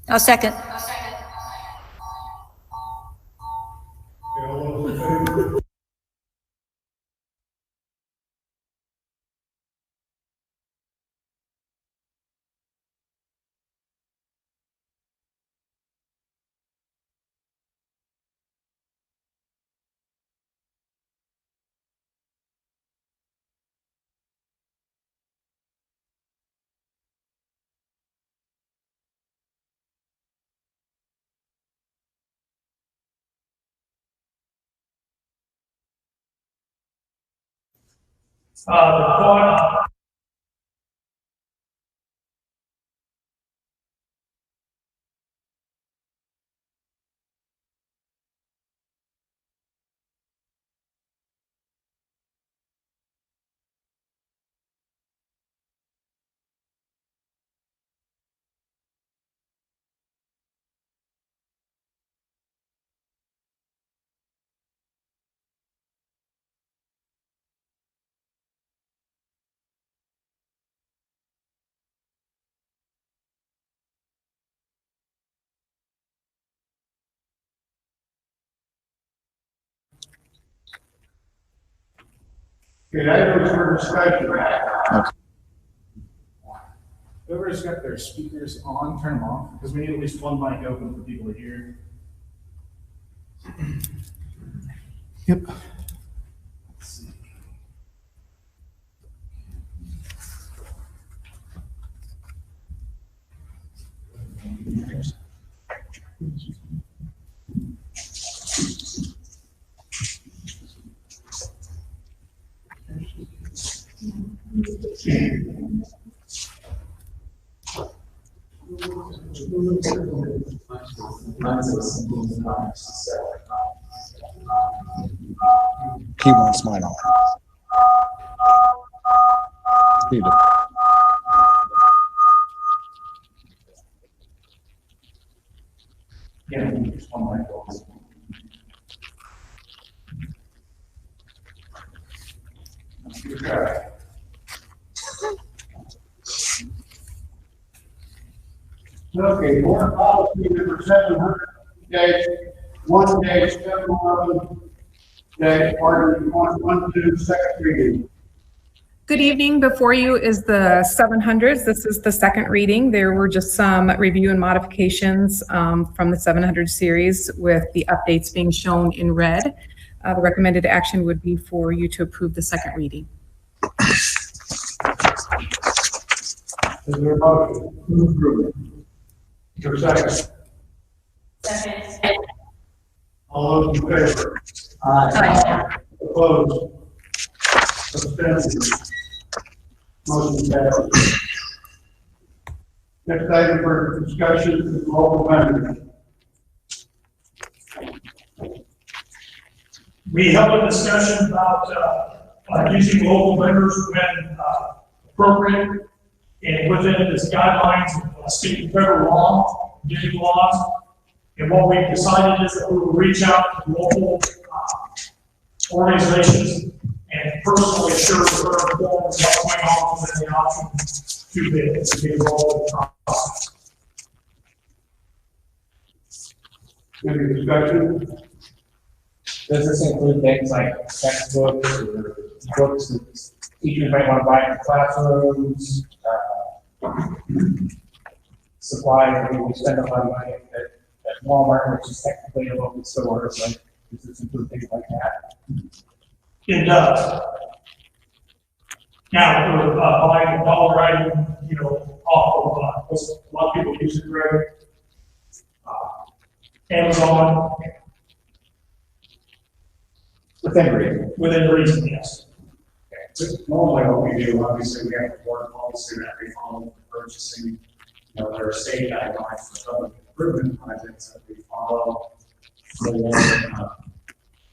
I'll second. All those in favor? Okay, items for discussion. Whoever's got their speakers on, turn them off, because we need at least one mic open for people to hear. Yep. Let's see. He wants mine on. Need it. Yeah, we need just one mic open. Okay. Okay, board policy number 700-1-711-112, second reading. Good evening. Before you is the 700s. This is the second reading. There were just some review and modifications from the 700 series with the updates being shown in red. The recommended action would be for you to approve the second reading. Is there a motion to approve? Is there a second? Second. All those in favor? Aye. Opposed? Abstentions? Motion passes. Next item for discussion is local vendors. We held a discussion about using local vendors when appropriate and within the guidelines of state and federal law, digital laws. And what we've decided is that we will reach out to local organizations and personally assure the current informed what's going on within the option to be involved in the process. Any discussion? Does this include things like textbooks or books that teachers might want to buy in classrooms, supplies that we spend a lot of money at Walmart, which is technically a local store, so does this include things like that? It does. Now, for buying a dollar item, off of, a lot of people use it, Greg. Amazon, within reason, yes. Normally what we do, obviously, we have a board policy that we follow for purchasing. There are state guidelines for public improvement projects that we follow. For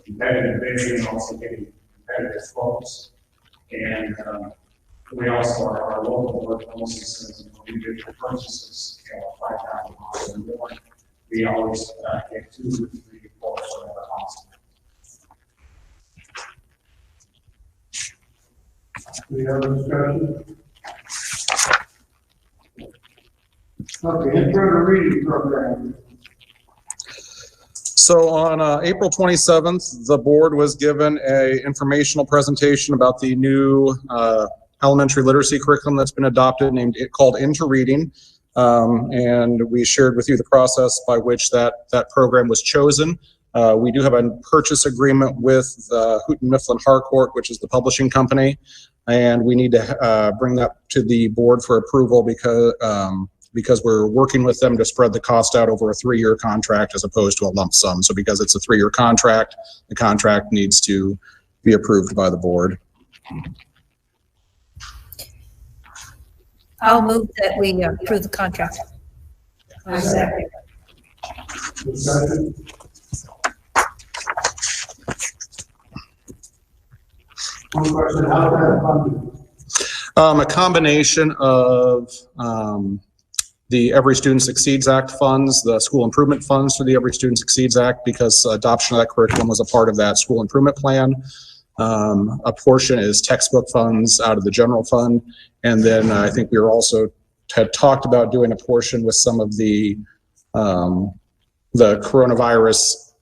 competitive bidding and also getting competitive quotes. And we also our local board policy says when we do purchases, $5,000 or more, we always get 2 or 3 quotes on the cost. We have a discussion. Okay, intro to reading program. So on April 27th, the board was given a informational presentation about the new elementary literacy curriculum that's been adopted, called Into Reading. And we shared with you the process by which that program was chosen. We do have a purchase agreement with Houghton Mifflin Harcourt, which is the publishing company, and we need to bring that to the board for approval because we're working with them to spread the cost out over a 3-year contract as opposed to a lump sum. So because it's a 3-year contract, the contract needs to be approved by the board. I'll move that we approve the contract. Discussion? One question, how is that funded? A combination of the Every Student Succeeds Act funds, the school improvement funds through the Every Student Succeeds Act, because adoption of that curriculum was a part of that school improvement plan. A portion is textbook funds out of the general fund. And then I think we were also had talked about doing a portion with some of the coronavirus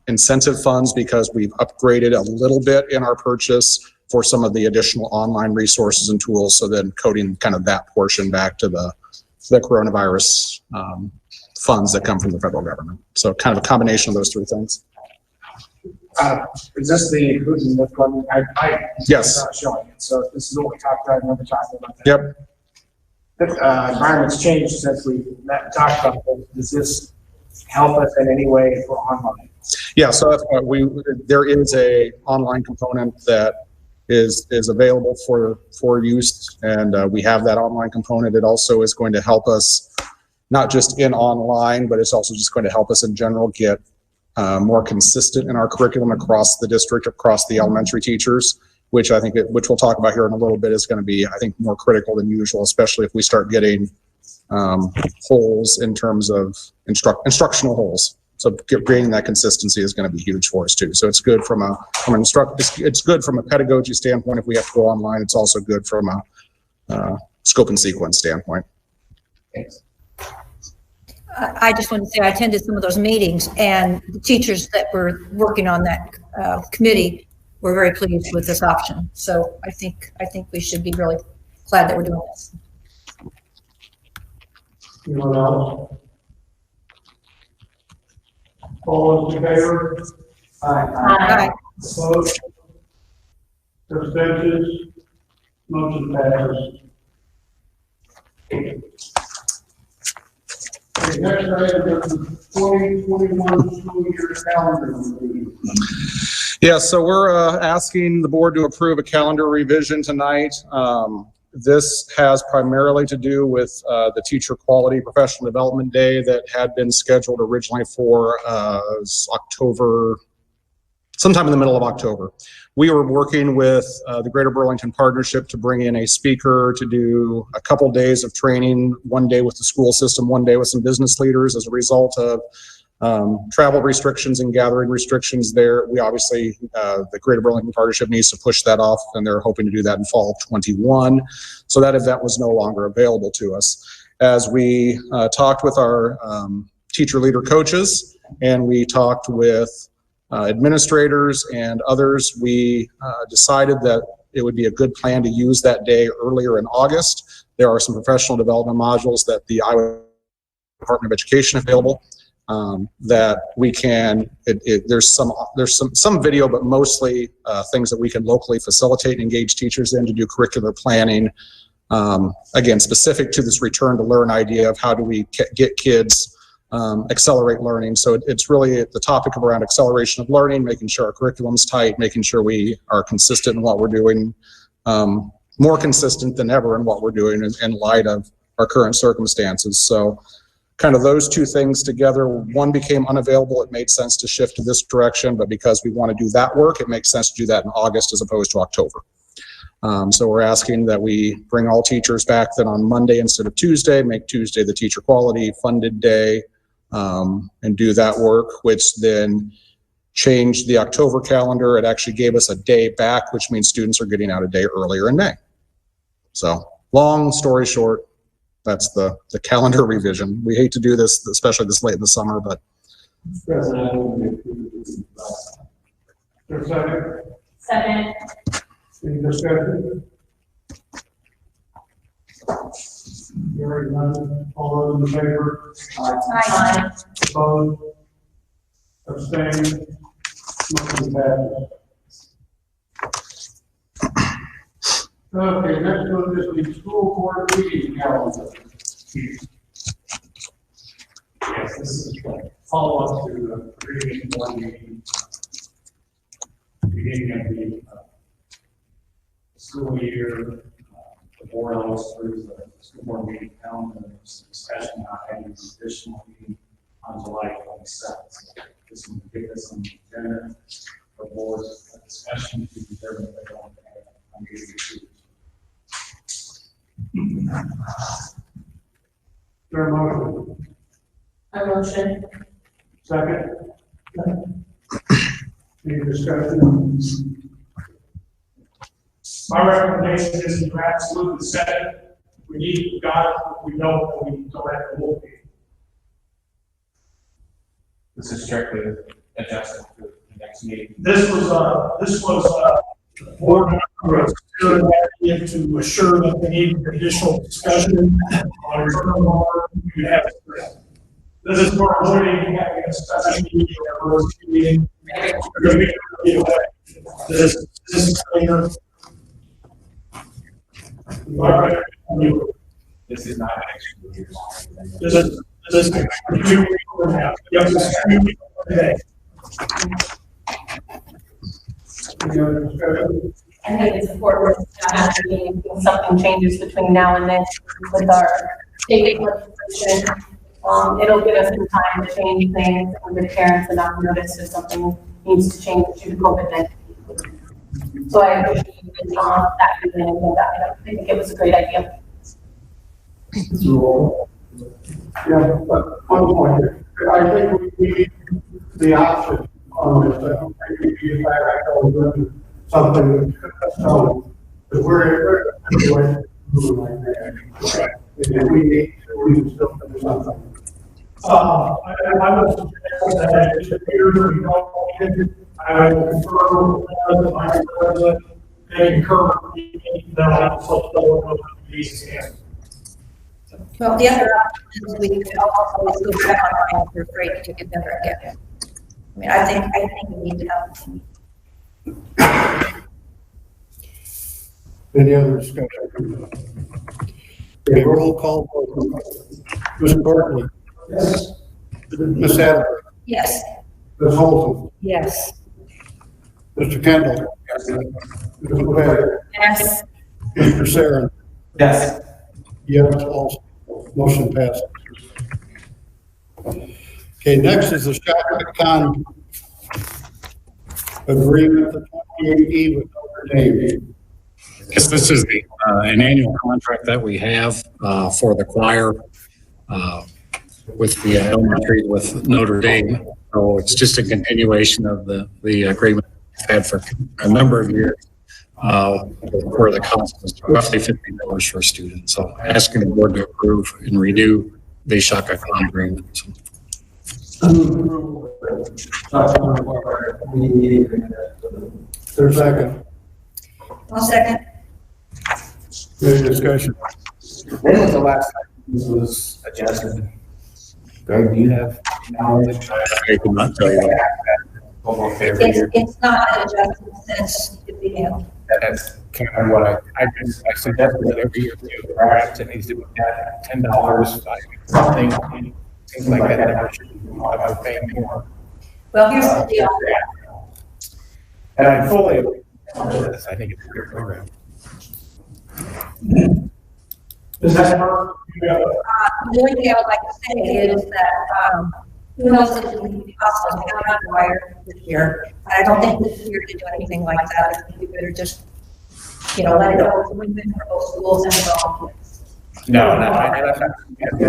incentive funds, because we've upgraded a little bit in our purchase for some of the additional online resources and tools. So then coding kind of that portion back to the coronavirus funds that come from the federal government. So kind of a combination of those three things. Is this the Houghton Mifflin? Yes. Not showing it. So this is what we talked about. I remember talking about that. Yep. The environment's changed since we met and talked about this. Does this help us in any way for online? Yeah. So that's what there is a online component that is available for use, and we have that online component. It also is going to help us not just in online, but it's also just going to help us in general get more consistent in our curriculum across the district, across the elementary teachers, which I think, which we'll talk about here in a little bit, is going to be, I think, more critical than usual, especially if we start getting holes in terms of instructional holes. So gaining that consistency is going to be huge for us too. So it's good it's good from a pedagogy standpoint. If we have to go online, it's also good from a scope and sequence standpoint. Thanks. I just want to say I attended some of those meetings, and the teachers that were working on that committee were very pleased with this option. So I think we should be really glad that we're doing this. Anyone else? All those in favor? Aye. Opposed? Abstentions? Motion passes. Okay, next item is the 2021 school year calendar review. Yeah, so we're asking the board to approve a calendar revision tonight. This has primarily to do with the Teacher Quality Professional Development Day that had been scheduled originally for October, sometime in the middle of October. We were working with the Greater Burlington Partnership to bring in a speaker to do a couple days of training, one day with the school system, one day with some business leaders. As a result of travel restrictions and gathering restrictions there, we obviously, the Greater Burlington Partnership needs to push that off, and they're hoping to do that in fall of 21. So that event was no longer available to us. As we talked with our teacher leader coaches, and we talked with administrators and others, we decided that it would be a good plan to use that day earlier in August. There are some professional development modules that the Iowa Department of Education available that we can, there's some video, but mostly things that we can locally facilitate and engage teachers in to do curricular planning. Again, specific to this return to learn idea of how do we get kids accelerate learning. So it's really the topic around acceleration of learning, making sure our curriculum's tight, making sure we are consistent in what we're doing, more consistent than ever in what we're doing in light of our current circumstances. So kind of those two things together, one became unavailable. It made sense to shift to this direction, but because we want to do that work, it makes sense to do that in August as opposed to October. So we're asking that we bring all teachers back then on Monday instead of Tuesday, make Tuesday the teacher quality funded day, and do that work, which then changed the October calendar. It actually gave us a day back, which means students are getting out a day earlier in May. So long story short, that's the calendar revision. We hate to do this, especially this late in the summer, but Mr. President, I move we approve this last time. Is there a second? Second. Any discussion? Hearing none, all those in favor? Aye. Opposed? Abstained? Motion passes. Okay, next one is the school board meeting calendar. Yes, this is a follow-up to the previous board meeting. Beginning of the school year, the board always approves the school board meeting calendar. There's discussion about having an additional meeting on July 27th. So this will get this on the agenda for board's discussion to determine if they want to have a meeting. There a motion? A motion. Second? Any discussion? My recommendation is you absolutely set it. We need, we know, we don't have to look. This is strictly adjusted to the next meeting. This was board member to assure that they need additional discussion on return you have. This is for avoiding having a special meeting or a first meeting. This is cleaner. This is not actually. This is today. Any other discussion? I think it's important to have a meeting when something changes between now and then with our state legislation. It'll give us some time to change things and give parents enough notice if something needs to change due to COVID-19. So I appreciate that beginning of that. I think it was a great idea. Yeah, but one point here. I think we need the option on this. I don't think we need to back on something so that we're anyway moving like that. And if we need to, we can still do something. I would suggest that it appears we don't, I will confirm with the vice president, they concur, they'll have to supplement these hands. Well, the other option is we could always go back online if we're afraid to get better again. I mean, I think we need to have. Any other discussion? Okay, roll call. Ms. Courtney. Yes. Ms. Adler. Yes. Ms. Holton. Yes. Mr. Kendall. Yes. Mr. McVeigh. Yes. Mr. Saran. Yes. Yes, also. Motion passes. Okay, next is the Shaka Khan agreement, the 28E with Notre Dame. Yes, this is the, an annual contract that we have for the choir with the elementary with Notre Dame. So it's just a continuation of the agreement we've had for a number of years where the cost is roughly $50 for a student. So asking the board to approve and renew the Shaka Khan agreement. There's a second. I'll second. Any discussion? When was the last time this was adjusted? Greg, do you have knowledge? I could not tell you that. Almost every year. It's not an adjustment since it began. That's kind of what I suggest that every year too. Perhaps it needs to be at $10, like something, things like that. Never should be about paying more. Well, here's the deal. And I fully agree with this. I think it's a great program. Does that work? The only thing I would like to say is that, who knows if it would be possible to have a choir this year. I don't think this year to do anything like that. I think we better just, let it go to women for both schools and for all kids. No, that's not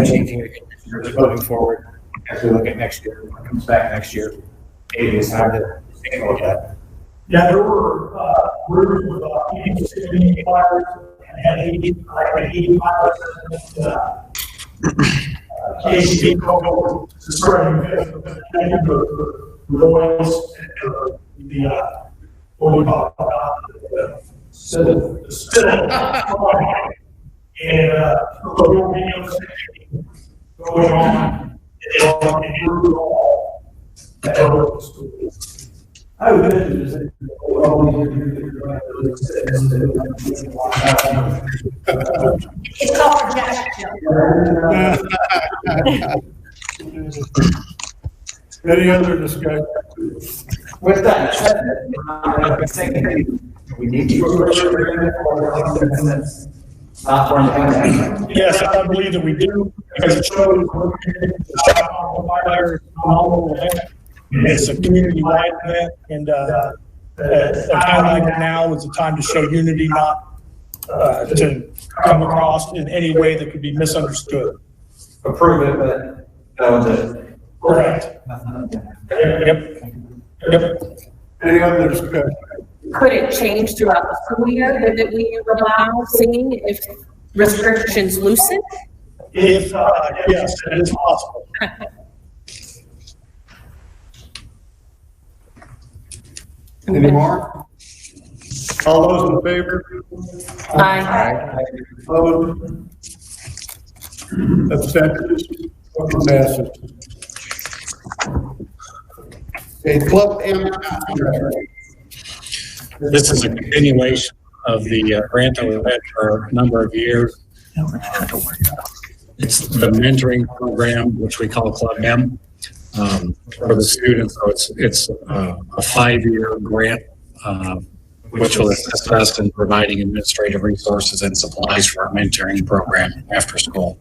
changing it. We're just moving forward as we look at next year. When it comes back next year, maybe it's time to take a look at it. Yeah, there were rumors with 80 choirs and had 85% KCB called starting the Royals and what we call it, the spittle. And real videos going on, it'll improve all at local schools. I would mention It's called projection. Any other discussion? With that, we need to. Yes, I believe that we do, because it shows it's a community-wide event, and a time like now is the time to show unity, not to come across in any way that could be misunderstood. Approve it, but that was it. Correct. Yep. Any other discussion? Could it change throughout the school year that we allow singing if restrictions loosen? If, yes, it is possible. Any more? All those in favor? Aye. Opposed? Abstentions? Motion passes. A Club M. This is a continuation of the grant that we've had for a number of years. It's the mentoring program, which we call Club M, for the students. So it's a 5-year grant, which will assist us in providing administrative resources and supplies for our mentoring program after school.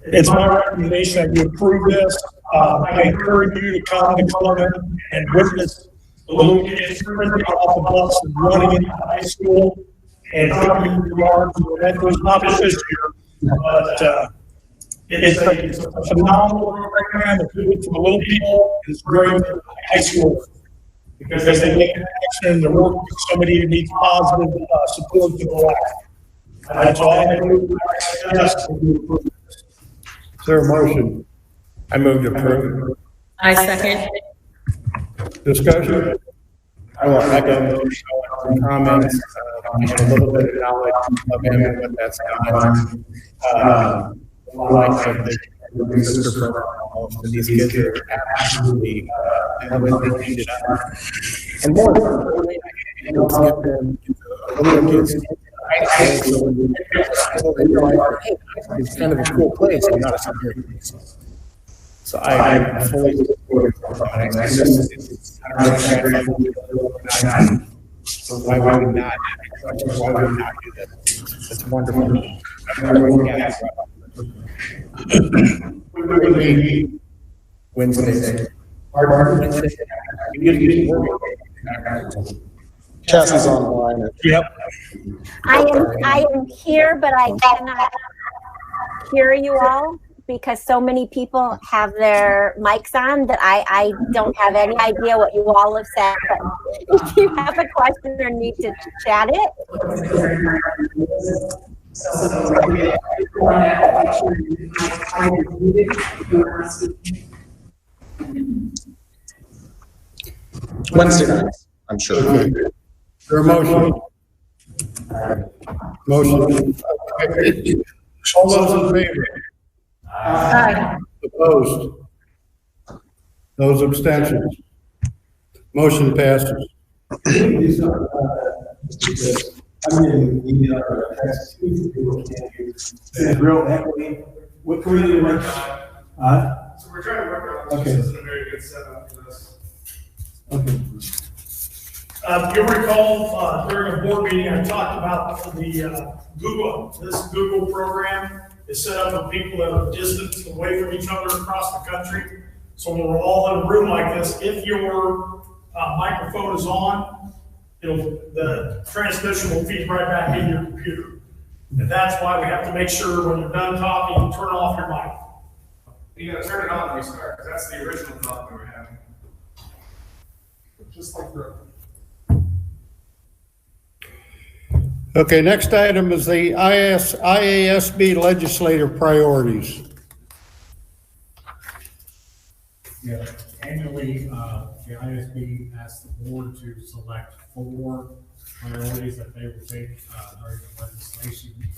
It's my recommendation that you approve this. I encourage you to come to Club M and witness the little kids sprinting off the bus and running into high school and jumping in the yard. That was not just this year, but it's a phenomenal program. It's good for the little people. It's great for high school because they make an action and they're working with somebody who needs positive support to go out. That's all I do. Is there a motion? I move to approve. I second. Discussion? I will echo some comments, a little bit of knowledge of him and what that's done. Like the booster program, and these kids are absolutely everything needed. And more importantly, I don't get them little kids. It's kind of a cool place, and not a scary place. So I fully support it. So why would we not? Why would we not do that? It's wonderful. Wednesday. Cassie's online. Yep. I am here, but I cannot hear you all because so many people have their mics on that I don't have any idea what you all have said. But if you have a question or need to chat it. Wednesday nights, I'm sure. There a motion? Motion. All those in favor? Aye. Opposed? Those abstentions? Motion passes. I'm getting email or text. People can't use. Real equity. What can we do? So we're trying to work on this. Okay. This isn't a very good setup for this. Okay. You'll recall during a board meeting, I talked about the Google. This Google program is set up for people that are distanced away from each other across the country. So when we're all in a room like this, if your microphone is on, the transmission will feed right back into your computer. And that's why we have to make sure when you're done talking, you turn off your mic. You gotta turn it on when we start, because that's the original thought we were having. Just like the. Okay, next item is the IASB legislative priorities. Yeah, annually, the ISB asks the board to select 4 priorities that they will take during the legislation this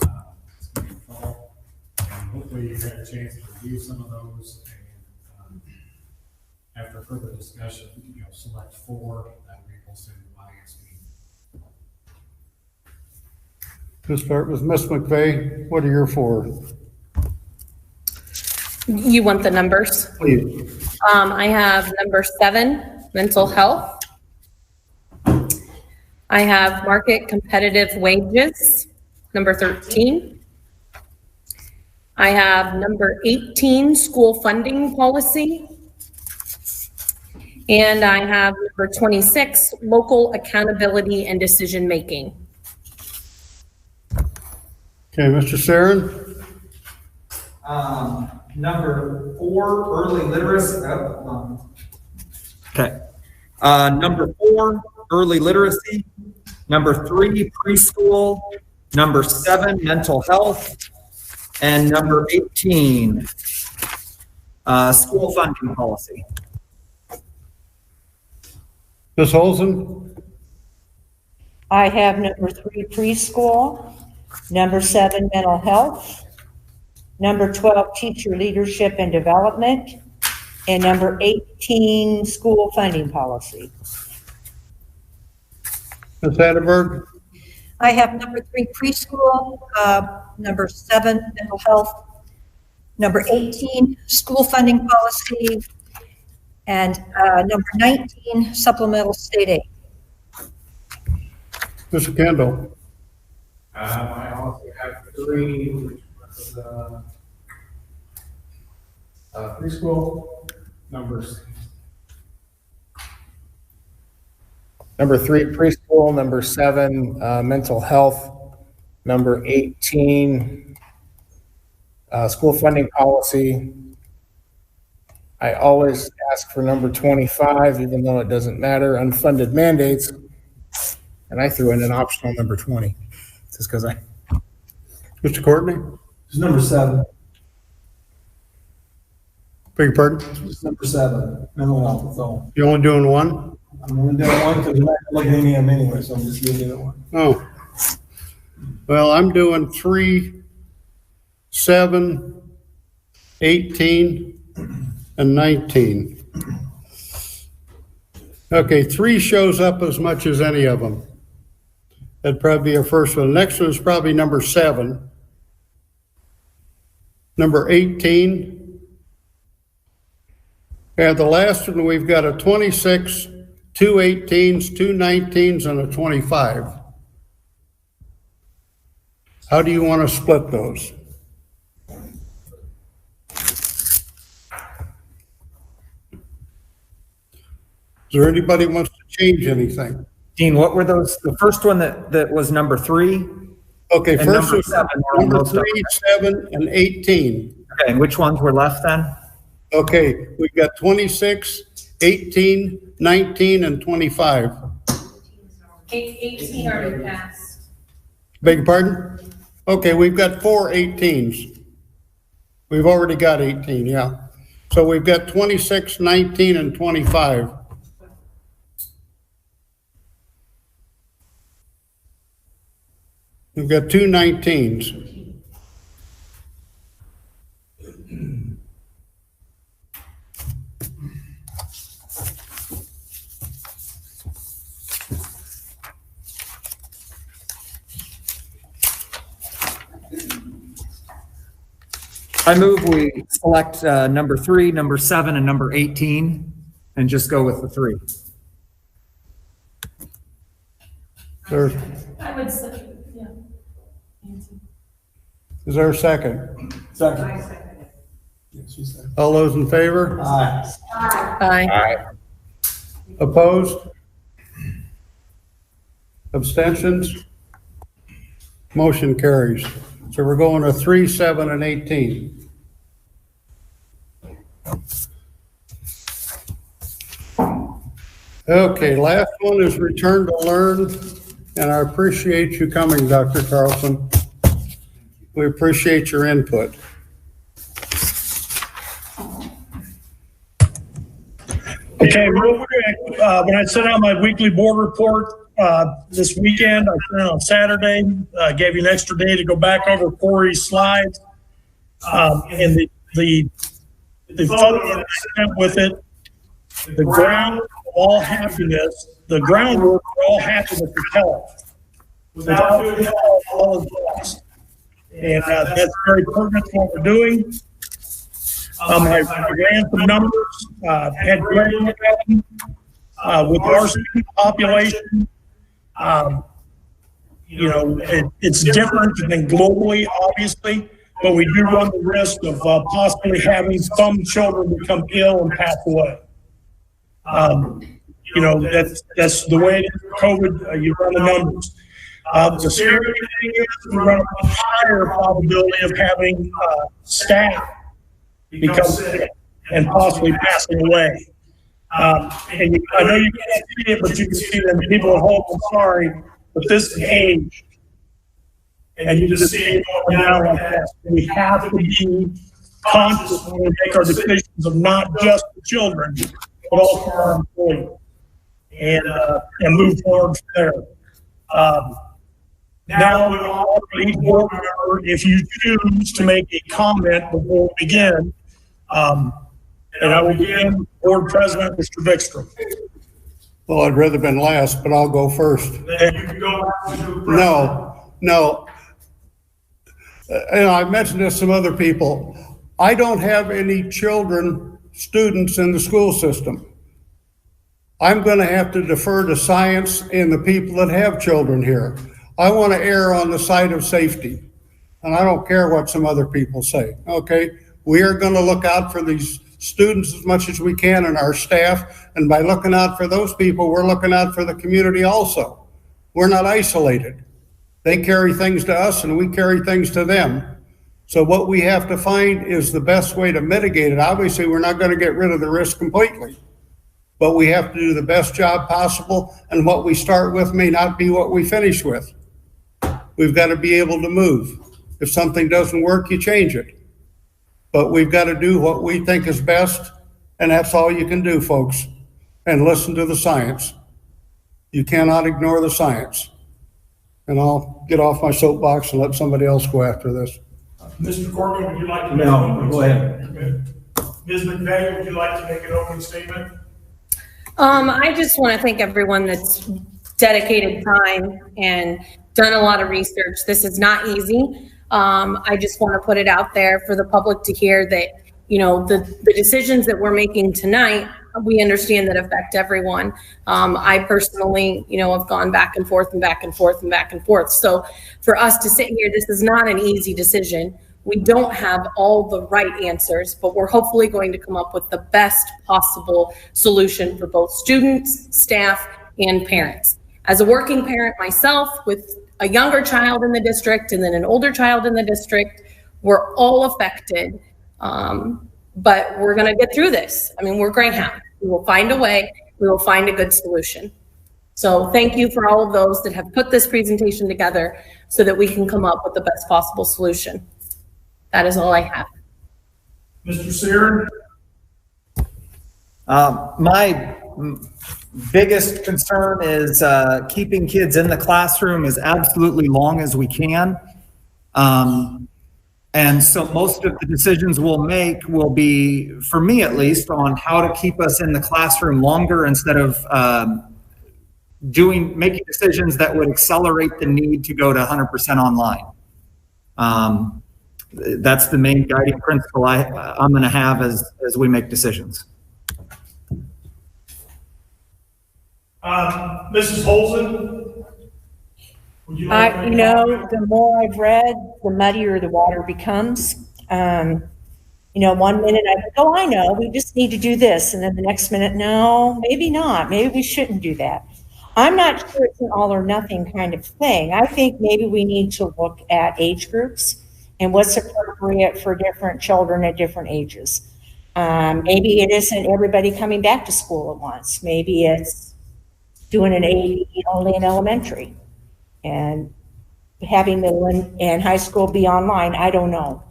coming fall. And hopefully you had a chance to review some of those and after further discussion, select 4 that we will send to ISB. Let's start with Ms. McVeigh. What are your 4? You want the numbers? Please. I have number 7, mental health. I have market competitive wages, number 13. I have number 18, school funding policy. And I have number 26, local accountability and decision making. Okay, Mr. Sarin? Number 4, early literacy. Number 4, early literacy. Number 3, preschool. Number 7, mental health. And number 18, school funding policy. Ms. Olson? I have number 3, preschool, number 7, mental health, number 12, teacher leadership and development, and number 18, school funding policy. Ms. Hatterberg? I have number 3, preschool, number 7, mental health, number 18, school funding policy, and number 19, supplemental state aid. Mr. Kendall? I also have 3, which was preschool numbers. Number 3, preschool. Number 7, mental health. Number 18, school funding policy. I always ask for number 25, even though it doesn't matter, unfunded mandates. And I threw in an optional number 20, just because I. Mr. Courtney? It's number 7. Beg your pardon? It's number 7, mental health, that's all. You only doing 1? I'm only doing 1 because I'm not looking at any of them anyway, so I'm just doing the other one. Oh. Well, I'm doing 3, 7, 18, and 19. Okay, 3 shows up as much as any of them. That'd probably be our first one. The next one is probably number 7. Number 18. And the last one, we've got a 26, 2 18s, 2 19s, and a 25. How do you want to split those? Is there anybody who wants to change anything? Dean, what were those? The first one that was number 3? Okay, And first number was 7 were number most of 3, 7, and 18. Okay, and which ones were left then? Okay, we've got 26, 18, 19, and 25. 18 already passed. Beg your pardon? Okay, we've got 4 18s. We've already got 18, yeah. So we've got 26, 19, and 25. We've got 2 19s. I move we select number 3, number 7, and number 18, and just go with the 3. There's, I would say, yeah. is there a second? Second. All those in favor? Aye. Aye. Opposed? Abstentions? Motion carries. So we're going to 3, 7, and 18. Okay, last one is return to learn. and I appreciate you coming, Dr. Carlson. We appreciate your input. Okay, real quick, when I sent out my weekly board report this weekend, I sent it on Saturday, gave you an extra day to go back over Corey's slides. And the photo that I sent with it, the ground of all happiness, the groundwork for all happiness is health. Without good health, all is lost. And that's very pertinent to what we're doing. I ran some numbers, had Greg look at them, with our student population. You know, it's different than globally, obviously, but we do run the risk of possibly having some children become ill and pass away. You know, that's the way it is with COVID. You run the numbers. The scary thing is we run a higher probability of having staff become sick and possibly passing away. And I know you can't see it, but you can see them. People at home, I'm sorry, but this is age. And you just see it going down like that. And we have to be conscious when we make our decisions of not just the children, but also our employees. And move forward from there. Now, we all each board member, if you choose to make a comment before we begin, and I will begin, Board President, Mr. Vikstrom. Well, I'd rather been last, but I'll go first. Then you can go. No. And I mentioned this to some other people. I don't have any students in the school system. I'm going to have to defer to science and the people that have children here. I want to err on the side of safety. And I don't care what some other people say, okay? We are going to look out for these students as much as we can and our staff. And by looking out for those people, we're looking out for the community also. We're not isolated. They carry things to us and we carry things to them. So what we have to find is the best way to mitigate it. Obviously, we're not going to get rid of the risk completely, but we have to do the best job possible. And what we start with may not be what we finish with. We've got to be able to move. If something doesn't work, you change it. But we've got to do what we think is best, and that's all you can do, folks. And listen to the science. You cannot ignore the science. And I'll get off my soapbox and let somebody else go after this. Mr. Corbin, would you like to make No, an opening go ahead. statement? Ms. McVeigh, would you like to make an opening statement? I just want to thank everyone that's dedicated time and done a lot of research. This is not easy. I just want to put it out there for the public to hear that, you know, the decisions that we're making tonight, we understand that affect everyone. I personally, you know, have gone back and forth and back and forth and back and forth. So for us to sit here, this is not an easy decision. We don't have all the right answers, but we're hopefully going to come up with the best possible solution for both students, staff, and parents. As a working parent myself with a younger child in the district and then an older child in the district, we're all affected. But we're going to get through this. I mean, we're Greyhound. We will find a way. We will find a good solution. So thank you for all of those that have put this presentation together so that we can come up with the best possible solution. That is all I have. Mr. Sear? My biggest concern is keeping kids in the classroom as absolutely long as we can. And so most of the decisions we'll make will be, for me at least, on how to keep us in the classroom longer instead of making decisions that would accelerate the need to go to 100% online. That's the main guiding principle I'm going to have as we make decisions. Mrs. Holzen? Would you like to You know, the more I've read, the muddier the water becomes. You know, 1 minute I think, oh, I know, we just need to do this. And then the next minute, no, maybe not. Maybe we shouldn't do that. I'm not sure it's an all or nothing kind of thing. I think maybe we need to look at age groups and what's appropriate for different children at different ages. Maybe it isn't everybody coming back to school at once. Maybe it's doing an AED only in elementary. and having middle and high school be online, I don't know.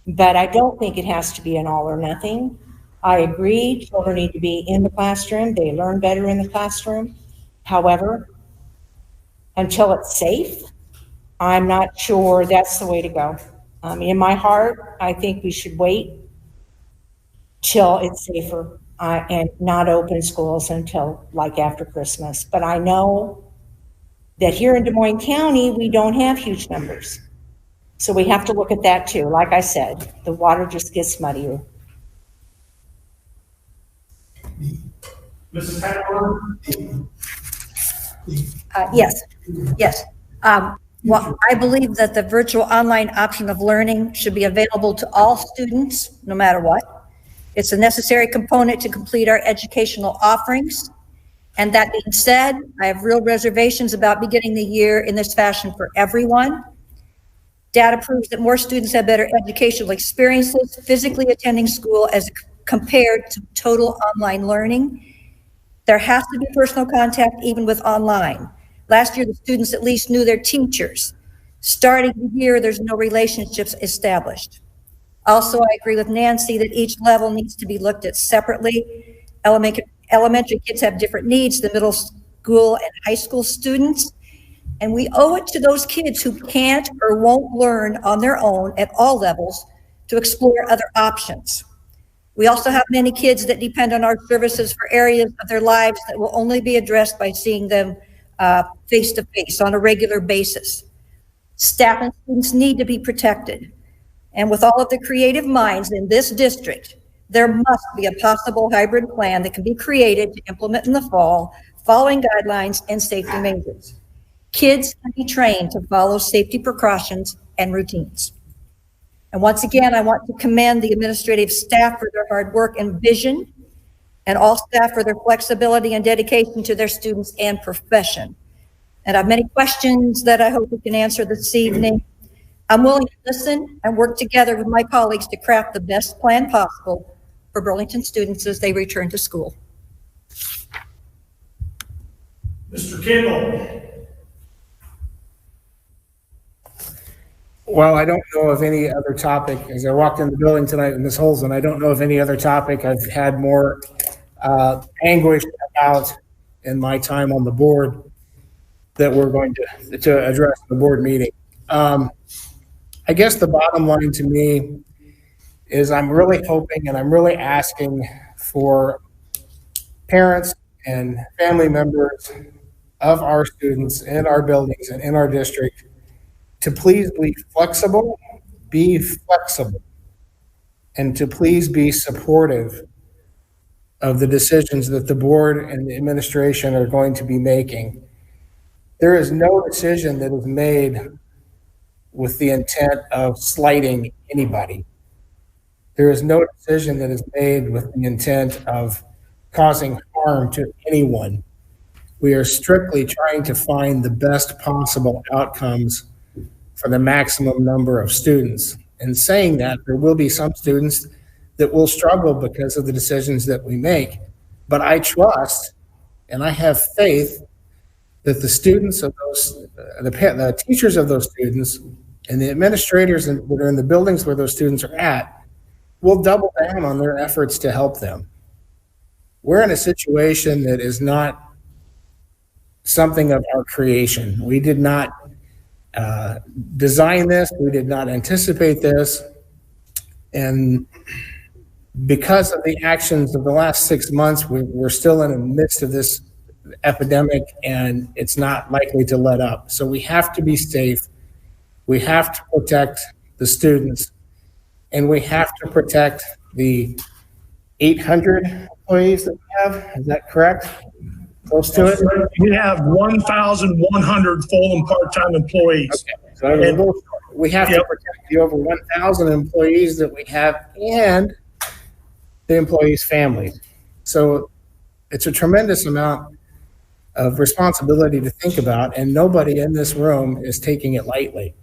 But I don't think it has to be an all or nothing. I agree, children need to be in the classroom. They learn better in the classroom. However, until it's safe, I'm not sure that's the way to go. In my heart, I think we should wait till it's safer and not open schools until like after Christmas. But I know that here in Des Moines County, we don't have huge numbers. So we have to look at that too. Like I said, the water just gets muddier. Mrs. Hackler? Yes. Well, I believe that the virtual online option of learning should be available to all students, no matter what. It's a necessary component to complete our educational offerings. And that being said, I have real reservations about beginning the year in this fashion for everyone. Data proves that more students have better educational experiences physically attending school as compared to total online learning. There has to be personal contact even with online. Last year, the students at least knew their teachers. Starting the year, there's no relationships established. Also, I agree with Nancy that each level needs to be looked at separately. Elementary kids have different needs than middle school and high school students. And we owe it to those kids who can't or won't learn on their own at all levels to explore other options. We also have many kids that depend on our services for areas of their lives that will only be addressed by seeing them face-to-face on a regular basis. Staff and students need to be protected. And with all of the creative minds in this district, there must be a possible hybrid plan that can be created to implement in the fall, following guidelines and safety measures. Kids can be trained to follow safety precautions and routines. And once again, I want to commend the administrative staff for their hard work and vision, and all staff for their flexibility and dedication to their students and profession. And I have many questions that I hope we can answer this evening. I'm willing to listen and work together with my colleagues to craft the best plan possible for Burlington students as they return to school. Mr. Kendall? Well, I don't know of any other topic. As I walked in the building tonight with Ms. Holzen, I don't know of any other topic I've had more anguish about in my time on the board that we're going to address in the board meeting. I guess the bottom line to me is I'm really hoping and I'm really asking for parents and family members of our students in our buildings and in our district to please be flexible, and to please be supportive of the decisions that the board and the administration are going to be making. There is no decision that is made with the intent of slighting anybody. There is no decision that is made with the intent of causing harm to anyone. We are strictly trying to find the best possible outcomes for the maximum number of students. In saying that, there will be some students that will struggle because of the decisions that we make. But I trust and I have faith that the students of those, the teachers of those students and the administrators that are in the buildings where those students are at will double down on their efforts to help them. We're in a situation that is not something of our creation. We did not design this. We did not anticipate this. And because of the actions of the last 6 months, we're still in the midst of this epidemic and it's not likely to let up. So we have to be safe. We have to protect the students and we have to protect the 800 employees that we have. Is that correct? Close to it? We have 1,100 full and part-time employees. Okay. So we have to protect the over 1,000 employees that we have and the employees' families. So it's a tremendous amount of responsibility to think about, and nobody in this room is taking it lightly.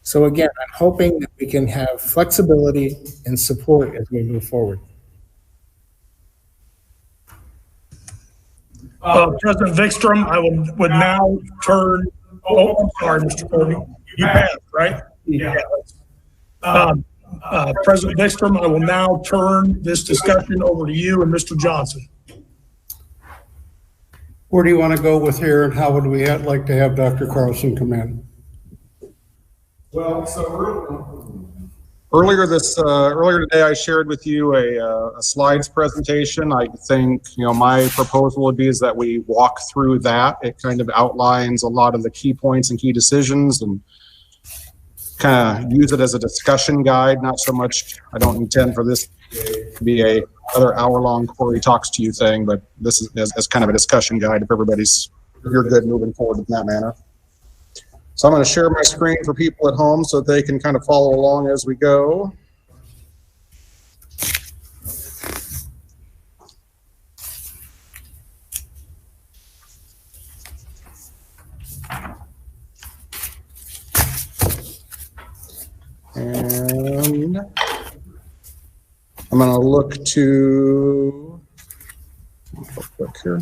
So again, I'm hoping that we can have flexibility and support as we move forward. President Vikstrom, I would now turn Oh, I'm sorry, Mr. Courtney. You passed, right? Yeah. President Bickstrom, I will now turn this discussion over to you and Mr. Johnson. Where do you want to go with here, and how would we like to have Dr. Carlson come in? Well, so earlier today, I shared with you a slides presentation. I think, my proposal would be is that we walk through that. It kind of outlines a lot of the key points and key decisions, and kind of use it as a discussion guide. Not so much, I don't intend for this to be a other hour-long Corey talks to you thing, but this is as kind of a discussion guide if you're good moving forward in that manner. So I'm going to share my screen for people at home so that they can kind of follow along as we go. And I'm going to look to, quick here.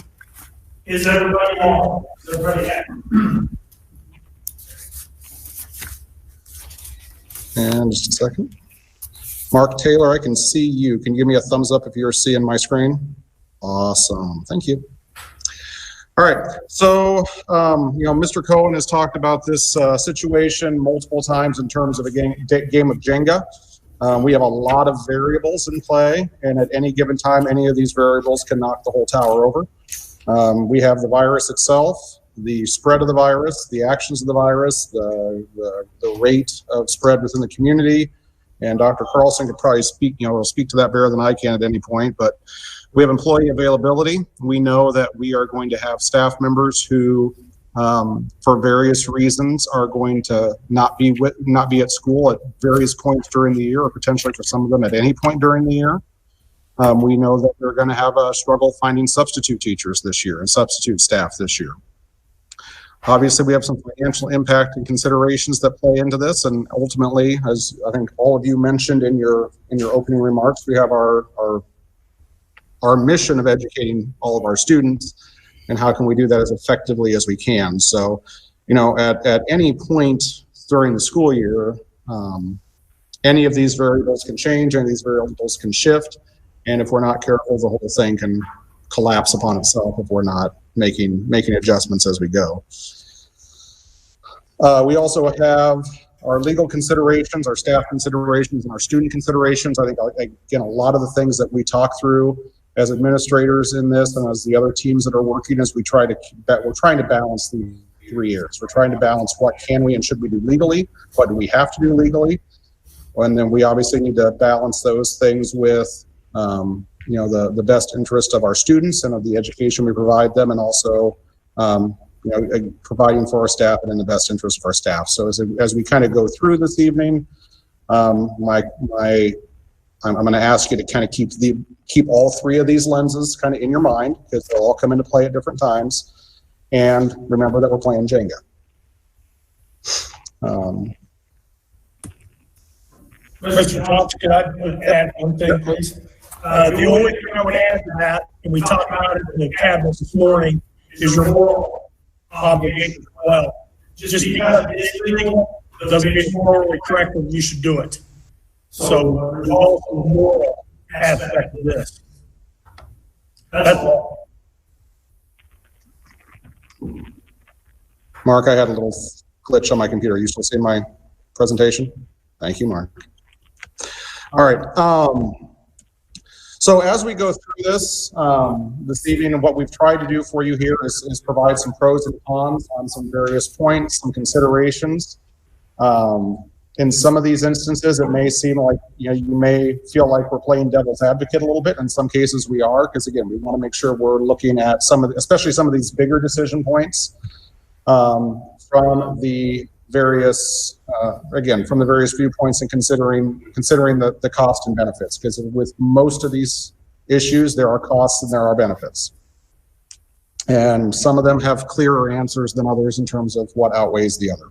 Is everybody on? Is everybody happy? And just a second. Mark Taylor, I can see you. Can you give me a thumbs up if you're seeing my screen? Awesome. Thank you. All right. So, Mr. Cohen has talked about this situation multiple times in terms of a game of Jenga. We have a lot of variables in play, and at any given time, any of these variables can knock the whole tower over. We have the virus itself, the spread of the virus, the actions of the virus, the rate of spread within the community, and Dr. Carlson could probably speak to that better than I can at any point, but we have employee availability. We know that we are going to have staff members who, for various reasons, are going to not be at school at various points during the year, or potentially for some of them at any point during the year. We know that they're going to have a struggle finding substitute teachers this year and substitute staff this year. Obviously, we have some financial impact and considerations that play into this, and ultimately, as I think all of you mentioned in your opening remarks, we have our mission of educating all of our students, and how can we do that as effectively as we can. So, at any point during the school year, any of these variables can change, any of these variables can shift, and if we're not careful, the whole thing can collapse upon itself if we're not making adjustments as we go. We also have our legal considerations, our staff considerations, and our student considerations. I think, again, a lot of the things that we talk through as administrators in this, and as the other teams that are working, as we're trying to balance the 3 years. We're trying to balance what can we and should we do legally, what do we have to do legally, and then we obviously need to balance those things with the best interest of our students and of the education we provide them, and also providing for our staff and in the best interest of our staff. So as we kind of go through this evening, I'm going to ask you to kind of keep all three of these lenses kind of in your mind, because they'll all come into play at different times. And remember that we're playing Jenga. Mr. Thompson, can I add one thing, please? The only thing I would add to that, and we talked about it in the cabinet this morning, is your moral obligation as well. Just because it is legal doesn't mean it's morally correct and you should do it. So there's also a moral aspect of this. That's all. Mark, I had a little glitch on my computer. Are you still seeing my presentation? Thank you, Mark. All right. So as we go through this evening, and what we've tried to do for you here is provide some pros and cons on some various points, some considerations. In some of these instances, it may seem like, you may feel like we're playing devil's advocate a little bit. In some cases we are, because again, we want to make sure we're looking at especially some of these bigger decision points from the various, from the various viewpoints, and considering the cost and benefits, because with most of these issues, there are costs and there are benefits. And some of them have clearer answers than others in terms of what outweighs the other.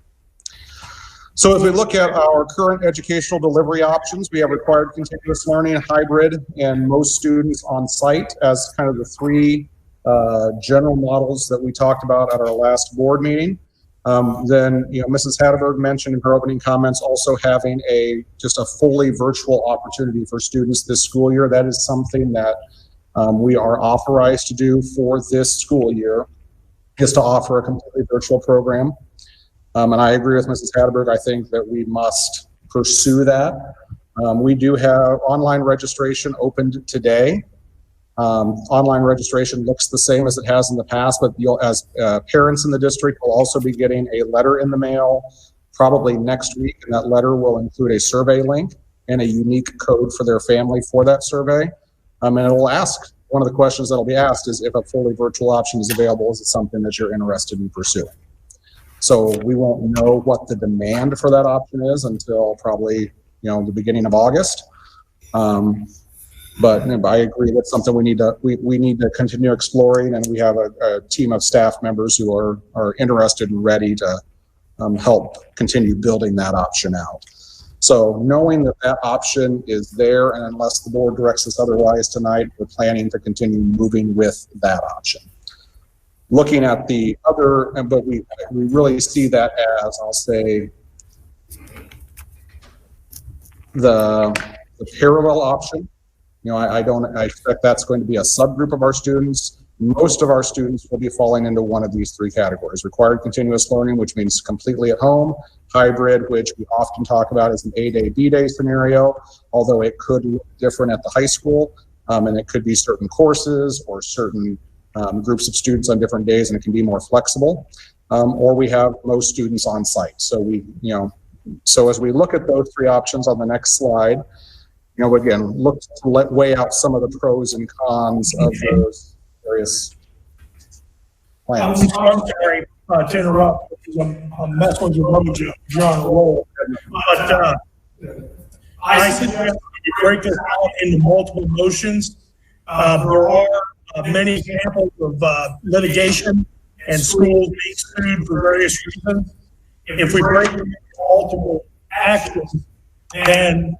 So if we look at our current educational delivery options, we have required continuous learning, hybrid, and most students on site as kind of the three general models that we talked about at our last board meeting. Then, Mrs. Hatterberg mentioned in her opening comments also having just a fully virtual opportunity for students this school year. That is something that we are authorized to do for this school year, is to offer a completely virtual program. And I agree with Mrs. Hatterberg. I think that we must pursue that. We do have online registration opened today. Online registration looks the same as it has in the past, but as parents in the district will also be getting a letter in the mail probably next week, and that letter will include a survey link and a unique code for their family for that survey. And it will ask, one of the questions that will be asked is if a fully virtual option is available, is it something that you're interested in pursuing? So we won't know what the demand for that option is until probably, the beginning of August. But I agree that's something we need to continue exploring, and we have a team of staff members who are interested and ready to help continue building that option out. So knowing that option is there, and unless the board directs us otherwise tonight, we're planning to continue moving with that option. Looking at the other, but we really see that as, I'll say, the parallel option. I expect that's going to be a subgroup of our students. Most of our students will be falling into one of these three categories: required continuous learning, which means completely at home; hybrid, which we often talk about as an A-day, B-day scenario, although it could look different at the high school, and it could be certain courses or certain groups of students on different days, and it can be more flexible. Or we have most students on site. So so as we look at those three options on the next slide, again, look to weigh out some of the pros and cons of those various plans. I'm sorry to interrupt, because I'm messing with your road, John Roll. But I suggest you break this out into multiple motions. There are many examples of litigation and schools being sued for various reasons. If we break it into multiple actions, then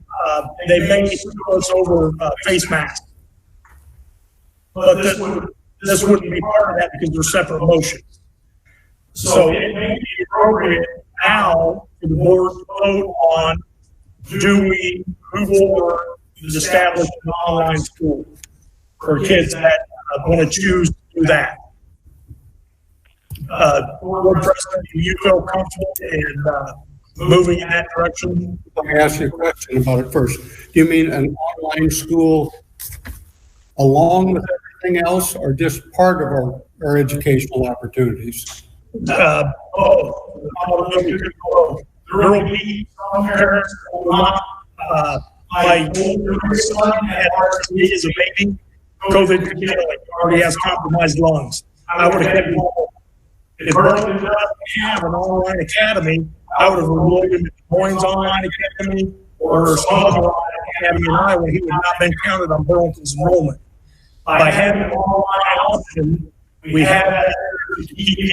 they may sue us over face masks. But this wouldn't be part of that because they're separate motions. So it may be appropriate now for the board to vote on, do we move forward to establish an online school for kids that want to choose to do that? Board President, do you feel comfortable in moving in that direction? Let me ask you a question about it first. Do you mean an online school along with everything else, or just part of our educational opportunities? There will be some parents who will not. My older son had RSV as a baby. COVID could kill him. He already has compromised lungs. I would have kept him home. If Burlington doesn't have an online academy, I would have enrolled him in Des Moines Online Academy or some other online academy in Iowa. He would not have been counted on Burlington's enrollment. By having an online option, we have that to keep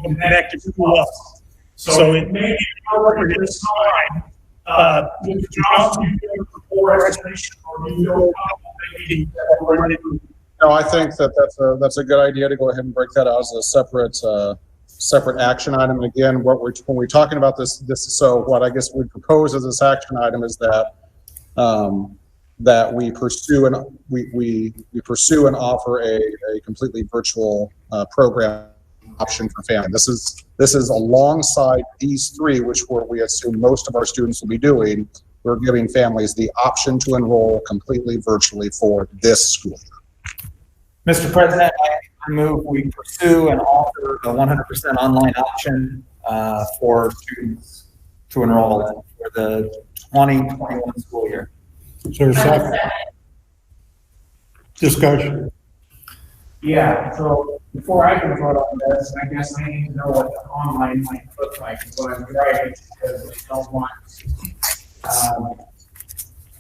them connected to us. So it may be appropriate at this time to drop for explanation or No, I think that's a good idea to go ahead and break that out as a separate action item. And again, when we're talking about this, so what I guess we propose as this action item is that that we pursue and offer a completely virtual program option for family. This is alongside these three, which we assume most of our students will be doing. We're giving families the option to enroll completely virtually for this school. Mr. President, I move we pursue and offer a 100% online option for students to enroll for the 2021 school year. Is there a second? Discussion. Yeah, so before I can vote on this, I guess I need to know what the online might look like. So I'm driving because I don't want,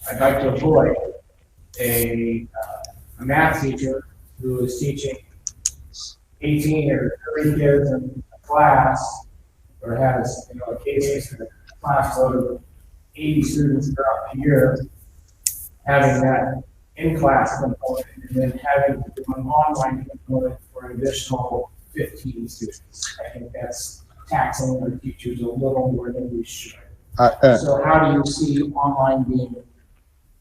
I'd like to avoid a math teacher who is teaching 18 or 30 kids in a class, or has, a case in a class load of 80 students throughout the year, having that in-class component, and then having to do an online component for an additional 15 students. I think that's taxing our teachers a little more than we should. So how do you see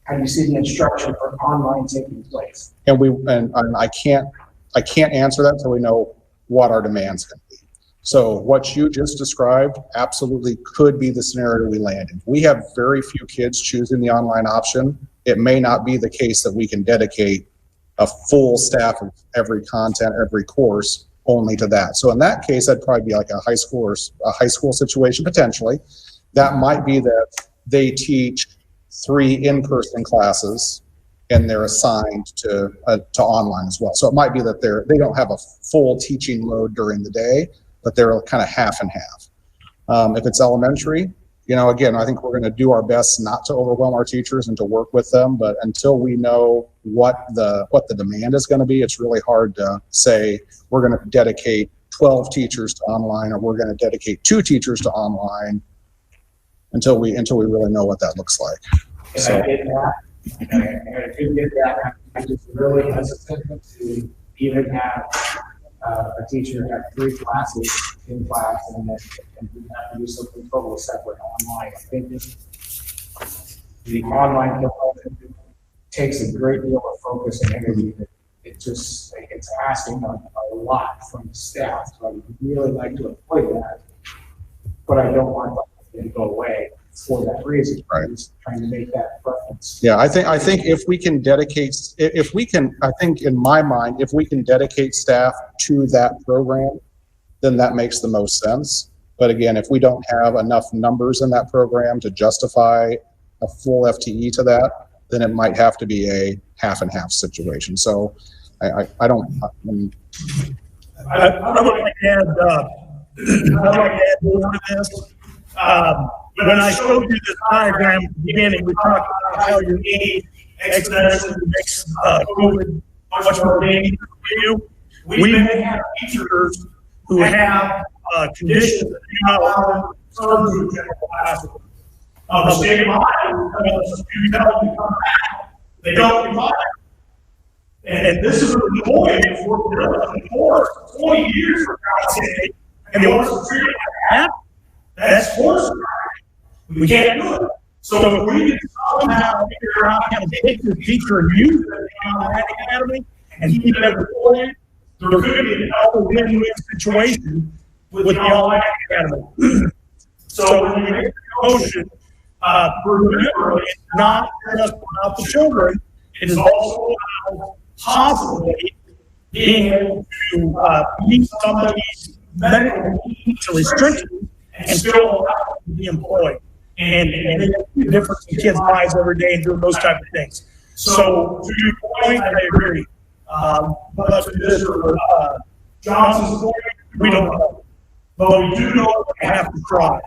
how do you see the instruction for online taking place? And I can't answer that until we know what our demand's going to be. So what you just described absolutely could be the scenario we land in. We have very few kids choosing the online option. It may not be the case that we can dedicate a full staff of every content, every course only to that. So in that case, that'd probably be like a high school situation potentially. That might be that they teach 3 in-person classes and they're assigned to online as well. So it might be that they don't have a full teaching load during the day, but they're kind of half and half. If it's elementary, again, I think we're going to do our best not to overwhelm our teachers and to work with them. But until we know what the demand is going to be, it's really hard to say we're going to dedicate 12 teachers to online or we're going to dedicate 2 teachers to online until we really know what that looks like. So. I get that. I do get that. I'm just really hesitant to even have a teacher have 3 classes in class and we have to do something totally separate online. I think the online component takes a great deal of focus and energy. It's asking a lot from the staff. So I would really like to avoid that, but I don't want it to go away for that reason. Right. Just trying to make that preference. Yeah, I think if we can dedicate, I think in my mind, if we can dedicate staff to that program, then that makes the most sense. But again, if we don't have enough numbers in that program to justify a full FTE to that, then it might have to be a half and half situation. So I don't. I would like to add more to this. When I showed you this diagram at the beginning, we talked about how you need exponentially makes COVID much more dangerous for you. We may have teachers who have conditions that do not allow them to serve through general classes. The state of Ohio tells us you tell them to come back, they don't comply. And this is a employee that's worked for 20 years for God's sake, and they want us to treat it like that. That's forced. We can't do it. So if we can somehow figure out how to take the teacher and use it in the academy and keep it employed, there could be a win-win situation with the online academy. So when we make the motion, remember, it's not just about the children, it is also about possibly being able to meet somebody's medical needs or restrictions and still allow them to be employed. And make a difference in kids' lives every day and doing those type of things. So to your point, I agree. But to Mr. Johnson's point, we don't know. But we do know we have to try.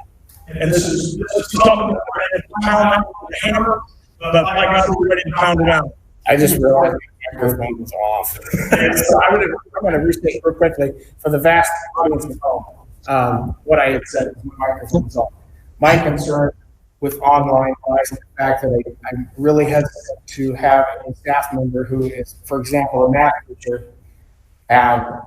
And this is something that we're ready to pound out with a hammer, but my God, we're ready to pound it out. I just realized my microphone was off. So I'm going to restate real quickly for the vast audience at home. What I had said, my microphone was off. My concern with online lies in the fact that I'm really hesitant to have a staff member who is, for example, a math teacher, have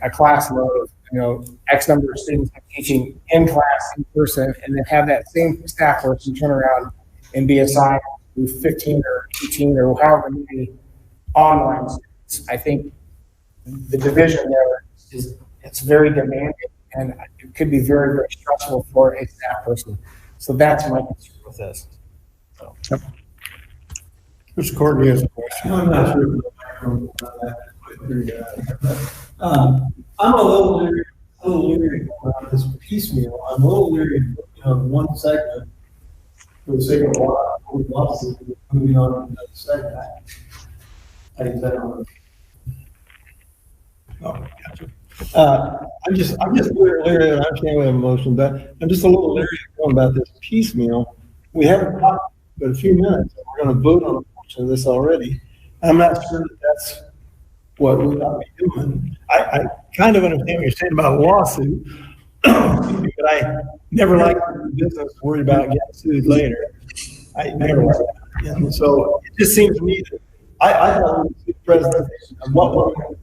a class load of X number of students teaching in class in person, and then have that same staff person turn around and be assigned to 15 or 18 or however many online students. I think the division there it's very demanding. And it could be very, very stressful for a staff person. So that's my concern with this. So. Yep. Mr. Courtney has a question. I'm not sure if I'm a little leery about this piecemeal. I'm a little leery of one segment for the sake of a lot of losses moving on to another segment. I think that on. Oh, gotcha. I'm just leery. I understand we have a motion, but I'm just a little leery about this piecemeal. We haven't talked but a few minutes. We're going to vote on a portion of this already. I'm not sure that that's what we ought to be doing. I kind of understand what you're saying about a lawsuit, but I never liked the business worried about getting sued later. I never liked that. And so it just seems to me that I thought we would see the presentation of what we're going to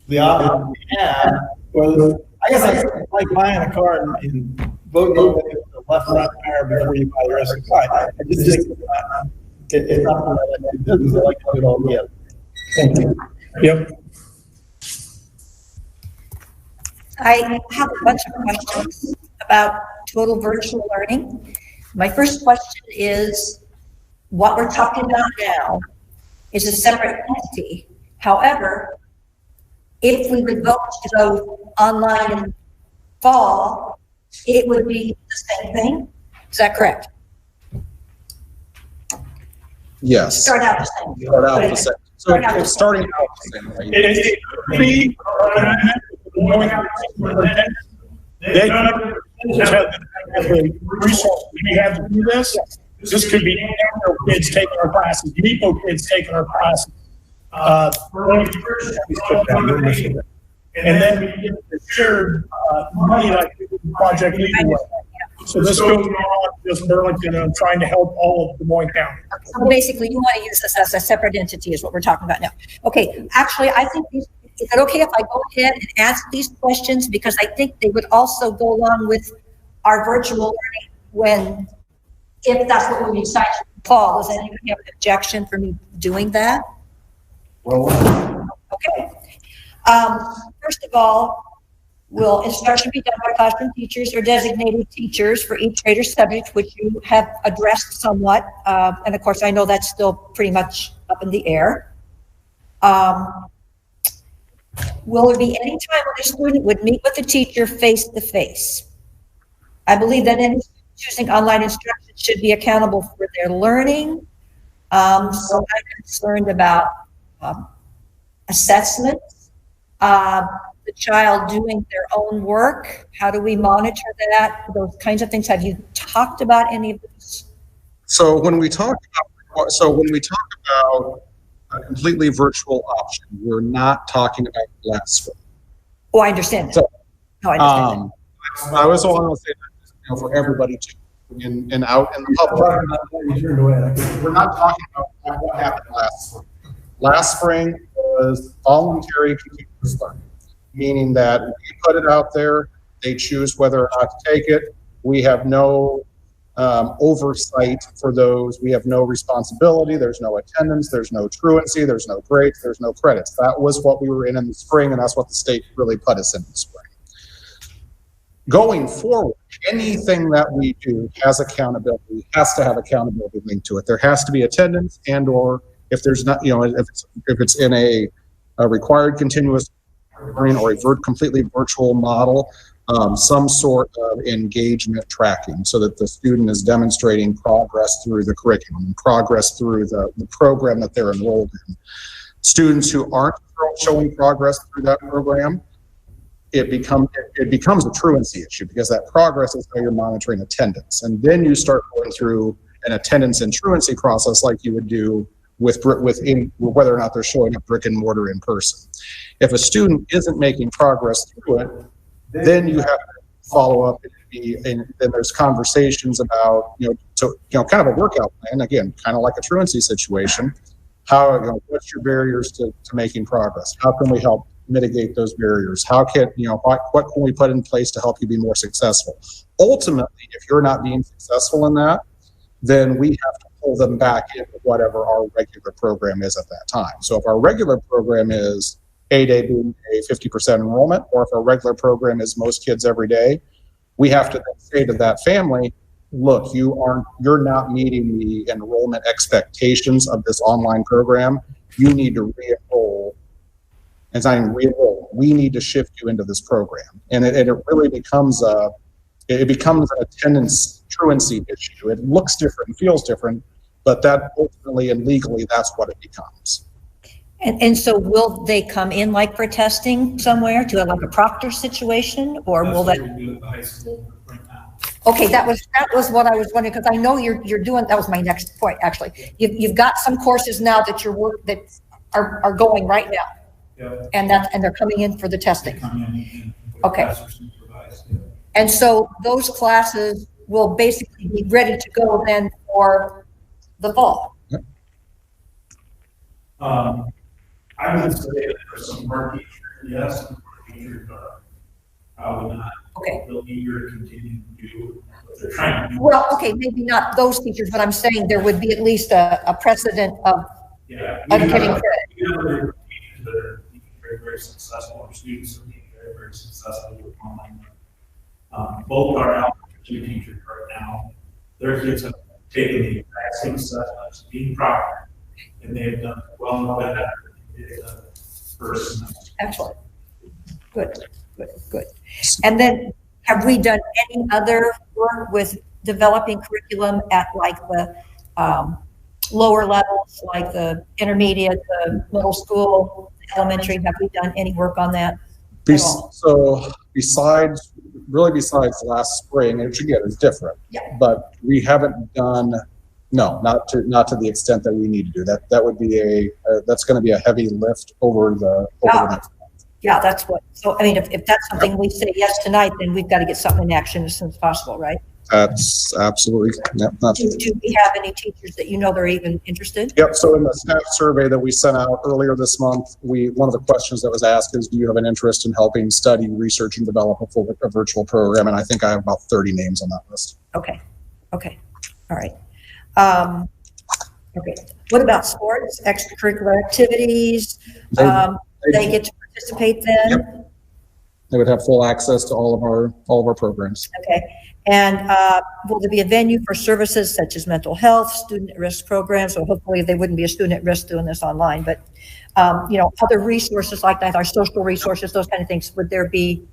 the option we have, well, I guess I like buying a car and voting with the left tire before you buy the rest of the car. I just think it's not that business. I like to do it all together. Thank you. Yep. I have a bunch of questions about total virtual learning. My first question is, what we're talking about now is a separate entity. However, if we would vote to go online in fall, it would be the same thing. Is that correct? Yes. Start out the same. Start out the same. So it's starting out the same way. It could be, going out they have the resources we have to do this. This could be NACO kids taking our classes, NEPO kids taking our classes. And then we get the shared money like Project Legal. So this goes on just Burlington and trying to help all of Des Moines County. So basically, you want to use this as a separate entity is what we're talking about now. Okay, actually, I think, is it okay if I go ahead and ask these questions? Because I think they would also go along with our virtual learning if that's what we decide to fall. Does anyone have an objection for me doing that? Well, okay. First of all, will instruction be done by classroom teachers or designated teachers for each grade or subject, which you have addressed somewhat. And of course, I know that's still pretty much up in the air. Will there be any time when a student would meet with the teacher face to face? I believe that any student choosing online instruction should be accountable for their learning. So I'm concerned about assessments, the child doing their own work. How do we monitor that? Those kinds of things. Have you talked about any of this? So when we talk about a completely virtual option, we're not talking about classroom. Oh, I understand that. So, no, I understand that. I was want to say that, for everybody to and out in the public. We're not talking about what happened last spring. Last spring was voluntary continuous learning, meaning that we put it out there, they choose whether or not to take it. We have no oversight for those. We have no responsibility. There's no attendance. There's no truancy. There's no grades. There's no credits. That was what we were in the spring, and that's what the state really put us in the spring. Going forward, anything that we do has accountability, has to have accountability linked to it. There has to be attendance, and or if there's not, if it's in a required continuous learning or a completely virtual model, some sort of engagement tracking so that the student is demonstrating progress through the curriculum, progress through the program that they're enrolled in. Students who aren't showing progress through that program, it becomes a truancy issue, because that progress is how you're monitoring attendance. And then you start going through an attendance and truancy process like you would do with whether or not they're showing up brick and mortar in person. If a student isn't making progress through it, then you have to follow up, and then there's conversations about, kind of a workout plan, again, kind of like a truancy situation. How, what's your barriers to making progress? How can we help mitigate those barriers? How can, what can we put in place to help you be more successful? Ultimately, if you're not being successful in that, then we have to pull them back into whatever our regular program is at that time. So if our regular program is A day being a 50% enrollment, or if our regular program is most kids every day, we have to then say to that family, look, you're not meeting the enrollment expectations of this online program. You need to re-enroll. It's not even re-enroll. We need to shift you into this program. And it really becomes an attendance truancy issue. It looks different, feels different, but that ultimately and legally, that's what it becomes. And so will they come in like for testing somewhere to like a proctor situation, or will that? Okay, that was what I was wondering, because I know you're doing, that was my next point, actually. You've got some courses now that are going right now. Yeah. And they're coming in for the testing. Okay. And so those classes will basically be ready to go then for the fall. I would say that for some of our teachers, yes, teachers, but probably not. Okay. They'll be eager to continue to do what they're trying to do. Well, okay, maybe not those teachers, but I'm saying there would be at least a precedent of Yeah. getting credit. We have other teachers that are being very, very successful, our students are being very, very successful with online. Both our elementary teachers right now, their kids have taken the exact same assessments, being proper, and they've done well enough at that. First semester. Excellent. Good, good, good. And then have we done any other work with developing curriculum at like the lower levels, like the intermediate, the middle school, elementary? Have we done any work on that? So besides last spring, which again is different, Yeah. but we haven't done, no, not to the extent that we need to do that. That would be that's going to be a heavy lift over the next. Yeah, that's what, so I mean, if that's something we say yes tonight, then we've got to get something in action as soon as possible, right? That's absolutely, yep. Do we have any teachers that you know that are even interested? Yep, so in the staff survey that we sent out earlier this month, one of the questions that was asked is, do you have an interest in helping study, research, and develop a virtual program? And I think I have about 30 names on that list. Okay, all right. Okay, what about sports, extracurricular activities? They get to participate then? Yep. They would have full access to all of our programs. Okay, and will there be a venue for services such as mental health, student at risk programs? So hopefully they wouldn't be a student at risk doing this online, but other resources like that, our social resources, those kind of things, would there be?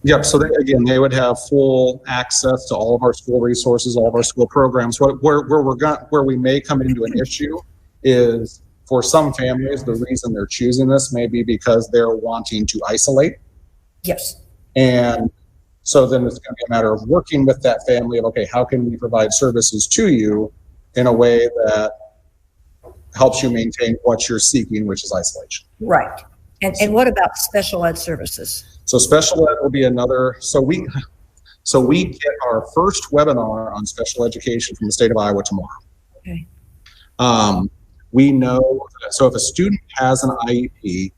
Yep, so they would have full access to all of our school resources, all of our school programs. Where we may come into an issue is for some families, the reason they're choosing this may be because they're wanting to isolate. Yes. And so then it's going to be a matter of working with that family of, okay, how can we provide services to you in a way that helps you maintain what you're seeking, which is isolation. Right. And what about special ed services? So special ed will be another, so we get our first webinar on special education from the state of Iowa tomorrow. Okay. We know, so if a student has an IEP,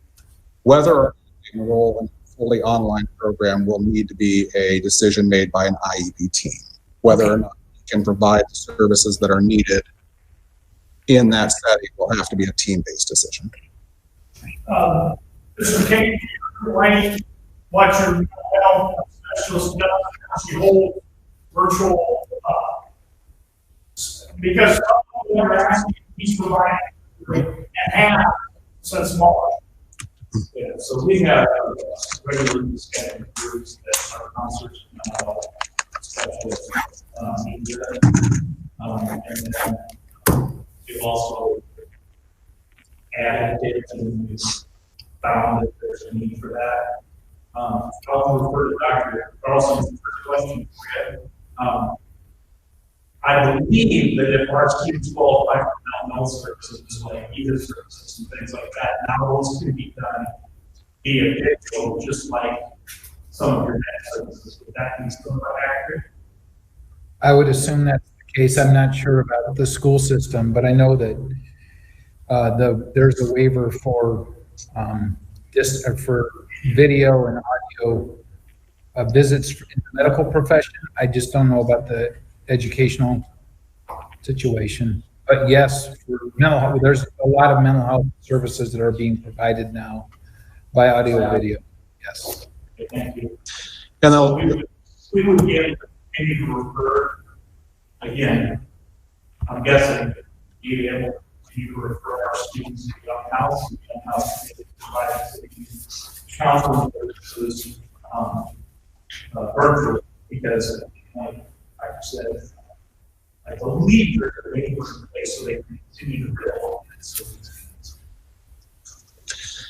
whether or not they enroll in a fully online program will need to be a decision made by an IEP team, whether or not we can provide the services that are needed in that setting will have to be a team-based decision. Mr. King, explain what your mental health specialist does as you hold virtual, because some people are asking, he's providing and have since March. Yeah, so we have regularly scheduled groups that are concerts, specialists, and then we've also added it and we've found that there's a need for that. I'll refer to Dr. Carlson for a question. I believe that if our students qualify for mental health services, like EDA services and things like that, now those can be done via digital, just like some of your next services. Would that be somewhat accurate? I would assume that's the case. I'm not sure about the school system, but I know that there's a waiver for for video and audio visits in the medical profession. I just don't know about the educational situation. But yes, for mental health, there's a lot of mental health services that are being provided now by audio video. Yes. Okay, thank you. And so we would get maybe to refer again. I'm guessing you'd be able to refer our students to young house to provide counseling services virtually, because like I said, I believe there's a waiting in place so they can continue to build.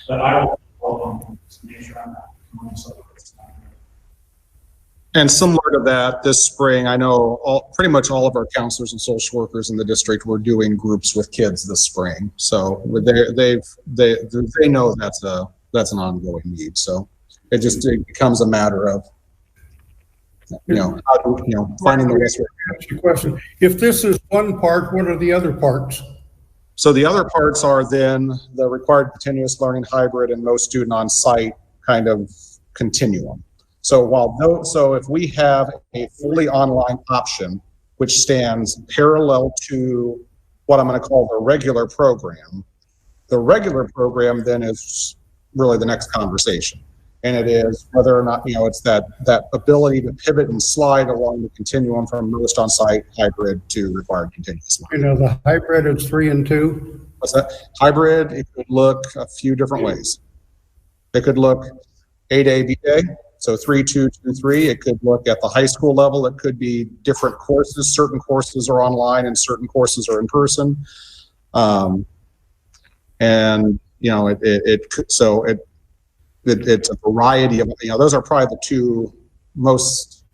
But I will welcome to make sure I'm not. And similar to that, this spring, I know pretty much all of our counselors and social workers in the district were doing groups with kids this spring. So they know that's an ongoing need. So it becomes a matter of finding the best way. Ask you a question. If this is one part, what are the other parts? So the other parts are then the required continuous learning hybrid and most student on site kind of continuum. So if we have a fully online option, which stands parallel to what I'm going to call the regular program then is really the next conversation. And it is whether or not, it's that ability to pivot and slide along the continuum from most on-site hybrid to required continuous learning. The hybrid is 3 and 2. What's that? Hybrid, it could look a few different ways. It could look A-Day, B-Day, so 3-2-2-3. It could look at the high school level. It could be different courses. Certain courses are online and certain courses are in person. It's a variety of, those are probably the two most,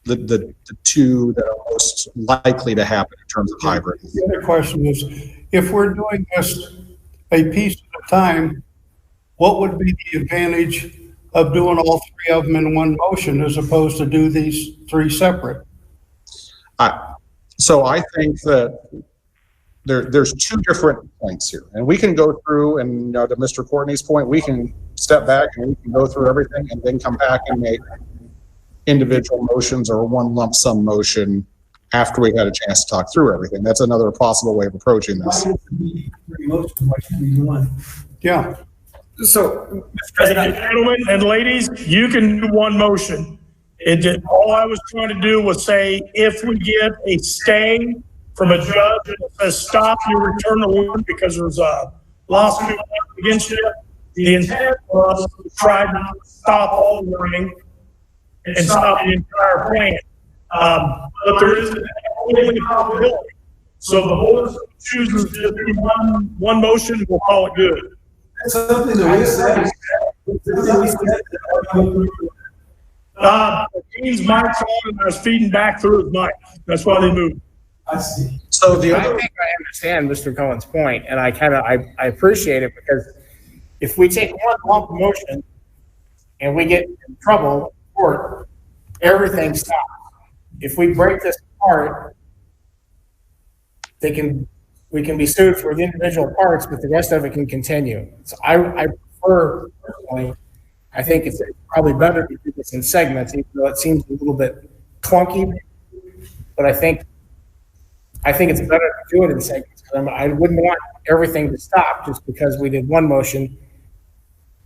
the two that are most likely to happen in terms of hybrid. The other question is, if we're doing this a piece at a time, what would be the advantage of doing all 3 of them in one motion as opposed to do these 3 separate? So I think that there's 2 different points here, and we can go through, and to Mr. Courtney's point, we can step back and we can go through everything and then come back and make individual motions or one lump sum motion after we had a chance to talk through everything. That's another possible way of approaching this. Yeah. So, Mr. President, gentlemen and ladies, you can do one motion. All I was trying to do was say, if we get a stay from a judge that says stop your return to work because there's a lawsuit against you, the intent was to try to stop all learning and stop the entire plan. But there is only a possibility. So the board chooses to do one motion, we'll call it good. That's something that we said. Dean's mic's on and I was feeding back through his mic. That's why they moved. I see. So I think I understand Mr. Cohen's point, and I appreciate it, because if we take one lump motion and we get in trouble in court, everything stops. If we break this apart, we can be sued for the individual parts, but the rest of it can continue. So I prefer, personally, I think it's probably better to do this in segments, even though it seems a little bit clunky, but I think it's better to do it in segments. I wouldn't want everything to stop just because we did one motion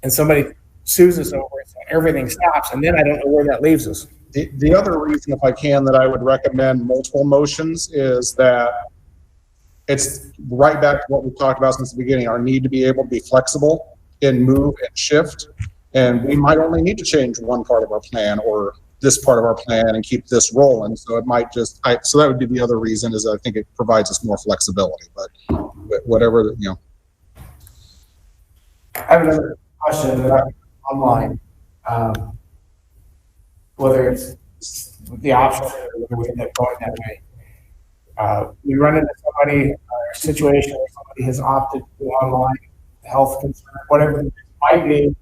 and somebody sues us over it, so everything stops, and then I don't know where that leaves us. The other reason, if I can, that I would recommend multiple motions is that it's right back to what we've talked about since the beginning, our need to be able to be flexible and move and shift. And we might only need to change one part of our plan or this part of our plan and keep this rolling. So it might so that would be the other reason, is I think it provides us more flexibility, but whatever, I have another question online. Whether it's the option or whether we end up going that way. We run into somebody, a situation where somebody has opted to do online health concern, whatever it might be,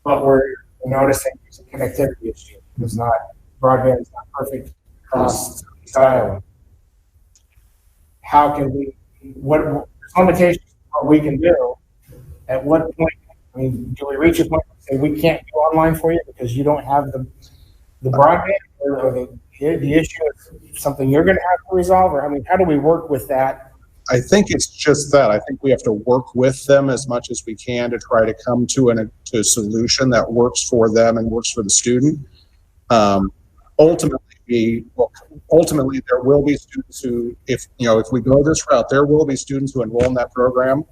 but we're noticing there's a connectivity issue. It's not, broadband is not perfect across Iowa. How can we, what limitations what we can do? At what point, do we reach a point where we say we can't do online for you because you don't have the broadband, or the issue is something you're going to have to resolve? Or how do we work with that? I think it's just that. I think we have to work with them as much as we can to try to come to a solution that works for them and works for the student. Ultimately, there will be students who, if we go this route, there will be students who enroll in that program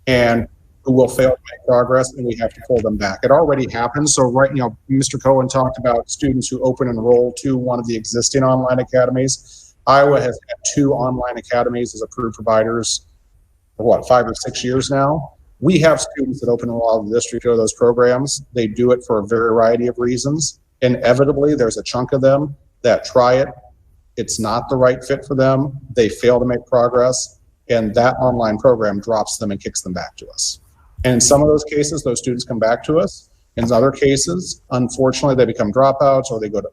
and who will fail to make progress, and we have to pull them back. It already happens. So Mr. Cohen talked about students who open enroll to one of the existing online academies. Iowa has had 2 online academies as approved providers for 5 or 6 years now. We have students that open enroll in the district to those programs. They do it for a variety of reasons. Inevitably, there's a chunk of them that try it. It's not the right fit for them. They fail to make progress, and that online program drops them and kicks them back to us. And in some of those cases, those students come back to us. In other cases, unfortunately, they become dropouts, or they go to,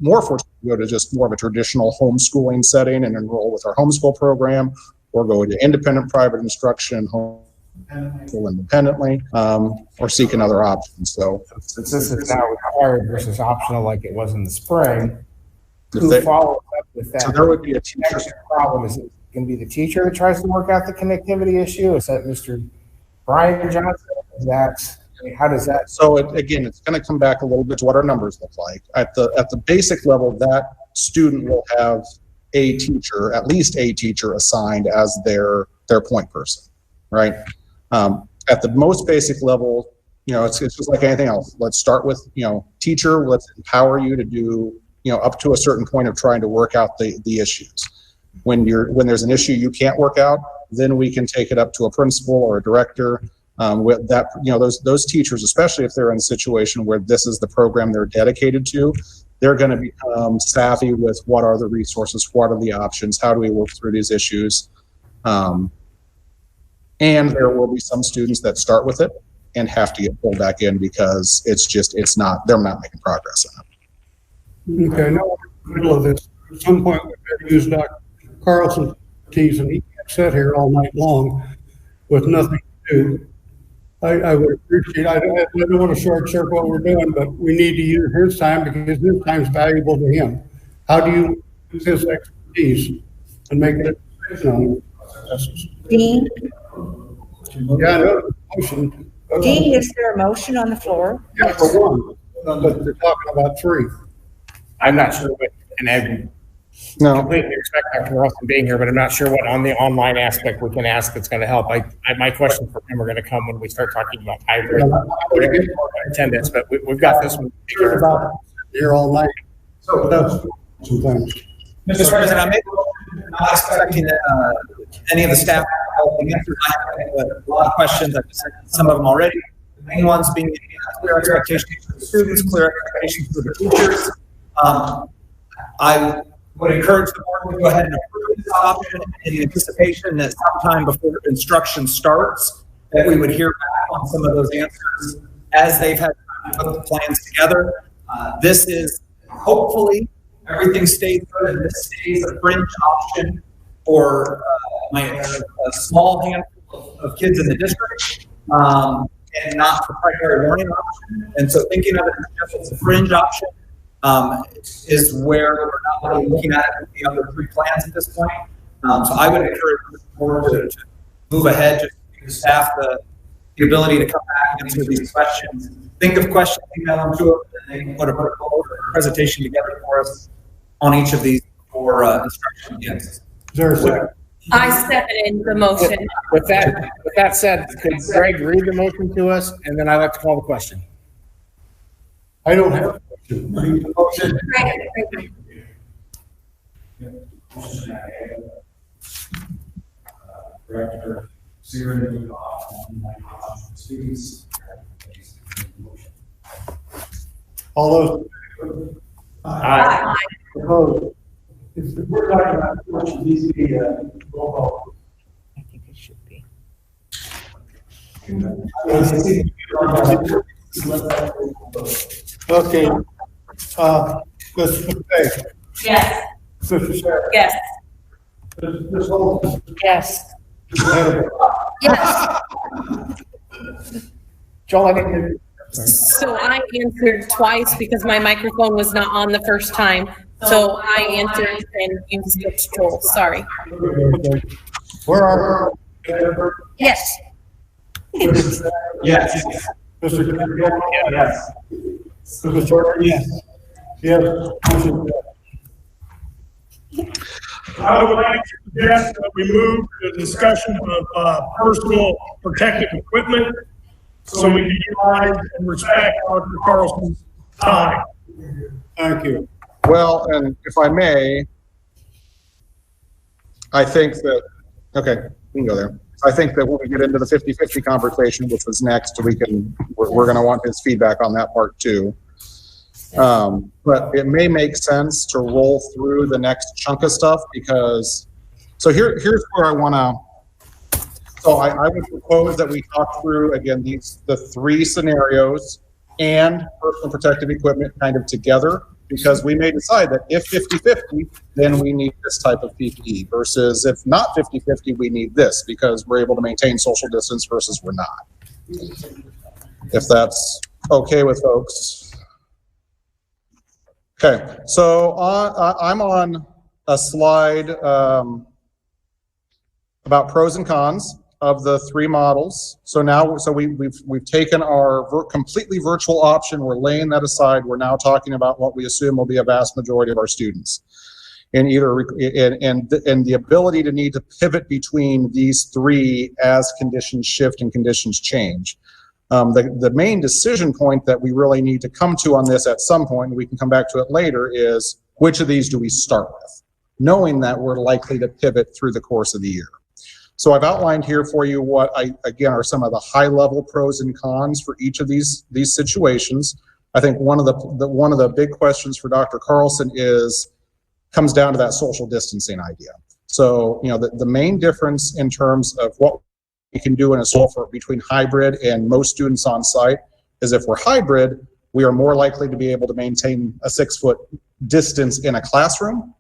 more fortunately, go to just more of a traditional homeschooling setting and enroll with our homeschool program, or go into independent private instruction. independently, or seek another option. So Since this is now required versus optional like it was in the spring, If who they- follows up with that? So there would be a teacher. Next problem is it going to be the teacher that tries to work out the connectivity issue? Is that Mr. Brian Johnson? Is that, I mean, how does that? So again, it's going to come back a little bit to what our numbers look like. At the basic level, that student will have a teacher, at least a teacher assigned as their point person, right? At the most basic level, it's just like anything else. Let's start with, teacher, let's empower you to do, up to a certain point of trying to work out the issues. When there's an issue you can't work out, then we can take it up to a principal or a director. With that, those teachers, especially if they're in a situation where this is the program they're dedicated to, they're going to become savvy with what are the resources, what are the options, how do we work through these issues. And there will be some students that start with it and have to get pulled back in because they're not making progress on it. Okay, now we're in the middle of this. At some point, we've got to use Dr. Carlson's expertise, and he can't sit here all night long with nothing to do. I would appreciate, I don't want to short circuit what we're doing, but we need to use his time because his time is valuable to him. How do you use his expertise and make it a decision on processes? Dean, Yeah, I know the motion. Dean, is there a motion on the floor? Yeah, for one, but they're talking about three. I'm not sure what, and I No. completely respect Dr. Wilson being here, but I'm not sure what on the online aspect we can ask that's going to help. My questions for him are going to come when we start talking about hybrid attendance, but we've got this one. Sure about here all night. So that's sometimes. Mr. President, I'm not expecting any of the staff helping answer a lot of questions. I've just had some of them already. The main ones being clear expectations for the students, clear expectations for the teachers. I would encourage the board to go ahead and approve this option in anticipation that sometime before instruction starts, that we would hear back on some of those answers as they've had time to put the plans together. This is hopefully everything stays good and this stays a fringe option for a small handful of kids in the district, and not for primary learning option. And so thinking of it just as a fringe option is where we're not really looking at it with the other three plans at this point. So I would encourage the board to move ahead, just give the staff the ability to come back and answer these questions. Think of questions, email them to them, and they can put a presentation together for us on each of these for instruction begins. Is there a second? I seconded the motion. With that said, could Greg read the motion to us, and then I'd like to call the question. I don't have a question. Director Searing students. All those. Aye. Opposed? If we're talking about what should these be, roll call. I think it should be. Okay, Ms. McVeigh. Yes. Mr. Sheriff. Yes. Ms. Holmes. Yes. Mr. Yes. Joel, I think So I answered twice because my microphone was not on the first time. So I answered and you skipped Joel, sorry. Where are Yes. Yes. Mr. Kennedy? yes. Mr. Shorter? Yes. Yes. I would like to suggest that we move to the discussion of personal protective equipment so we can utilize and respect Dr. Carlson's time. Thank you. Well, and if I may, I think that, okay, we can go there. I think that when we get into the 50-50 conversation, which was next, we're going to want his feedback on that part too. But it may make sense to roll through the next chunk of stuff because, so here's where I want to, so I would propose that we talk through, again, the three scenarios and personal protective equipment kind of together, because we may decide that if 50-50, then we need this type of PPE versus if not 50-50, we need this because we're able to maintain social distance versus we're not. If that's okay with folks. Okay, so I'm on a slide about pros and cons of the three models. So now, we've taken our completely virtual option, we're laying that aside. We're now talking about what we assume will be a vast majority of our students. And the ability to need to pivot between these three as conditions shift and conditions change. The main decision point that we really need to come to on this at some point, and we can come back to it later, is which of these do we start with, knowing that we're likely to pivot through the course of the year. So I've outlined here for you what again are some of the high level pros and cons for each of these situations. I think one of the big questions for Dr. Carlson comes down to that social distancing idea. So, the main difference in terms of what we can do in a school between hybrid and most students on site is if we're hybrid, we are more likely to be able to maintain a 6-foot distance in a classroom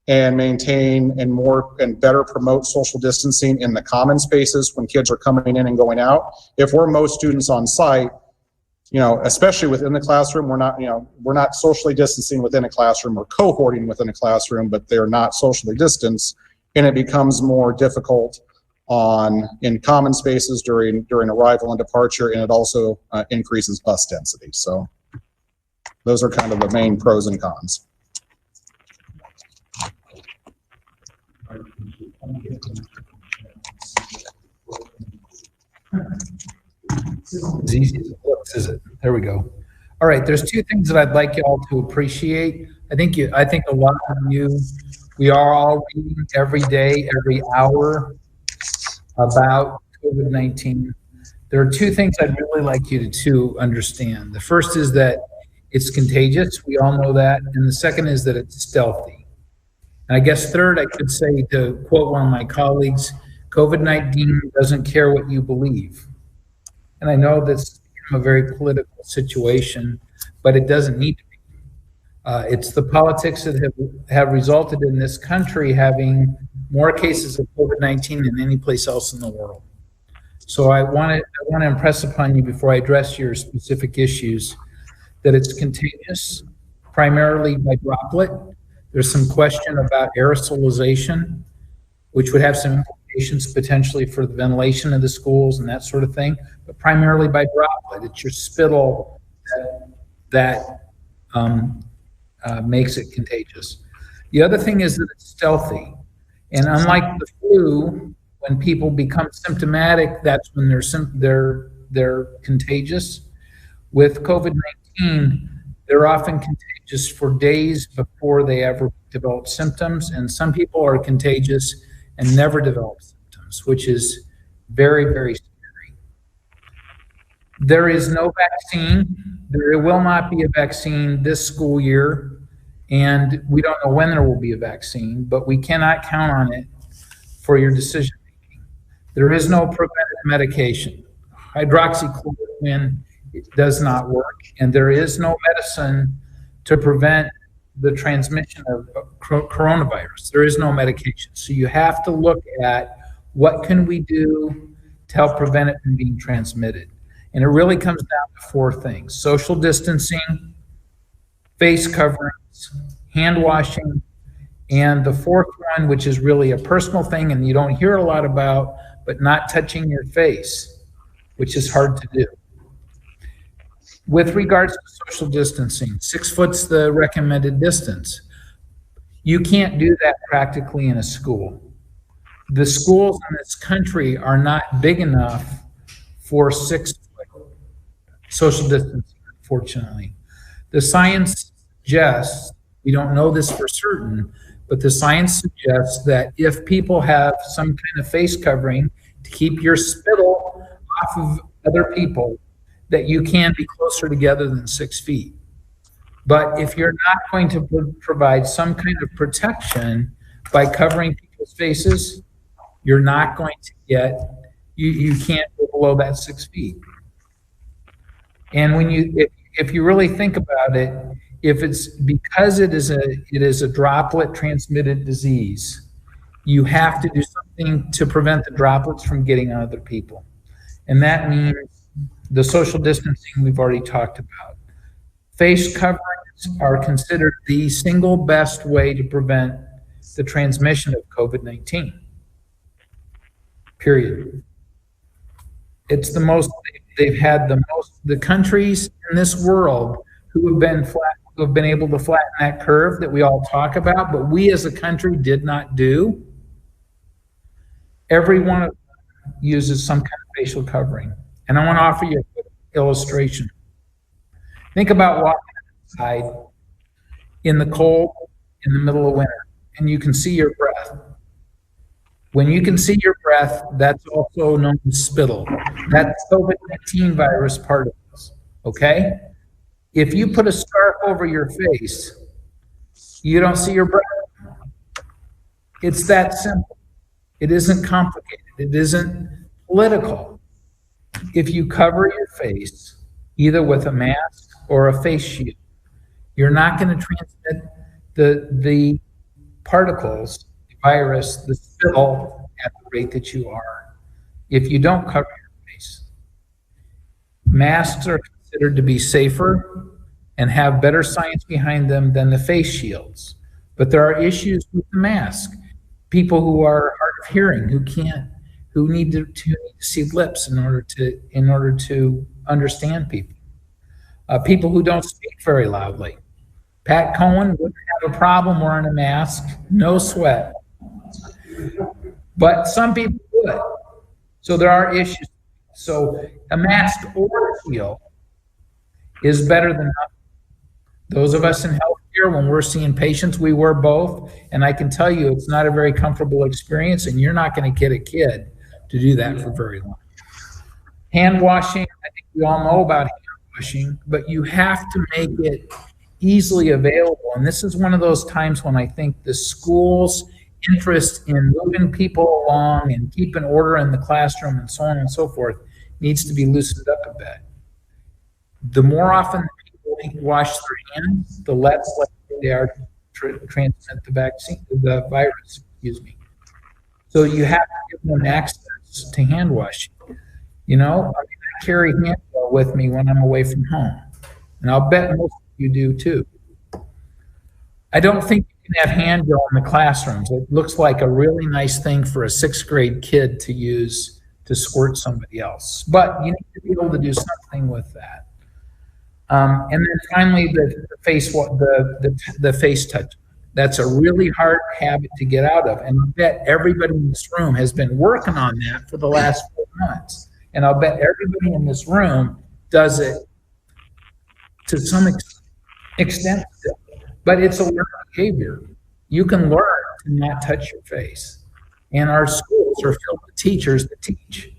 and maintain and better promote social distancing in the common spaces when kids are coming in and going out. If we're most students on site, especially within the classroom, we're not socially distancing within a classroom or cohorting within a classroom, but they're not socially distanced, and it becomes more difficult in common spaces during arrival and departure, and it also increases bus density. So those are kind of the main pros and cons. As easy as it looks, is it? There we go. All right, there's two things that I'd like y'all to appreciate. I think a lot of you, we are all reading every day, every hour about COVID-19. There are two things I'd really like you to understand. The first is that it's contagious. We all know that. And the second is that it's stealthy. And I guess third, I could say, to quote one of my colleagues, COVID-19 doesn't care what you believe. And I know that's a very political situation, but it doesn't need to be. It's the politics that have resulted in this country having more cases of COVID-19 than any place else in the world. So I want to impress upon you before I address your specific issues that it's contagious, primarily by droplet. There's some question about aerosolization, which would have some implications potentially for the ventilation of the schools and that sort of thing, but primarily by droplet. It's your spittle that makes it contagious. The other thing is that it's stealthy. And unlike the flu, when people become symptomatic, that's when they're contagious. With COVID-19, they're often contagious for days before they ever develop symptoms, and some people are contagious and never develop symptoms, which is very, very scary. There is no vaccine. There will not be a vaccine this school year, and we don't know when there will be a vaccine, but we cannot count on it for your decision making. There is no preventive medication. Hydroxychloroquine, it does not work, and there is no medicine to prevent the transmission of coronavirus. There is no medication. So you have to look at what can we do to help prevent it from being transmitted. And it really comes down to four things: social distancing, face coverings, hand washing, and the fourth one, which is really a personal thing and you don't hear a lot about, but not touching your face, which is hard to do. With regards to social distancing, 6 foot's the recommended distance. You can't do that practically in a school. The schools in this country are not big enough for 6 foot social distancing, unfortunately. The science suggests, we don't know this for certain, but the science suggests that if people have some kind of face covering to keep your spittle off of other people, that you can be closer together than 6 feet. But if you're not going to provide some kind of protection by covering people's faces, you're not going to get, you can't go below that 6 feet. And when if you really think about it, if it's because it is a droplet transmitted disease, you have to do something to prevent the droplets from getting on other people. And that means the social distancing we've already talked about. Face coverings are considered the single best way to prevent the transmission of COVID-19. Period. It's the most, they've had the countries in this world who have been able to flatten that curve that we all talk about, but we as a country did not do. Every one of them uses some kind of facial covering. And I want to offer you a quick illustration. Think about walking outside in the cold in the middle of winter, and you can see your breath. When you can see your breath, that's also known as spittle. That's COVID-19 virus particles, okay? If you put a scarf over your face, you don't see your breath. It's that simple. It isn't complicated. It isn't political. If you cover your face, either with a mask or a face shield, you're not going to transmit the particles, the virus, the spittle at the rate that you are if you don't cover your face. Masks are considered to be safer and have better science behind them than the face shields. But there are issues with the mask. People who are hard of hearing, who need to see lips in order to understand people. People who don't speak very loudly. Pat Cohen wouldn't have a problem wearing a mask, no sweat. But some people would. So there are issues. So a mask or a shield is better than nothing. Those of us in healthcare, when we're seeing patients, we wear both. And I can tell you it's not a very comfortable experience, and you're not going to get a kid to do that for very long. Hand washing, I think we all know about hand washing, but you have to make it easily available. And this is one of those times when I think the school's interest in moving people along and keeping order in the classroom and so on and so forth needs to be loosened up a bit. The more often people wash their hands, the less likely they are to transmit the virus, So you have to give them access to hand washing. You know, I carry hand gel with me when I'm away from home. And I'll bet most of you do too. I don't think you can have hand gel in the classrooms. It looks like a really nice thing for a 6th grade kid to use to squirt somebody else. But you need to be able to do something with that. And then finally, the face touch. That's a really hard habit to get out of. And I bet everybody in this room has been working on that for the last 4 months. And I'll bet everybody in this room does it to some extent. But it's a learned behavior. You can learn to not touch your face. And our schools are filled with teachers that teach.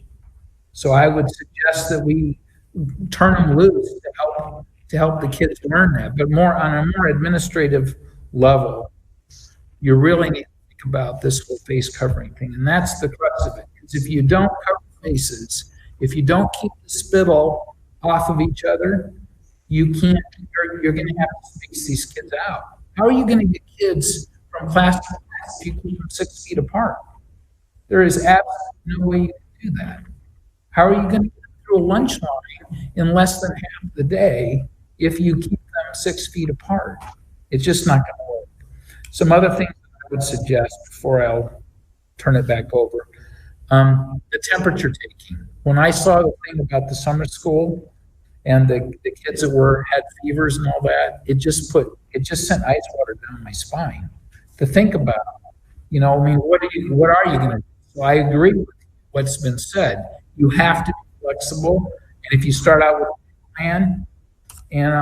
So I would suggest that we turn them loose to help the kids learn that. But more on a more administrative level, you really need to think about this whole face covering thing. And that's the crux of it. Because if you don't cover faces, if you don't keep the spittle off of each other, you're going to have to space these kids out. How are you going to get kids from class to class if you keep them 6 feet apart? There is absolutely no way you can do that. How are you going to get through a lunch line in less than half the day if you keep them 6 feet apart? It's just not going to work. Some other things I would suggest before I'll turn it back over. The temperature taking. When I saw the thing about the summer school and the kids that had fevers and all that, it just sent ice water down my spine to think about. You know, I mean, what are you going to do? So I agree with what's been said. You have to be flexible, and if you start out with a plan, and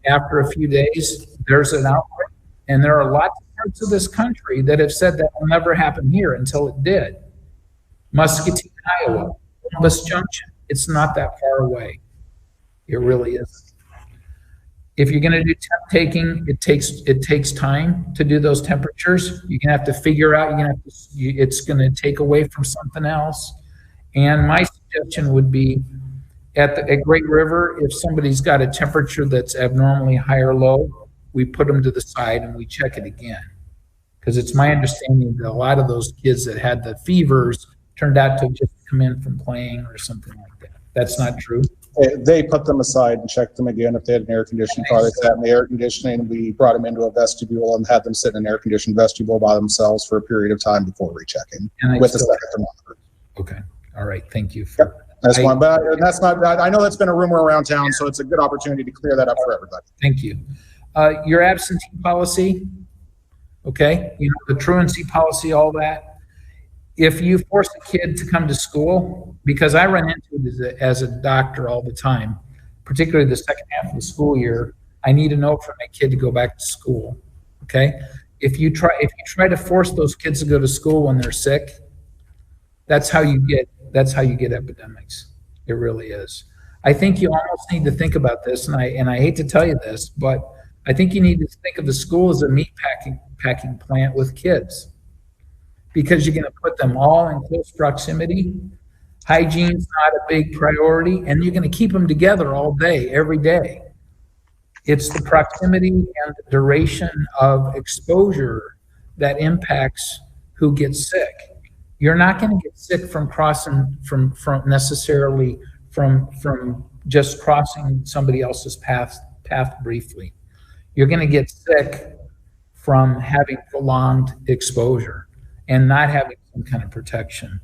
after a few days there's an outbreak, and there are lots of parts of this country that have said that will never happen here until it did. Muscatine, Iowa, Columbus Junction, it's not that far away. It really isn't. If you're going to do temp taking, it takes time to do those temperatures. You're going to have to figure out. It's going to take away from something else. And my suggestion would be at Great River, if somebody's got a temperature that's abnormally high or low, we put them to the side and we check it again. Because it's my understanding that a lot of those kids that had the fevers turned out to just come in from playing or something like that. That's not true. They put them aside and checked them again. If they had an air conditioning car, they sat in the air conditioning. We brought them into a vestibule and had them sit in an air conditioned vestibule by themselves for a period of time before rechecking with a second thermometer. Okay. All right. Thank you. For, That's one, but that's not, I know that's been a rumor around town, so it's a good opportunity to clear that up for everybody. Thank you. Your absentee policy, okay, you know, the truancy policy, all that. If you force a kid to come to school, because I run into it as a doctor all the time, particularly the second half of the school year, I need to know for my kid to go back to school. Okay, if you try to force those kids to go to school when they're sick, that's how you get epidemics. It really is. I think you almost need to think about this, and I hate to tell you this, but I think you need to think of the school as a meat packing plant with kids, because you're going to put them all in close proximity. Hygiene's not a big priority, and you're going to keep them together all day, every day. It's the proximity and the duration of exposure that impacts who gets sick. You're not going to get sick from crossing from necessarily from just crossing somebody else's path briefly. You're going to get sick from having prolonged exposure and not having some kind of protection.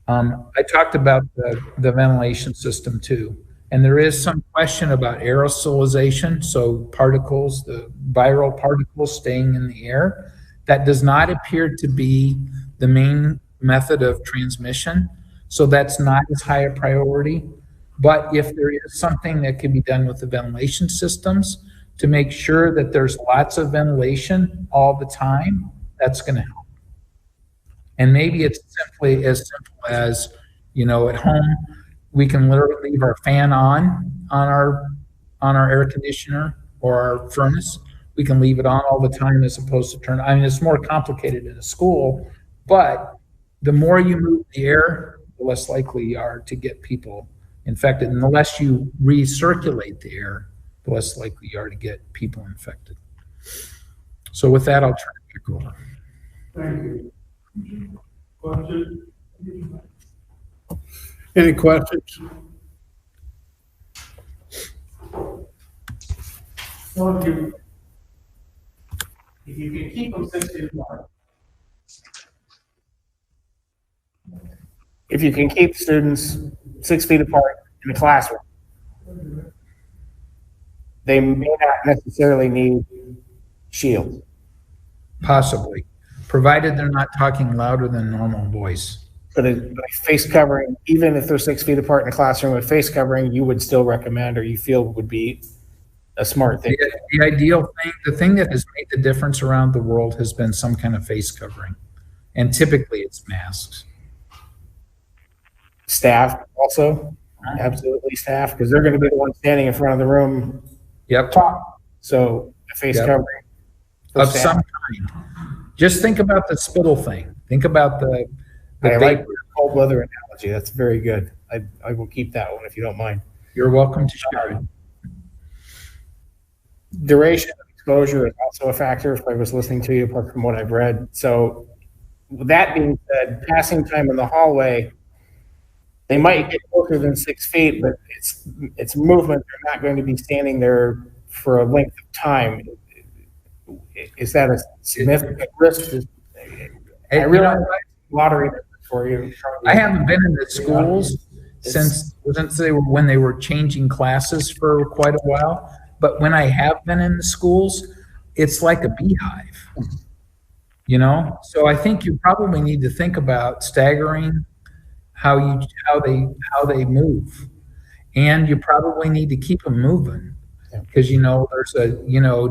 I talked about the ventilation system too, and there is some question about aerosolization, so particles, the viral particles staying in the air. That does not appear to be the main method of transmission, so that's not as high a priority. But if there is something that can be done with the ventilation systems to make sure that there's lots of ventilation all the time, that's going to help. And maybe it's simply as simple as, you know, at home, we can literally leave our fan on our air conditioner or our furnace. We can leave it on all the time as opposed to turn. I mean, it's more complicated in a school, but the more you move the air, the less likely you are to get people infected. And the less you recirculate the air, the less likely you are to get people infected. So with that, I'll turn it back over. Thank you. Question? Any questions? So if you can keep them 6 feet apart. If you can keep students 6 feet apart in the classroom, they may not necessarily need shields. Possibly, provided they're not talking louder than normal voice. But a face covering, even if they're 6 feet apart in the classroom with face covering, you would still recommend, or you feel would be a smart thing. The ideal thing, the thing that has made the difference around the world has been some kind of face covering. And typically it's masks. Staff also, absolutely staff, because they're going to be the ones standing in front of the room. Yep. So a face Yep. covering. Of some kind. Just think about the spittle thing. Think about the I like vapor. your cold weather analogy. That's very good. I will keep that one if you don't mind. You're welcome to share it. Duration of exposure is also a factor if I was listening to you, apart from what I've read. So with that being said, passing time in the hallway, they might get closer than 6 feet, but it's movement. They're not going to be standing there for a length of time. Is that a significant risk? I realize lottery for you. I haven't been in the schools since when they were changing classes for quite a while. But when I have been in the schools, it's like a beehive, you know? So I think you probably need to think about staggering how they move. And you probably need to keep them moving. Because, you know,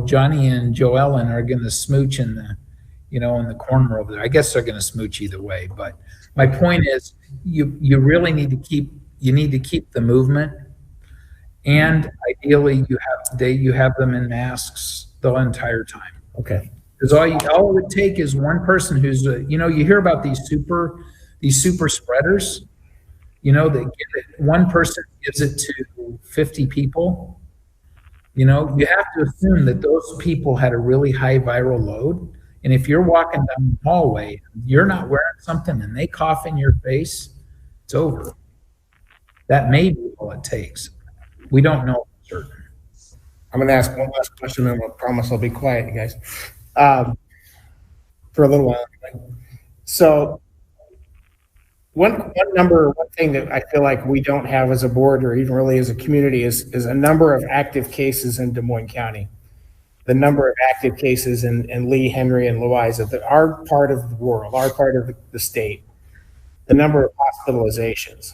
Johnny and Joellen are going to smooch in the corner over there. I guess they're going to smooch either way. But my point is, you really need to keep the movement, and ideally you have them in masks the entire time. Okay. Because all it would take is one person who's you hear about these super spreaders. You know, one person gives it to 50 people. You know, you have to assume that those people had a really high viral load. And if you're walking down the hallway, you're not wearing something and they cough in your face, it's over. That may be all it takes. We don't know for certain. I'm going to ask one last question, and I promise I'll be quiet, you guys, for a little while. So one thing that I feel like we don't have as a board or even really as a community is a number of active cases in Des Moines County. The number of active cases in Lee, Henry, and Louisa that are part of the world, are part of the state. The number of hospitalizations.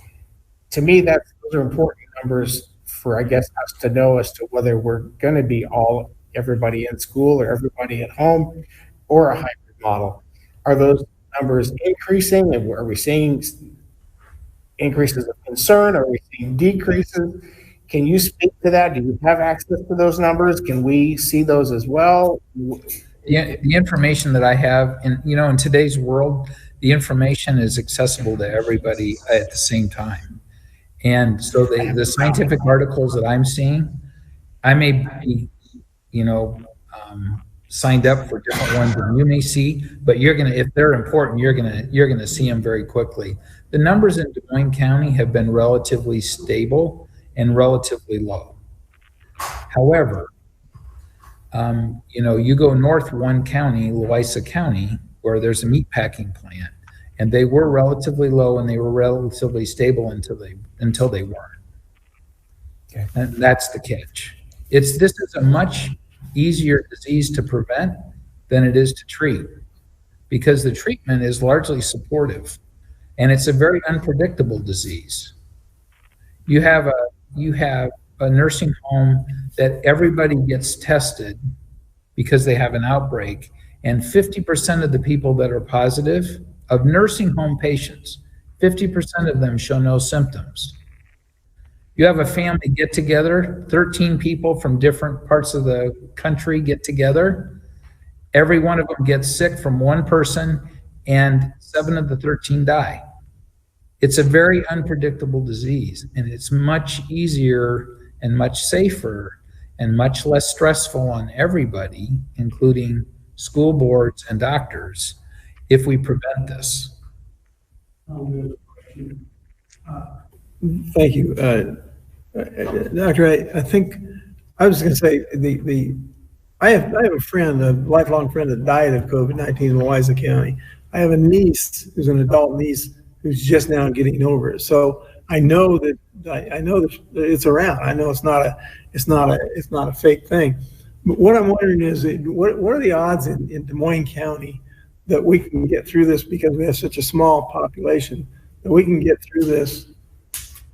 To me, those are important numbers for, I guess, us to know as to whether we're going to be everybody in school or everybody at home or a hybrid model. Are those numbers increasing? And are we seeing increases of concern? Are we seeing decreases? Can you speak to that? Do you have access to those numbers? Can we see those as well? Yeah, the information that I have, and you know, in today's world, the information is accessible to everybody at the same time. And so the scientific articles that I'm seeing, I may be, you know, signed up for different ones than you may see, but if they're important, you're gonna see them very quickly. The numbers in Des Moines County have been relatively stable and relatively low. However, you know, you go north one county, Louisa County, where there's a meatpacking plant, and they were relatively low and they were relatively stable until they weren't. Okay. And that's the catch. This is a much easier disease to prevent than it is to treat, because the treatment is largely supportive, and it's a very unpredictable disease. You have a nursing home that everybody gets tested because they have an outbreak, and 50% of the people that are positive of nursing home patients, 50% of them show no symptoms. You have a family get together, 13 people from different parts of the country get together. Every one of them gets sick from one person, and 7 of the 13 die. It's a very unpredictable disease, and it's much easier and much safer and much less stressful on everybody, including school boards and doctors, if we prevent this. Thank you. Doctor, I think, I was going to say, I have a friend, a lifelong friend that died of COVID-19 in Louisa County. I have a niece who's an adult niece who's just now getting over it. So I know that it's around. I know it's not a fake thing. But what I'm wondering is, what are the odds in Des Moines County that we can get through this, because we have such a small population, that we can get through this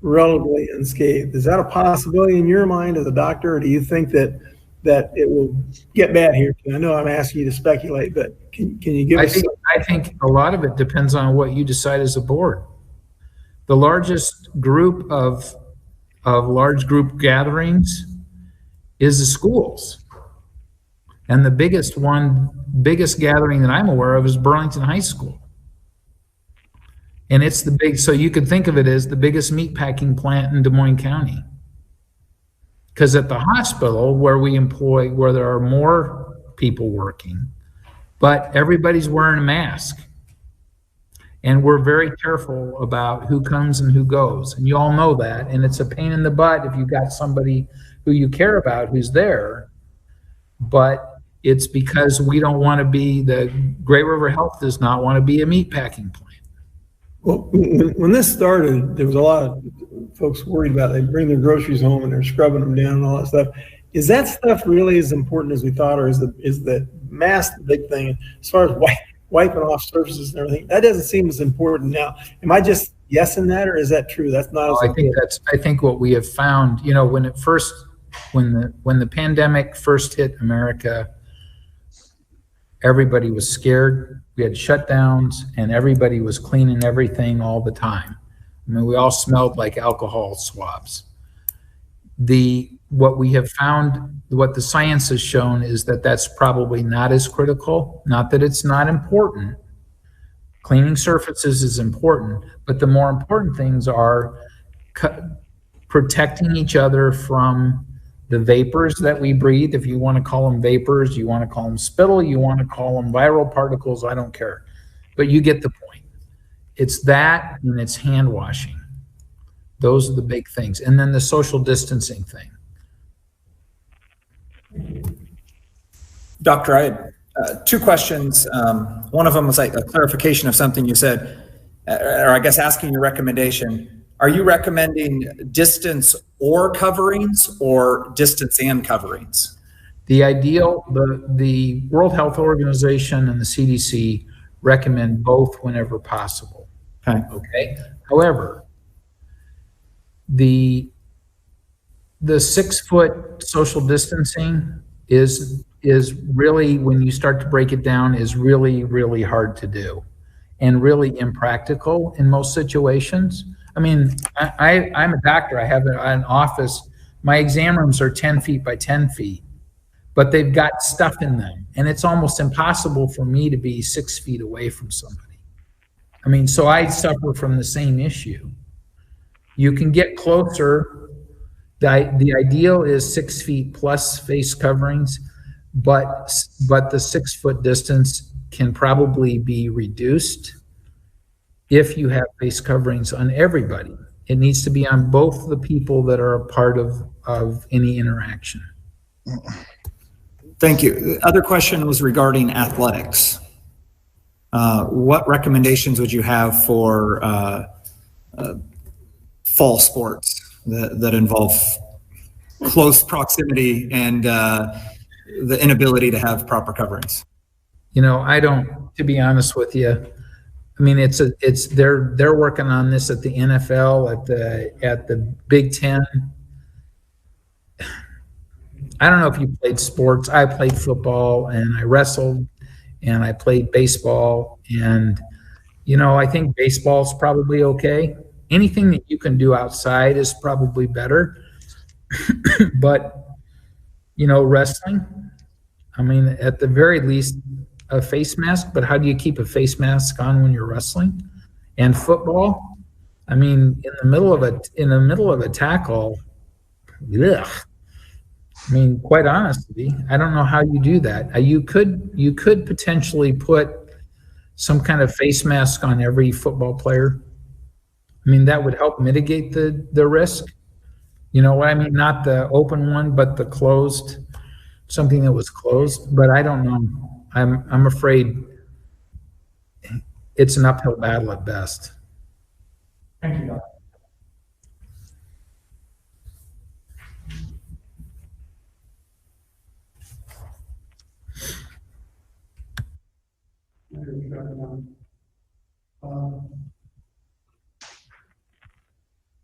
relatively unscathed? Is that a possibility in your mind as a doctor, or do you think that it will get bad here? I know I'm asking you to speculate, but can you give us? I think a lot of it depends on what you decide as a board. The largest group of large group gatherings is the schools. And the biggest gathering that I'm aware of is Burlington High School. And it's so you could think of it as the biggest meatpacking plant in Des Moines County. Because at the hospital where there are more people working, but everybody's wearing a mask. And we're very careful about who comes and who goes. And you all know that. And it's a pain in the butt if you've got somebody who you care about who's there. But it's because we don't want to be, the Gray River Health does not want to be a meatpacking plant. Well, when this started, there was a lot of folks worried about they bring their groceries home and they're scrubbing them down and all that stuff. Is that stuff really as important as we thought, or is the mask the big thing as far as wiping off surfaces and everything? That doesn't seem as important now. Am I just guessing that, or is that true? That's not. I think what we have found, you know, when the pandemic first hit America, everybody was scared. We had shutdowns, and everybody was cleaning everything all the time. I mean, we all smelled like alcohol swabs. What we have found, what the science has shown, is that that's probably not as critical. Not that it's not important. Cleaning surfaces is important, but the more important things are protecting each other from the vapors that we breathe, if you want to call them vapors, you want to call them spittle, you want to call them viral particles, I don't care. But you get the point. It's that and it's hand washing. Those are the big things. And then the social distancing thing. Doctor, I had two questions. One of them was like a clarification of something you said, or I guess asking your recommendation. Are you recommending distance or coverings or distance and coverings? The ideal, the World Health Organization and the CDC recommend both whenever possible. Okay. However, the 6 foot social distancing is really, when you start to break it down, is really, really hard to do and really impractical in most situations. I mean, I'm a doctor. I have an office. My exam rooms are 10 feet by 10 feet, but they've got stuff in them. And it's almost impossible for me to be 6 feet away from somebody. I mean, so I suffer from the same issue. You can get closer. The ideal is 6 feet plus face coverings, but the 6 foot distance can probably be reduced if you have face coverings on everybody. It needs to be on both the people that are a part of any interaction. Thank you. The other question was regarding athletics. What recommendations would you have for fall sports that involve close proximity and the inability to have proper coverings? You know, I don't, to be honest with you, I mean, they're working on this at the NFL, at the Big Ten. I don't know if you played sports. I played football and I wrestled and I played baseball, and you know, I think baseball's probably okay. Anything that you can do outside is probably better. But you know, wrestling, I mean, at the very least, a face mask, but how do you keep a face mask on when you're wrestling? And football, I mean, in the middle of a tackle, ugh. I mean, quite honestly, I don't know how you do that. You could potentially put some kind of face mask on every football player. I mean, that would help mitigate the risk. You know what I mean? Not the open one, but the closed, something that was closed. But I don't know. I'm afraid it's an uphill battle at best. Thank you, Doc.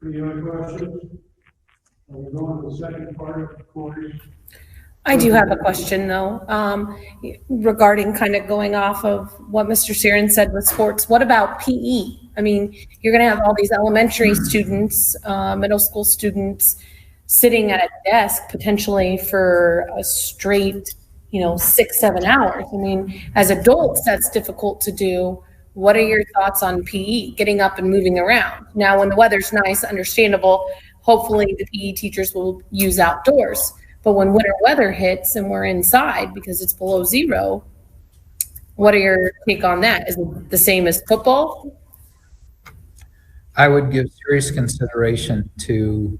Any other questions? Are we going to the second part of the Corey's? I do have a question though, regarding kind of going off of what Mr. Siren said with sports. What about PE? I mean, you're going to have all these elementary students, middle school students sitting at a desk potentially for a straight, 6-7 hours. I mean, as adults, that's difficult to do. What are your thoughts on PE, getting up and moving around? Now, when the weather's nice, understandable, hopefully the PE teachers will use outdoors. But when winter weather hits and we're inside because it's below zero, what are your take on that? Is it the same as football? I would give serious consideration to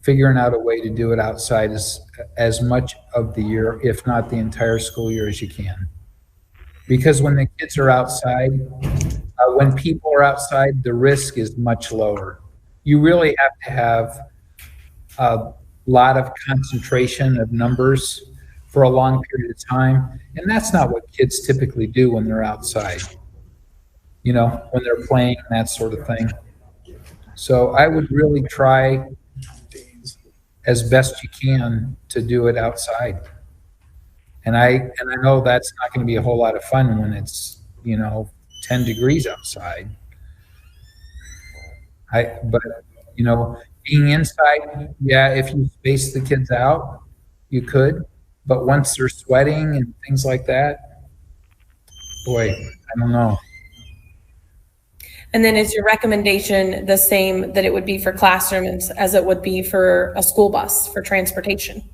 figuring out a way to do it outside as much of the year, if not the entire school year, as you can. Because when the kids are outside, when people are outside, the risk is much lower. You really have to have a lot of concentration of numbers for a long period of time. And that's not what kids typically do when they're outside, when they're playing, that sort of thing. So I would really try as best you can to do it outside. And I know that's not going to be a whole lot of fun when it's, 10 degrees outside. But being inside, yeah, if you space the kids out, you could. But once they're sweating and things like that, boy, I don't know. And then is your recommendation the same that it would be for classrooms as it would be for a school bus for transportation?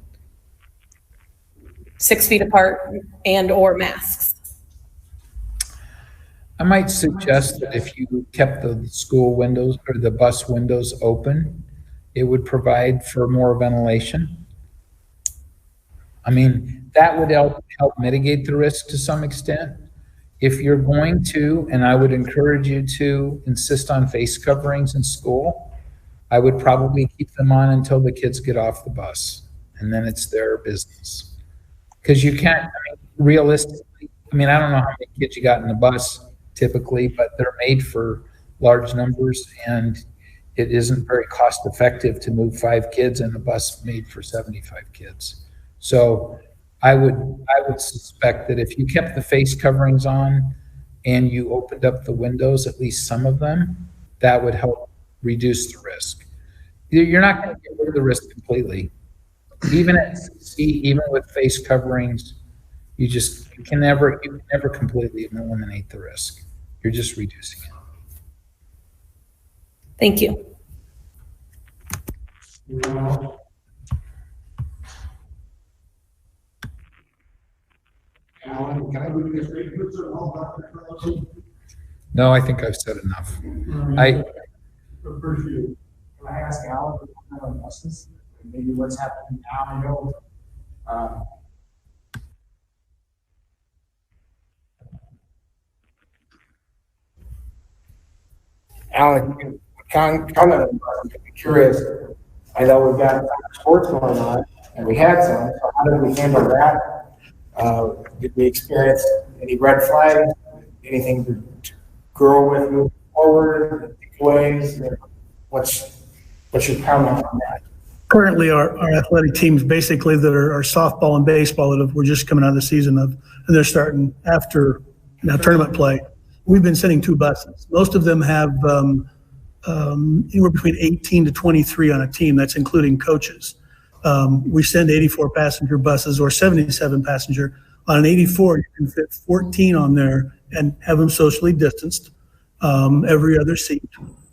6 feet apart and or masks? I might suggest that if you kept the school windows or the bus windows open, it would provide for more ventilation. I mean, that would help mitigate the risk to some extent. If you're going to, and I would encourage you to insist on face coverings in school, I would probably keep them on until the kids get off the bus, and then it's their business. Because you can't, I mean, realistically, I mean, I don't know how many kids you got in the bus typically, but they're made for large numbers, and it isn't very cost effective to move 5 kids in a bus made for 75 kids. So I would suspect that if you kept the face coverings on and you opened up the windows, at least some of them, that would help reduce the risk. You're not going to get rid of the risk completely. Even at CC, even with face coverings, you can never completely eliminate the risk. You're just reducing it. Thank you. Alan, can I do this? No, I think I've said enough. I Appreciate. Can I ask Alan what kind of buses, maybe what's happening now? I know, Alan, comment on, I'm curious. I know we've got sports going on, and we had some. So how did we handle that? Did we experience any red flags? Anything to grow with moving forward? Ways? What's your comment on that? Currently, our athletic teams basically that are softball and baseball that we're just coming out of the season of, and they're starting after now tournament play. We've been sending 2 buses. Most of them have anywhere between 18 to 23 on a team. That's including coaches. We send 84 passenger buses or 77 passenger. On an 84, you can fit 14 on there and have them socially distanced, every other seat,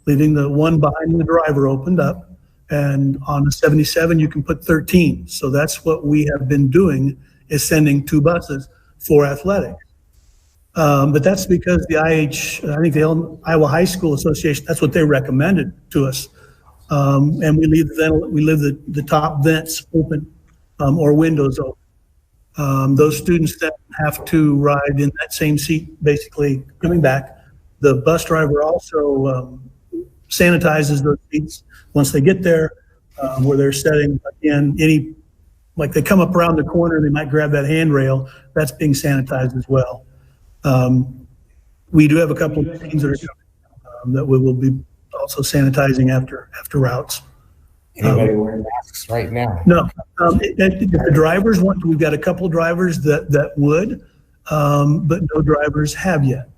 leaving the one behind the driver opened up. And on a 77, you can put 13. So that's what we have been doing, is sending 2 buses for athletics. But that's because the I think the Iowa High School Association, that's what they recommended to us. And we leave the top vents open, or windows open. Those students that have to ride in that same seat, basically coming back. The bus driver also sanitizes those seats once they get there, where they're setting, again, like they come up around the corner, they might grab that handrail, that's being sanitized as well. We do have a couple of things that are coming, that we will be also sanitizing after routes. Anybody wearing masks right now? No, if the drivers want to, we've got a couple of drivers that would, but no drivers have yet.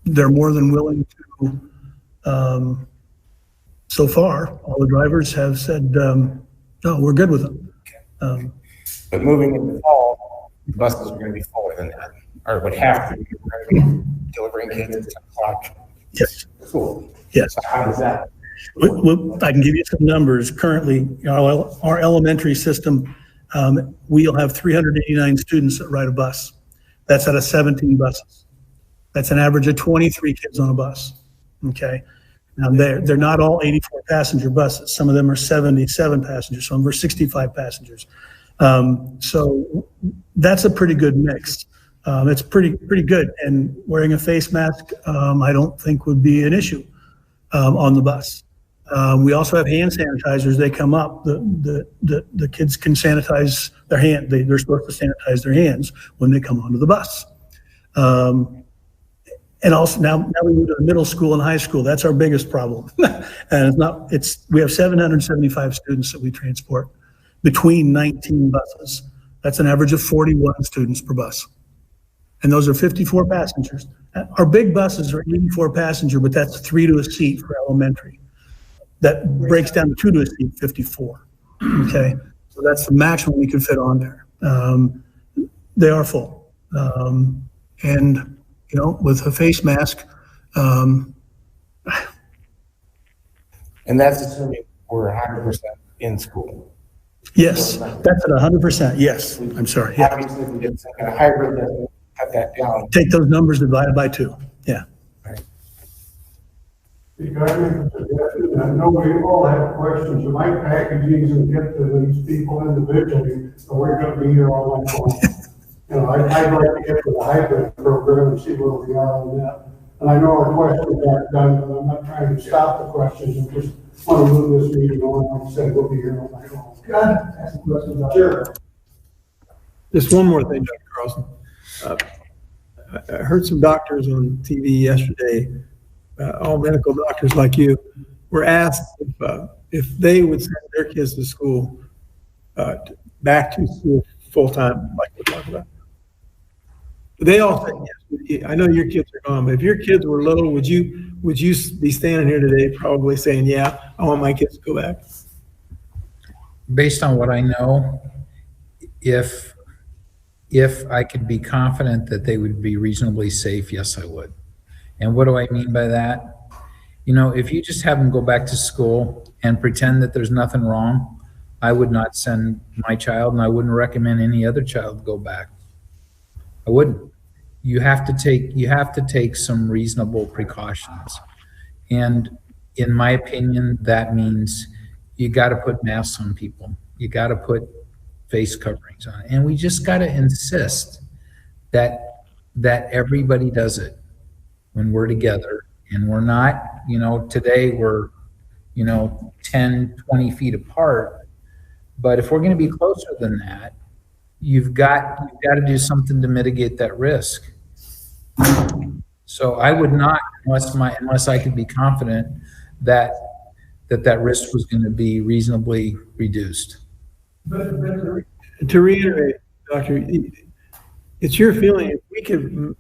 They're more than willing to. So far, all the drivers have said, no, we're good with them. But moving into fall, the buses are going to be fuller than that, or would have to be. We're going to be delivering kids at 10 o'clock. Yes. Cool. Yes. So how does that? I can give you some numbers. Currently, our elementary system, we'll have 389 students that ride a bus. That's out of 17 buses. That's an average of 23 kids on a bus. Okay. Now they're not all 84 passenger buses. Some of them are 77 passengers. Some are 65 passengers. So that's a pretty good mix. It's pretty good. And wearing a face mask, I don't think would be an issue on the bus. We also have hand sanitizers. They come up. The kids can sanitize their hand. They're supposed to sanitize their hands when they come onto the bus. And also now we move to the middle school and high school. That's our biggest problem. And we have 775 students that we transport between 19 buses. That's an average of 41 students per bus. And those are 54 passengers. Our big buses are 84 passenger, but that's 3 to a seat for elementary. That breaks down to 2 to a seat, 54. Okay, so that's the maximum we can fit on there. They are full. And with a face mask. And that's assuming we're 100% in school. Yes, that's at 100%. Yes, I'm sorry. Yeah. Obviously, if we get some kind of hybrid, then we'll cut that down. Take those numbers divided by 2. Yeah. You got me suggestion, I know we all have questions, you might package these and get to these people individually, so we're gonna be here all night long. I'd like to get to the hybrid program and see where we are on that. And I know our questions aren't done, but I'm not trying to stop the questions, I just want to move this meeting on, like I said, we'll be here all night long. God, ask questions. Sure. Just one more thing, Dr. Carlson. I heard some doctors on TV yesterday, all medical doctors like you, were asked if they would send their kids to school, back to school full-time, like we're talking about. They all said yes. I know your kids are gone, but if your kids were little, would you be standing here today probably saying, yeah, I want my kids to go back? Based on what I know, if I could be confident that they would be reasonably safe, yes, I would. And what do I mean by that? If you just have them go back to school and pretend that there's nothing wrong, I would not send my child, and I wouldn't recommend any other child go back. I wouldn't. You have to take some reasonable precautions. And in my opinion, that means you got to put masks on people. You got to put face coverings on. And we just got to insist that everybody does it when we're together. And we're not, today we're, 10, 20 feet apart. But if we're going to be closer than that, you've got to do something to mitigate that risk. So I would not, unless I could be confident that risk was going to be reasonably reduced. But to reiterate, Doctor, it's your feeling if we could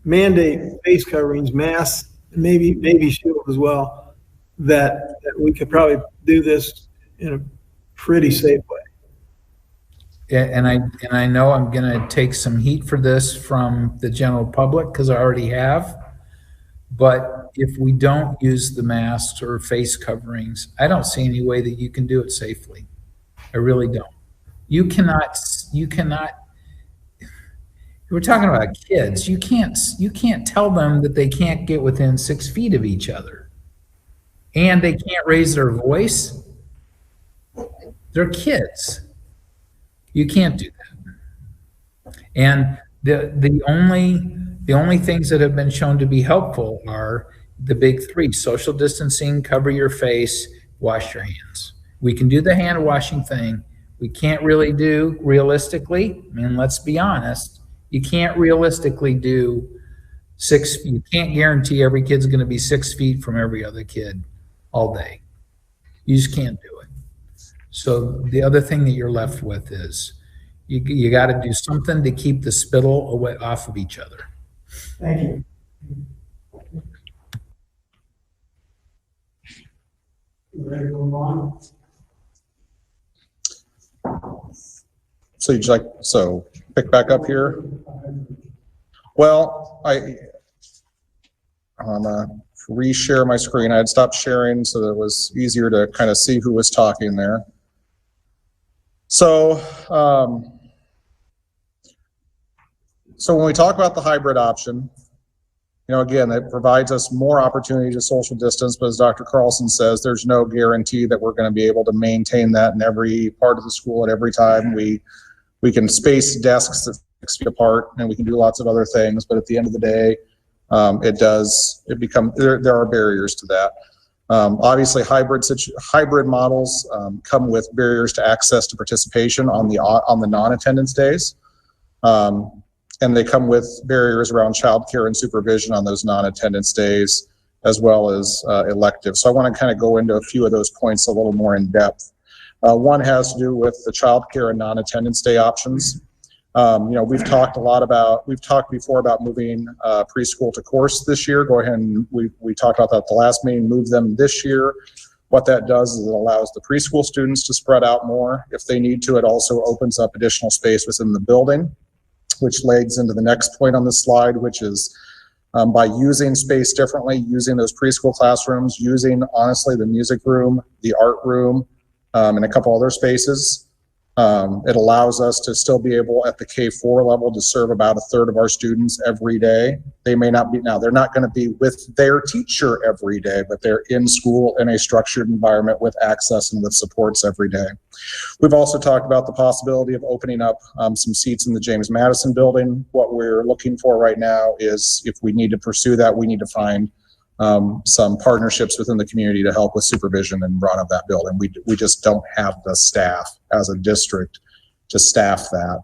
mandate face coverings, masks, maybe shields as well, that we could probably do this in a pretty safe way. And I know I'm going to take some heat for this from the general public because I already have. But if we don't use the masks or face coverings, I don't see any way that you can do it safely. I really don't. You cannot, we're talking about kids. You can't tell them that they can't get within 6 feet of each other and they can't raise their voice. They're kids. You can't do that. And the only things that have been shown to be helpful are the big 3: social distancing, cover your face, wash your hands. We can do the hand washing thing. We can't really do realistically. Let's be honest. You can't realistically do 6 feet. You can't guarantee every kid's going to be 6 feet from every other kid all day. You just can't do it. So the other thing that you're left with is you got to do something to keep the spittle away off of each other. Thank you. Ready to move on? So pick back up here. Well, I'm gonna reshare my screen. I had stopped sharing so that it was easier to kind of see who was talking there. So when we talk about the hybrid option, again, it provides us more opportunity to social distance, but as Dr. Carlson says, there's no guarantee that we're going to be able to maintain that in every part of the school at every time. We can space desks at 6 feet apart, and we can do lots of other things, but at the end of the day, there are barriers to that. Obviously, hybrid models come with barriers to access to participation on the non-attendance days. And they come with barriers around childcare and supervision on those non-attendance days, as well as electives. So I want to kind of go into a few of those points a little more in depth. One has to do with the childcare and non-attendance day options. We've talked before about moving preschool to course this year. Go ahead and we talked about that at the last meeting, move them this year. What that does is it allows the preschool students to spread out more. If they need to, it also opens up additional space within the building, which leads into the next point on this slide, which is by using space differently, using those preschool classrooms, using honestly the music room, the art room, and a couple other spaces. It allows us to still be able at the K4 level to serve about a third of our students every day. They may not be, now they're not going to be with their teacher every day, but they're in school in a structured environment with access and with supports every day. We've also talked about the possibility of opening up some seats in the James Madison building. What we're looking for right now is, if we need to pursue that, we need to find some partnerships within the community to help with supervision and run of that building. We just don't have the staff as a district to staff that.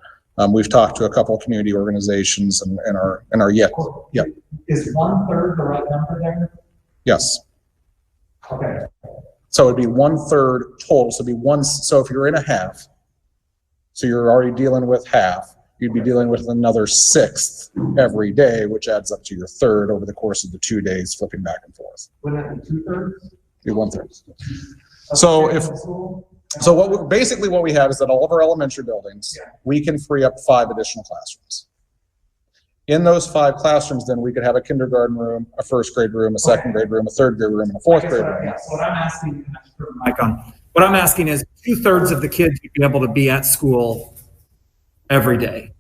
We've talked to a couple of community organizations and are yet. Yeah. Is 1/3 the right number there? Yes. Okay. So it'd be 1/3 total. So it'd be one. So if you're in a half, so you're already dealing with half, you'd be dealing with another 1/6 every day, which adds up to your 1/3 over the course of the 2 days, flipping back and forth. Wouldn't that be 2/3? Be 1/3. So basically what we have is that all of our elementary buildings, we can free up 5 additional classrooms. In those 5 classrooms, then we could have a kindergarten room, a first grade room, a second grade room, a third grade room, and a fourth grade room. What I'm asking, what I'm asking is 2/3 of the kids would be able to be at school every day.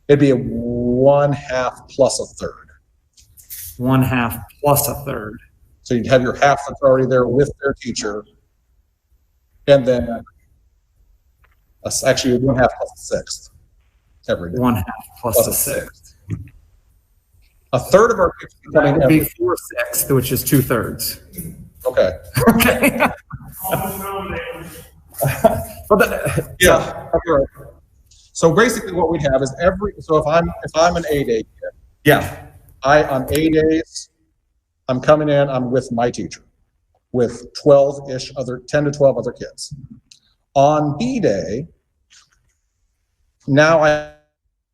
It'd be a 1/2 plus a third. 1/2 plus a third. So you'd have your half that's already there with their teacher. And then actually 1/2 plus a 1/6 every day. 1/2 plus a 1/6. A third of our kids That would be 4/6, which is 2/3. Okay. Okay. Yeah. Okay. So basically what we'd have is so if I'm an A-day kid. Yeah. On A days, I'm coming in, I'm with my teacher with 10 to 12 other kids. On B day, now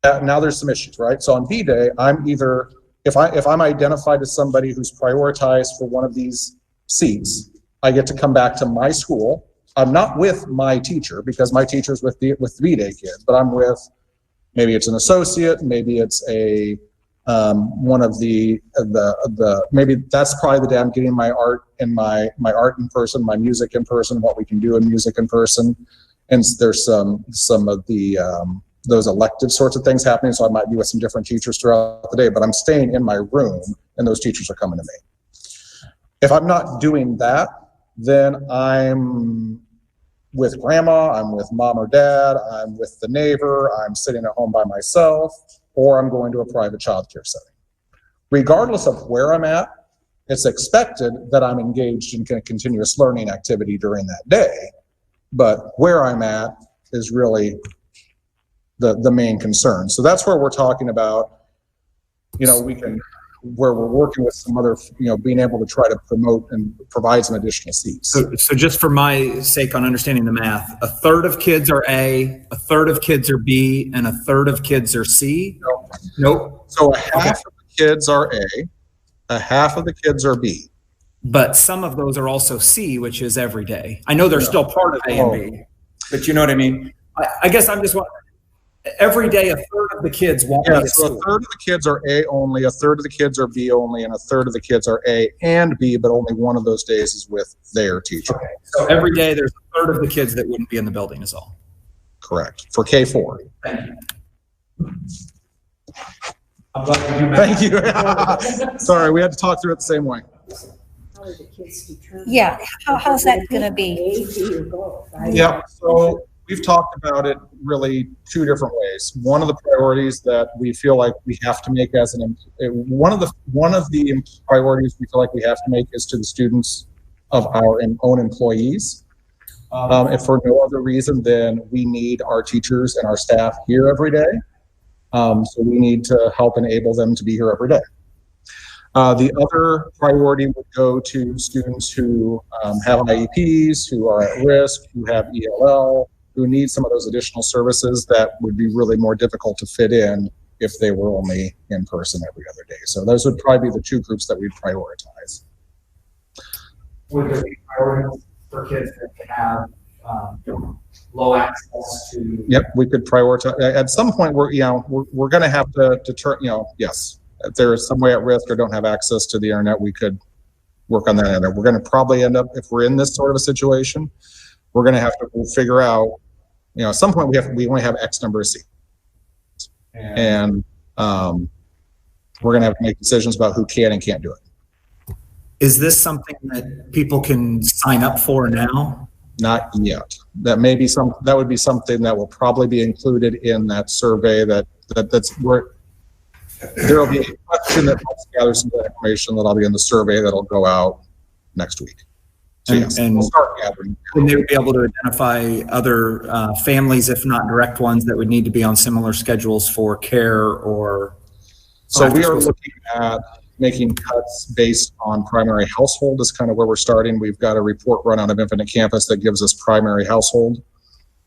there's some issues, right? So on B day, I'm either, if I'm identified as somebody who's prioritized for one of these seats, I get to come back to my school. I'm not with my teacher because my teacher's with the B-day kids, but I'm with, maybe it's an associate, maybe it's a one of the maybe that's probably the day I'm getting my art and my art in person, my music in person, what we can do in music in person, and there's some of the those elective sorts of things happening. So I might be with some different teachers throughout the day, but I'm staying in my room, and those teachers are coming to me. If I'm not doing that, then I'm with grandma, I'm with mom or dad, I'm with the neighbor, I'm sitting at home by myself, or I'm going to a private childcare setting. Regardless of where I'm at, it's expected that I'm engaged in a continuous learning activity during that day, but where I'm at is really the main concern. So that's where we're talking about, where we're working with some other, being able to try to promote and provide some additional seats. So just for my sake on understanding the math, 1/3 of kids are A, 1/3 of kids are B, and 1/3 of kids are C? Nope. So a half of the kids are A, a half of the kids are B. But some of those are also C, which is every day. I know they're still part of A and B, but you know what I mean? I guess I'm just every day 1/3 of the kids won't be at so school. 1/3 of the kids are A only, 1/3 of the kids are B only, and 1/3 of the kids are A and B, but only one of those days is with their teacher. Okay. So every day there's 1/3 of the kids that wouldn't be in the building is all. Correct. For K4. Thank you. Thank you. Sorry, we had to talk through it the same way. Yeah, how's that gonna be? Yeah, so we've talked about it really 2 different ways. One of the priorities that we feel like we have to make one of the priorities we feel like we have to make is to the students of our own employees. If for no other reason than we need our teachers and our staff here every day. So we need to help enable them to be here every day. The other priority would go to students who have IEPs, who are at risk, who have ELL, who need some of those additional services that would be really more difficult to fit in if they were only in person every other day. So those would probably be the 2 groups that we'd prioritize. Would there be priorities for kids that have low access to? Yep, we could prioritize. At some point, we're going to have to deter. Yes, if there is some way at risk or don't have access to the internet, we could work on that. We're going to probably end up, if we're in this sort of a situation, we're going to have to figure out, at some point we only have X number of seats. And we're going to have to make decisions about who can and can't do it. Is this something that people can sign up for now? Not yet. That would be something that will probably be included in that survey that's where there'll be a question that helps gather some of that information that'll be in the survey that'll go out next week. So yes, we'll start gathering. And they would be able to identify other families, if not direct ones, that would need to be on similar schedules for care or. So we are looking at making cuts based on primary household is kind of where we're starting. We've got a report run out of Infinite Campus that gives us primary household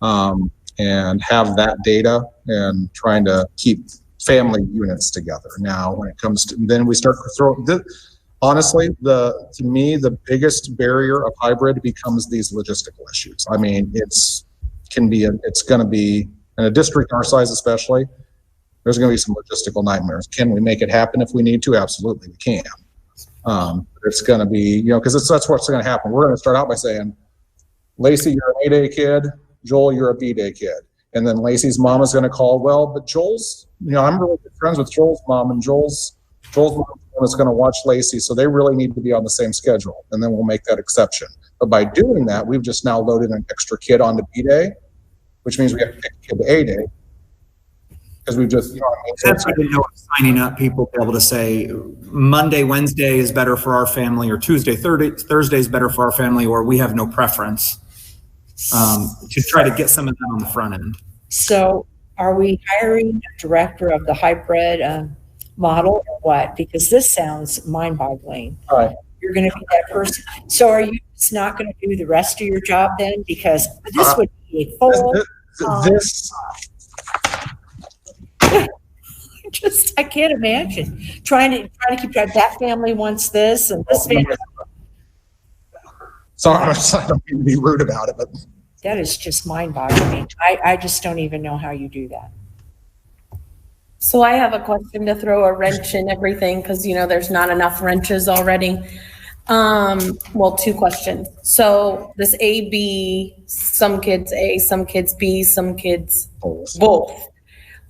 and have that data and trying to keep family units together. Now, when it comes to, then we start to throw, honestly, to me, the biggest barrier of hybrid becomes these logistical issues. I mean, it's going to be, in a district our size especially, there's going to be some logistical nightmares. Can we make it happen if we need to? Absolutely, we can. It's going to be, because that's what's going to happen. We're going to start out by saying, Lacey, you're an A-day kid. Joel, you're a B-day kid. And then Lacey's mom is going to call, well, but Joel's, I'm really good friends with Joel's mom, and Joel's mom is going to watch Lacey, so they really need to be on the same schedule. And then we'll make that exception. But by doing that, we've just now loaded an extra kid onto B-day, which means we have to pick a kid to A-day. Because we've just, That's what I didn't know, signing up people be able to say Monday, Wednesday is better for our family, or Tuesday, Thursday is better for our family, or we have no preference, to try to get some of that on the front end. So are we hiring a director of the hybrid model or what? Because this sounds mind-boggling. All right. You're going to be that person. So are you just not going to do the rest of your job then? Because this would be a full. I can't imagine trying to keep track. That family wants this and this family. Sorry, I don't mean to be rude about it, but that is just mind-boggling. I just don't even know how you do that. So I have a question to throw a wrench in everything, because there's not enough wrenches already. Well, two questions. So this A, B, some kids A, some kids B, some kids both.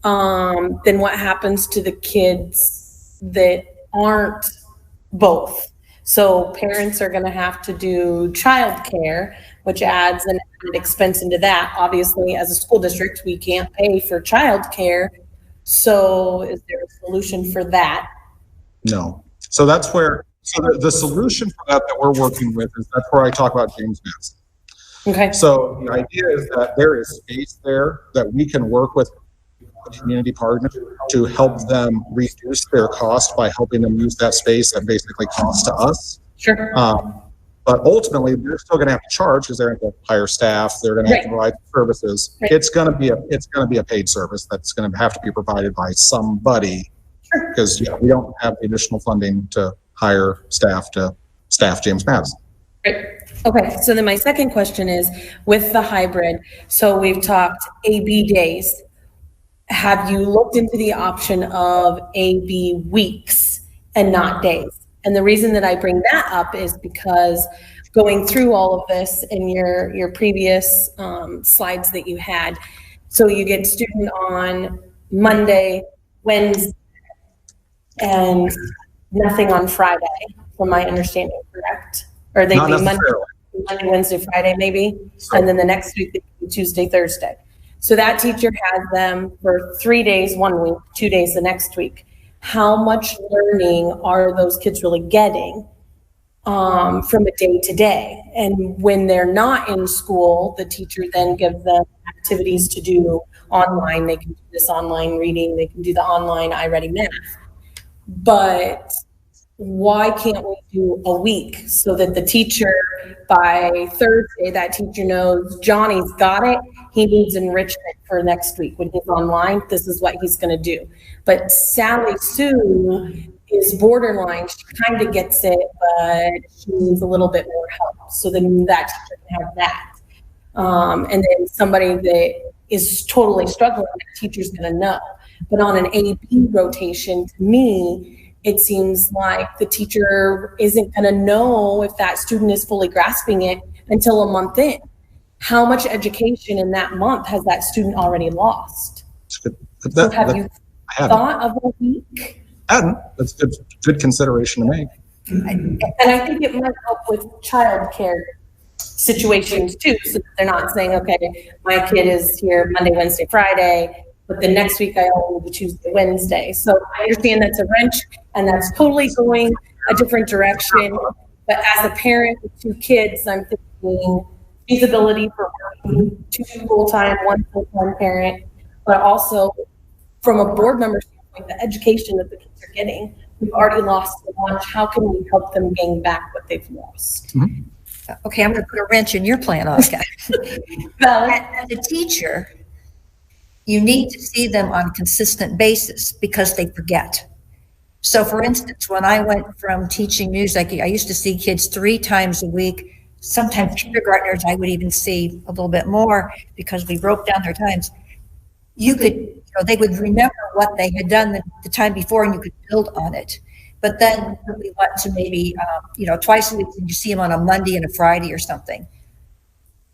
Then what happens to the kids that aren't both? So parents are going to have to do childcare, which adds an expense into that. Obviously, as a school district, we can't pay for childcare. So is there a solution for that? No. So that's where, the solution for that we're working with is that's where I talk about James Madison. Okay. So the idea is that there is space there that we can work with community partners to help them reduce their cost by helping them use that space that basically costs to us. Sure. But ultimately, they're still going to have to charge because they're going to hire staff. They're going to have to provide services. Right. It's going to be a paid service that's going to have to be provided by somebody, because we don't have the additional funding to hire staff to staff James Madison. Right. Okay. So then my second question is, with the hybrid, so we've talked A/B days. Have you looked into the option of A/B weeks and not days? And the reason that I bring that up is because going through all of this in your previous slides that you had, so you get student on Monday, Wednesday, and nothing on Friday, from my understanding, correct? Or they do Monday, Wednesday, Friday, maybe, and then the next week they do Tuesday, Thursday. So that teacher has them for 3 days one week, 2 days the next week. How much learning are those kids really getting from a day to day? And when they're not in school, the teacher then gives them activities to do online. They can do this online reading. They can do the online iReady math. But why can't we do a week so that the teacher, by Thursday, that teacher knows Johnny's got it. He needs enrichment for next week. When he's online, this is what he's going to do. But Sally Sue is borderline. She kind of gets it, but she needs a little bit more help. So then that teacher can have that. And then somebody that is totally struggling, the teacher's going to know. But on an A-B rotation, to me, it seems like the teacher isn't going to know if that student is fully grasping it until a month in. How much education in that month has that student already lost? So have you thought of a week? I hadn't. That's good consideration to make. And I think it might help with childcare situations too, so that they're not saying, okay, my kid is here Monday, Wednesday, Friday, but the next week I only do Tuesday, Wednesday. So I understand that's a wrench and that's totally going a different direction. But as a parent with 2 kids, I'm thinking feasibility for working 2 full-time, 1 full-time parent, but also from a board member standpoint, the education that the kids are getting. We've already lost so much. How can we help them gain back what they've lost? Mm-hmm. Okay, I'm going to put a wrench in your plan, Oscar. Well, as a teacher, you need to see them on a consistent basis because they forget. So for instance, when I went from teaching music, I used to see kids 3 times a week. Sometimes kindergartners, I would even see a little bit more because we broke down their times. They would remember what they had done the time before and you could build on it. But then we went to maybe, twice a week and you see them on a Monday and a Friday or something.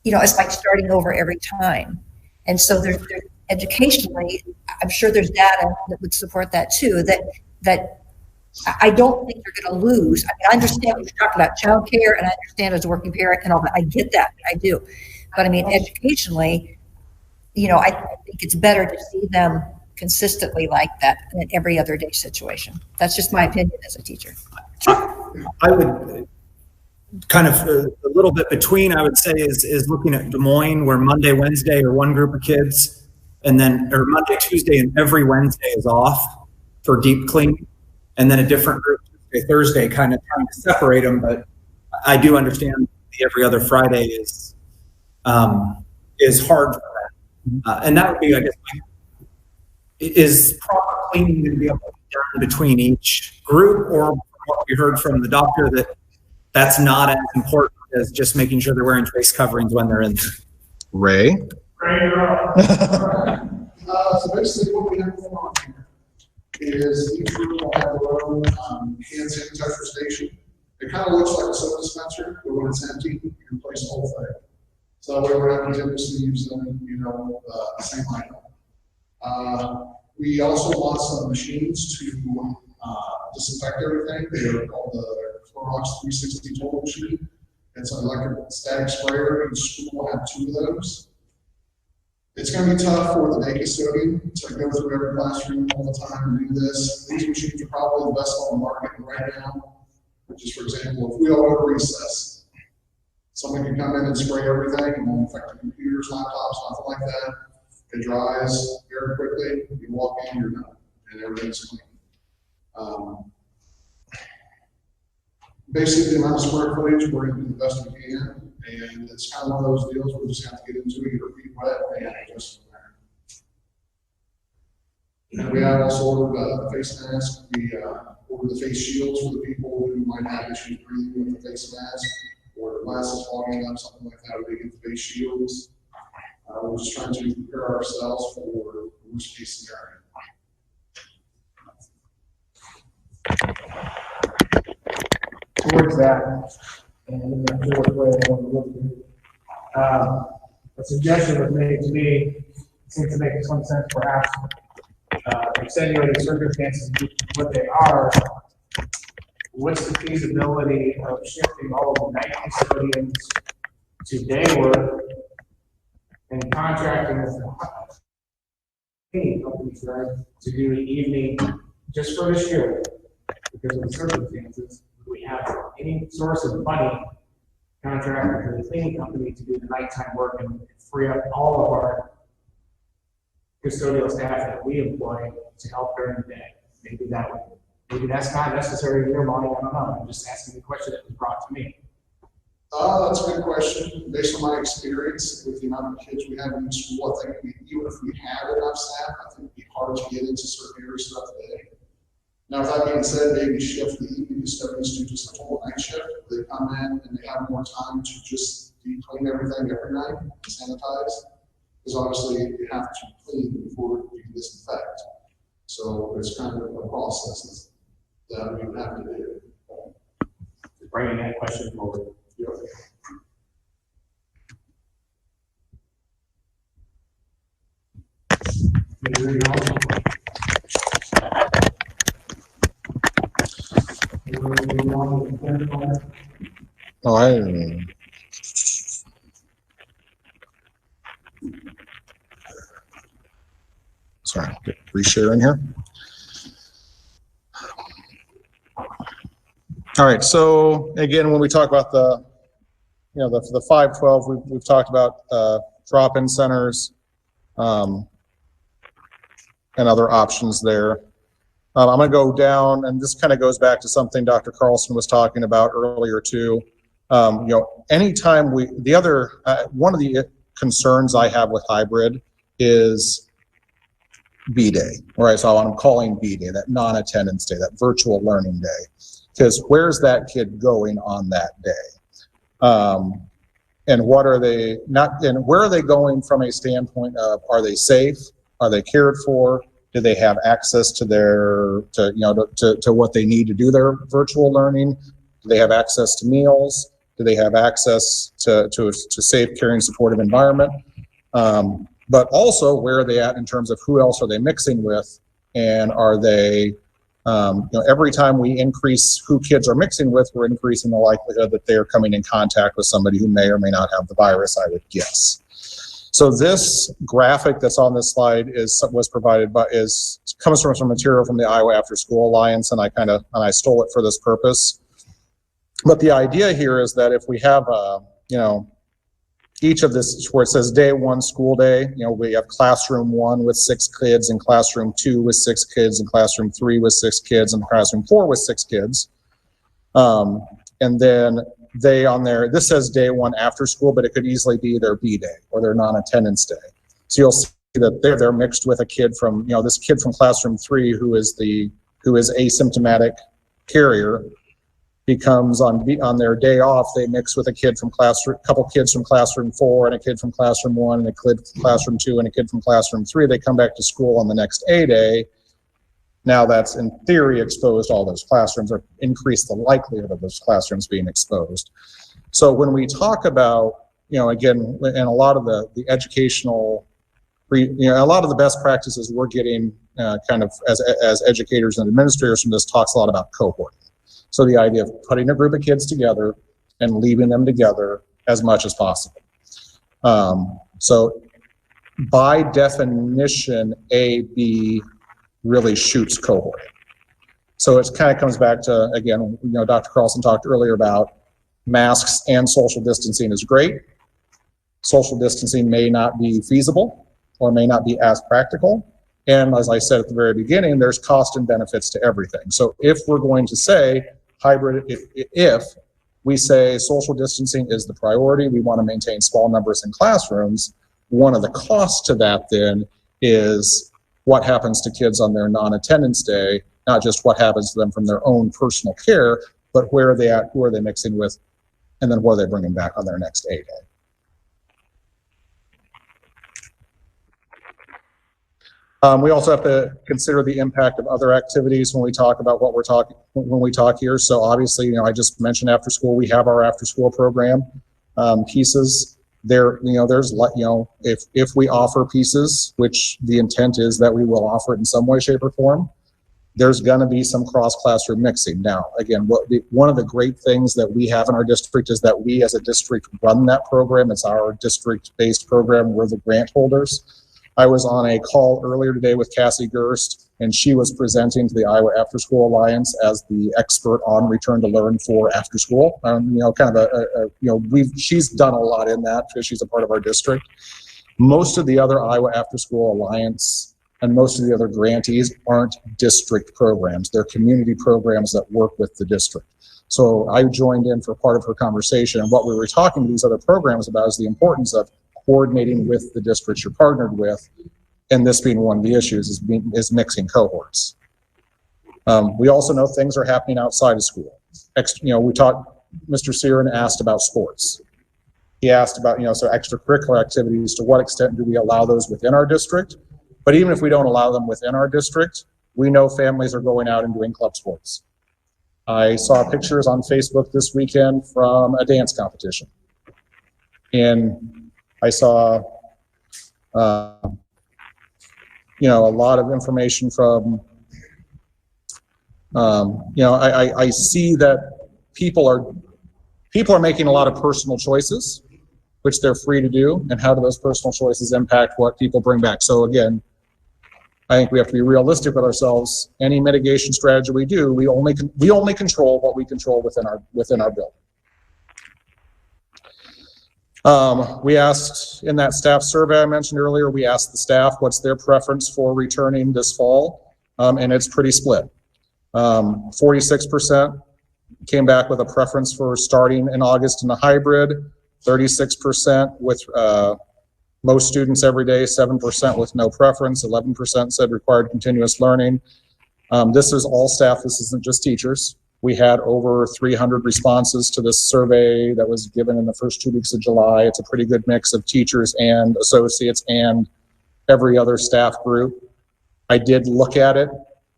It's like starting over every time. And so there's educationally, I'm sure there's data that would support that too, that I don't think you're going to lose. I mean, I understand what you're talking about childcare and I understand as a working parent and all that. I get that. I do. But I mean, educationally, I think it's better to see them consistently like that in every other day situation. That's just my opinion as a teacher. I would kind of a little bit between, I would say, is looking at Des Moines, where Monday, Wednesday are one group of kids, and then or Monday, Tuesday, and every Wednesday is off for deep cleaning, and then a different group Tuesday, Thursday, kind of trying to separate them. But I do understand the every other Friday is hard for that, and that would be, I guess, is proper cleaning going to be able to be done between each group, or what we heard from the doctor that that's not as important as just making sure they're wearing face coverings when they're in there? Ray? So basically what we have going on here is each group will have their own hand sanitizer station. It kind of looks like a soap dispenser, but when it's empty, you can replace the whole thing. So we were having tendency to use them, the same item. We also bought some machines to disinfect everything. They are called the Clorox 360 Total Machine. It's an electric static sprayer. Each school will have 2 of those. It's going to be tough for the day custodian to go through every classroom all the time and do this. These machines are probably the best on the market right now. Just for example, if we all go to recess, someone can come in and spray everything and won't affect the computers, laptops, nothing like that. It dries very quickly. You walk in, you're done, and everything's clean. Basically, the amount of square footage, we're going to do the best we can, and it's kind of one of those deals where we just have to get into it, get your feet wet, and adjust from there. And we have also ordered the face mask. We ordered the face shields for the people who might have issues breathing with the face mask, or their glasses fogging up, something like that. We get the face shields. We're just trying to prepare ourselves for the worst case scenario. Towards that, and I'm sure what way I want to look at it. A suggestion was made to me, it seems to make some sense perhaps, extenuating circumstances, what they are. What's the feasibility of shifting all of the night custodians to day work and contracting with cleaning companies, right, to do the evening just for this year because of the circumstances? We have any source of money contracted to the cleaning company to do the nighttime work and free up all of our custodial staff that we employ to help during the day. Maybe that's not necessary in your mind. I don't know. I'm just asking the question that was brought to me. That's a good question. Based on my experience with the amount of kids we have in school, I think even if we had enough staff, I think it'd be hard to get into certain areas throughout the day. Now, with that being said, maybe shift the evening custodians to just a total night shift. They come in and they have more time to just deep clean everything every night and sanitize. Because obviously you have to clean before you disinfect. So it's kind of a process that we have to do. Bringing that question forward. Yeah. Anything else? Oh, I didn't. Sorry, get resharing here. All right, so again, when we talk about the 512, we've talked about drop-in centers and other options there. I'm going to go down, and this kind of goes back to something Dr. Carlson was talking about earlier too. Anytime one of the concerns I have with hybrid is B-Day, right? So I'm calling B-Day, that non-attendance day, that virtual learning day, because where's that kid going on that day? And what are they not, and where are they going from a standpoint of, are they safe? Are they cared for? Do they have access to to what they need to do their virtual learning? Do they have access to meals? Do they have access to safe, caring, supportive environment? But also, where are they at in terms of who else are they mixing with? And are they, every time we increase who kids are mixing with, we're increasing the likelihood that they're coming in contact with somebody who may or may not have the virus, I would guess. So this graphic that's on this slide comes from some material from the Iowa After School Alliance, and I stole it for this purpose. But the idea here is that if we have each of this where it says day one school day, we have classroom 1 with 6 kids, and classroom 2 with 6 kids, and classroom 3 with 6 kids, and classroom 4 with 6 kids. And then this says day 1 after school, but it could easily be their B day or their non-attendance day. So you'll see that they're mixed with a kid from, this kid from classroom 3 who is asymptomatic carrier, becomes on their day off, they mix with a couple kids from classroom 4 and a kid from classroom 1 and a kid from classroom 2 and a kid from classroom 3. They come back to school on the next A day. Now that's in theory exposed all those classrooms, or increase the likelihood of those classrooms being exposed. So when we talk about, again, and a lot of the educational, a lot of the best practices we're getting kind of as educators and administrators from this talks a lot about cohort. So the idea of putting a group of kids together and leaving them together as much as possible. So by definition, A, B really shoots cohort. So it kind of comes back to, again, Dr. Carlson talked earlier about masks and social distancing is great. Social distancing may not be feasible or may not be as practical. And as I said at the very beginning, there's cost and benefits to everything. So if we're going to say hybrid, if we say social distancing is the priority, we want to maintain small numbers in classrooms, one of the costs to that then is what happens to kids on their non-attendance day, not just what happens to them from their own personal care, but where are they at, who are they mixing with, and then what are they bringing back on their next A day. We also have to consider the impact of other activities when we talk about when we talk here. So obviously, I just mentioned after school, we have our after school program pieces. If we offer pieces, which the intent is that we will offer it in some way, shape, or form, there's going to be some cross-classroom mixing. Now, again, one of the great things that we have in our district is that we as a district run that program. It's our district-based program. We're the grant holders. I was on a call earlier today with Cassie Gerst, and she was presenting to the Iowa After School Alliance as the expert on return to learn for after school. She's done a lot in that because she's a part of our district. Most of the other Iowa After School Alliance and most of the other grantees aren't district programs. They're community programs that work with the district. So I joined in for part of her conversation, and what we were talking to these other programs about is the importance of coordinating with the districts you're partnered with, and this being one of the issues is mixing cohorts. We also know things are happening outside of school. We talked, Mr. Searan asked about sports. He asked about, so extracurricular activities, to what extent do we allow those within our district? But even if we don't allow them within our district, we know families are going out and doing club sports. I saw pictures on Facebook this weekend from a dance competition. And I saw, you know, a lot of information from, you know, I see that people are making a lot of personal choices, which they're free to do, and how do those personal choices impact what people bring back? So again, I think we have to be realistic with ourselves. Any mitigation strategy we do, we only control what we control within our building. We asked in that staff survey I mentioned earlier, we asked the staff what's their preference for returning this fall, and it's pretty split. 46% came back with a preference for starting in August in a hybrid, 36% with most students every day, 7% with no preference, 11% said required continuous learning. This is all staff, this isn't just teachers. We had over 300 responses to this survey that was given in the first 2 weeks of July. It's a pretty good mix of teachers and associates and every other staff group. I did look at it,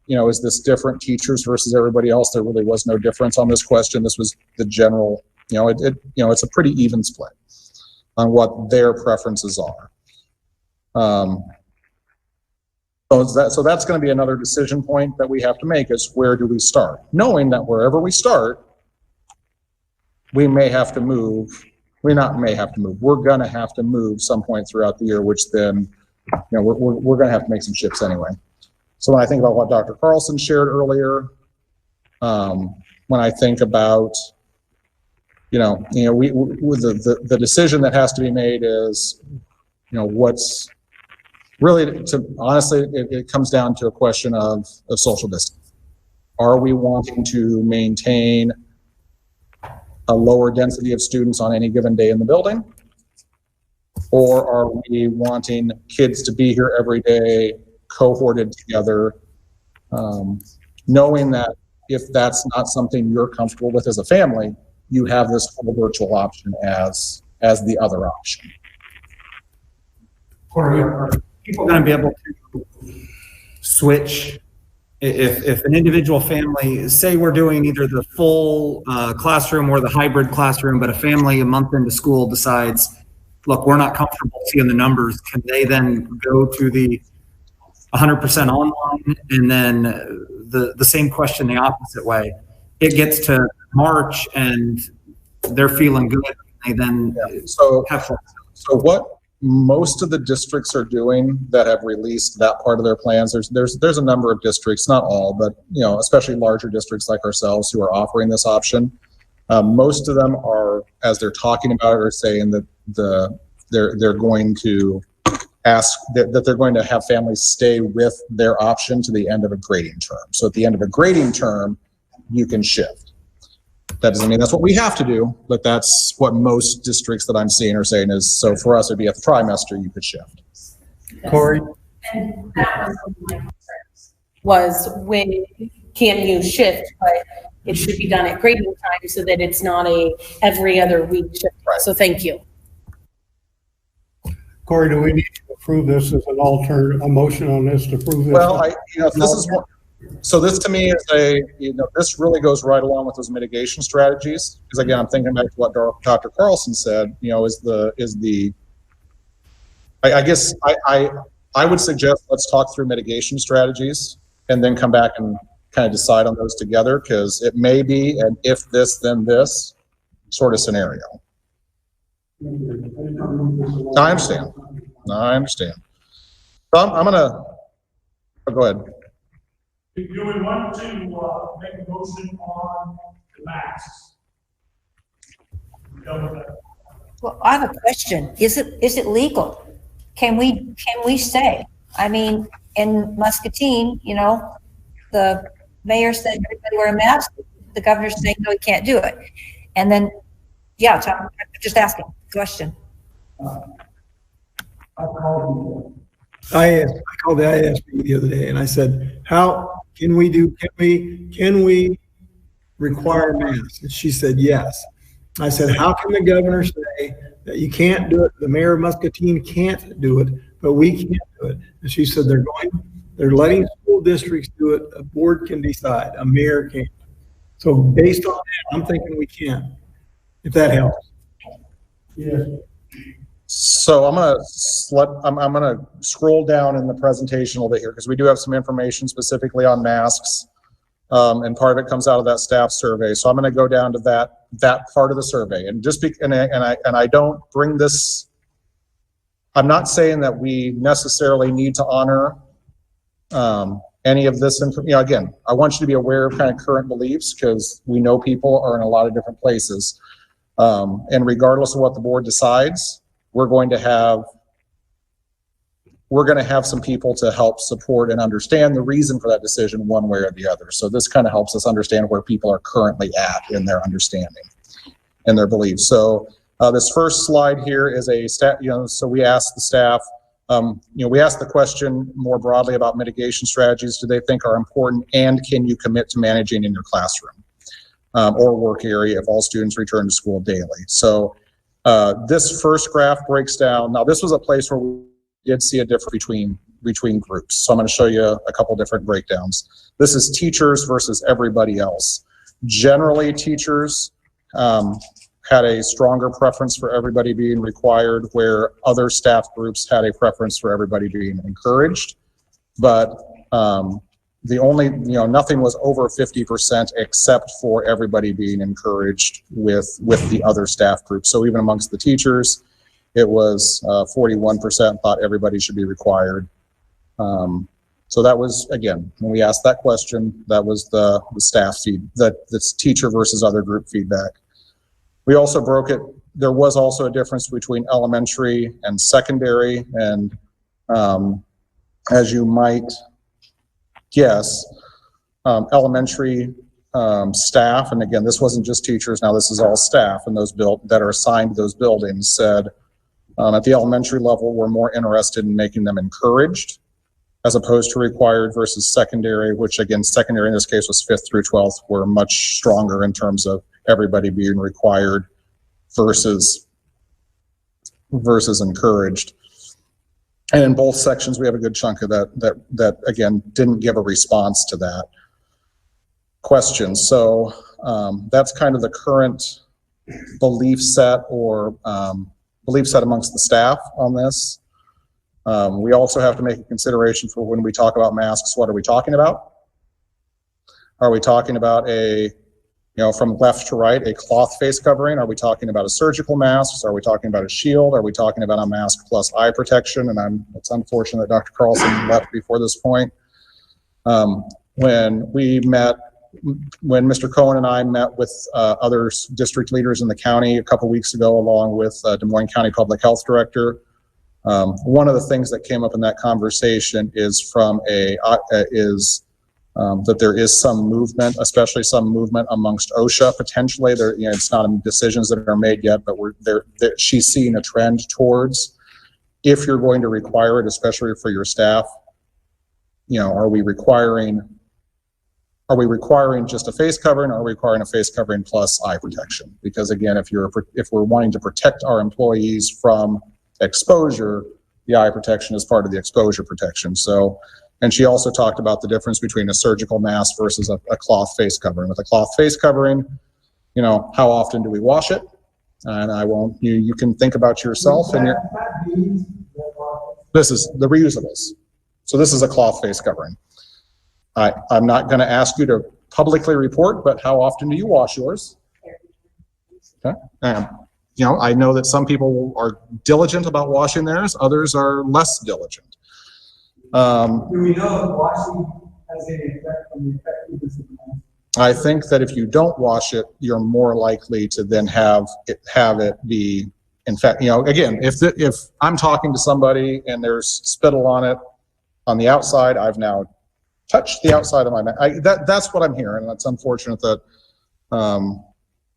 you know, is this different teachers versus everybody else? There really was no difference on this question. This was the general, you know, it's a pretty even split on what their preferences are. So that's going to be another decision point that we have to make, is where do we start? Knowing that wherever we start, we may have to move. We're going to have to move some point throughout the year, which then, you know, we're going to have to make some shifts anyway. So when I think about what Dr. Carlson shared earlier, when I think about, the decision that has to be made is, you know, what's really, honestly, it comes down to a question of social distance. Are we wanting to maintain a lower density of students on any given day in the building? Or are we wanting kids to be here every day, cohorted together, knowing that if that's not something you're comfortable with as a family, you have this whole virtual option as the other option. Are people going to be able to switch if an individual family, say we're doing either the full classroom or the hybrid classroom, but a family a month into school decides, look, we're not comfortable seeing the numbers, can they then go to the 100% online? And then the same question the opposite way. It gets to March and they're feeling good. They then So what most of the districts are doing that have released that part of their plans, there's a number of districts, not all, but you know, especially larger districts like ourselves who are offering this option. Most of them are, as they're talking about it, are saying that they're going to ask that they're going to have families stay with their option to the end of a grading term. So at the end of a grading term, you can shift. That doesn't mean that's what we have to do, but that's what most districts that I'm seeing are saying is, so for us, it'd be at the trimester, you could shift. Corey? And that was one of my concerns, was when can you shift, but it should be done at grading time so that it's not a every other week shift. Right. So thank you. Corey, do we need to approve this as an a motion on this to approve this? Well, this is what, so this to me is this really goes right along with those mitigation strategies. Because again, I'm thinking back to what Dr. Carlson said, you know, I guess I would suggest let's talk through mitigation strategies and then come back and kind of decide on those together, because it may be an if this, then this sort of scenario. I understand. So I'm gonna, go ahead. Do we want to make a motion on the masks? Well, I have a question. Is it legal? Can we say? I mean, in Muscatine, you know, the mayor said everybody wear a mask. The governor's saying no, he can't do it. And then, yeah, I'm just asking a question. I called the ISB the other day and I said, how can we require masks? And she said, yes. I said, how can the governor say that you can't do it? The mayor of Muscatine can't do it, but we can't do it. And she said, they're going They're letting school districts do it. A board can decide, a mayor can't. So based on that, I'm thinking we can, if that helps. Yes. So I'm gonna scroll down in the presentation a little bit here because we do have some information specifically on masks. And part of it comes out of that staff survey. So I'm gonna go down to that part of the survey and I don't bring this, I'm not saying that we necessarily need to honor any of this information. Again, I want you to be aware of kind of current beliefs because we know people are in a lot of different places. And regardless of what the board decides, we're going to have some people to help support and understand the reason for that decision one way or the other. So this kind of helps us understand where people are currently at in their understanding and their beliefs. So this first slide here is a stat, so we asked the staff, we asked the question more broadly about mitigation strategies. Do they think are important and can you commit to managing in your classroom or work area if all students return to school daily? So this first graph breaks down. Now this was a place where we did see a difference between groups. So I'm going to show you a couple different breakdowns. This is teachers versus everybody else. Generally, teachers had a stronger preference for everybody being required, where other staff groups had a preference for everybody being encouraged. But the only, nothing was over 50% except for everybody being encouraged with the other staff groups. So even amongst the teachers, it was 41% thought everybody should be required. So that was, again, when we asked that question, that was the staff feed, that's teacher versus other group feedback. We also broke it. There was also a difference between elementary and secondary. And as you might guess, elementary staff, and again, this wasn't just teachers, now this is all staff, and those that are assigned to those buildings said at the elementary level, we're more interested in making them encouraged as opposed to required, versus secondary, which again, secondary in this case was 5th through 12th, were much stronger in terms of everybody being required versus encouraged. And in both sections, we have a good chunk of that again, didn't give a response to that question. So that's kind of the current belief set or belief set amongst the staff on this. We also have to make a consideration for when we talk about masks, what are we talking about? Are we talking about from left to right, a cloth face covering? Are we talking about a surgical mask? Are we talking about a shield? Are we talking about a mask plus eye protection? And it's unfortunate that Dr. Carlson left before this point. When Mr. Cohen and I met with other district leaders in the county a couple weeks ago, along with Des Moines County Public Health Director, one of the things that came up in that conversation is that there is some movement, especially some movement amongst OSHA potentially. There, it's not decisions that are made yet, but she's seeing a trend towards, if you're going to require it, especially for your staff, are we requiring just a face covering, or are we requiring a face covering plus eye protection? Because again, if we're wanting to protect our employees from exposure, the eye protection is part of the exposure protection. So, and she also talked about the difference between a surgical mask versus a cloth face covering. With a cloth face covering, how often do we wash it? And I won't, you can think about yourself and this is the reusables. So this is a cloth face covering. I'm not going to ask you to publicly report, but how often do you wash yours? Okay. I know that some people are diligent about washing theirs, others are less diligent. Do we know if washing has any effect on the effectiveness of the mask? I think that if you don't wash it, you're more likely to then have it be, in fact, again, if I'm talking to somebody and there's spittle on it on the outside, I've now touched the outside of my mask. That's what I'm hearing, and that's unfortunate that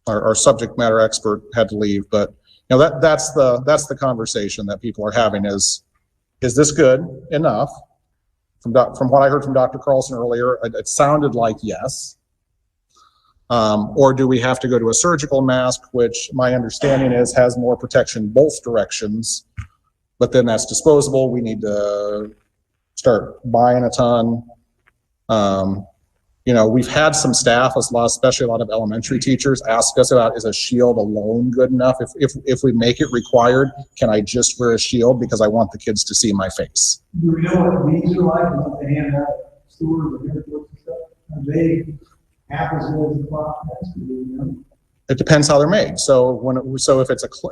our subject matter expert had to leave. But that's the conversation that people are having is this good enough? From what I heard from Dr. Carlson earlier, it sounded like yes. Or do we have to go to a surgical mask, which my understanding is has more protection both directions, but then that's disposable. We need to start buying a ton. You know, we've had some staff, especially a lot of elementary teachers, ask us about, is a shield alone good enough? If we make it required, can I just wear a shield because I want the kids to see my face? Do we know what these are like, and what they hand out at stores or airports and stuff? Are they half as good as the cloth masks? Do we know? It depends how they're made. So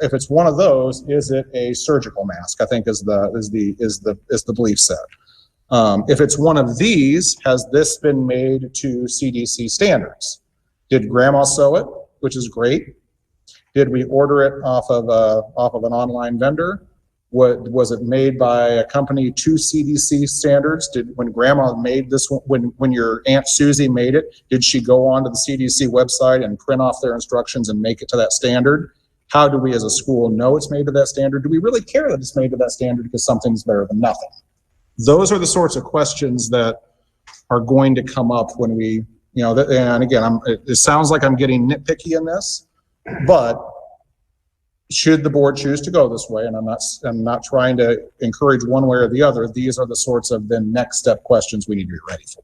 if it's one of those, is it a surgical mask? I think is the belief set. If it's one of these, has this been made to CDC standards? Did grandma sew it, which is great? Did we order it off of an online vendor? Was it made by a company to CDC standards? When grandma made this one, when your Aunt Susie made it, did she go onto the CDC website and print off their instructions and make it to that standard? How do we as a school know it's made to that standard? Do we really care that it's made to that standard because something's better than nothing? Those are the sorts of questions that are going to come up when we, you know, and again, it sounds like I'm getting nitpicky in this, but should the board choose to go this way, and I'm not trying to encourage one way or the other, these are the sorts of the next step questions we need to be ready for.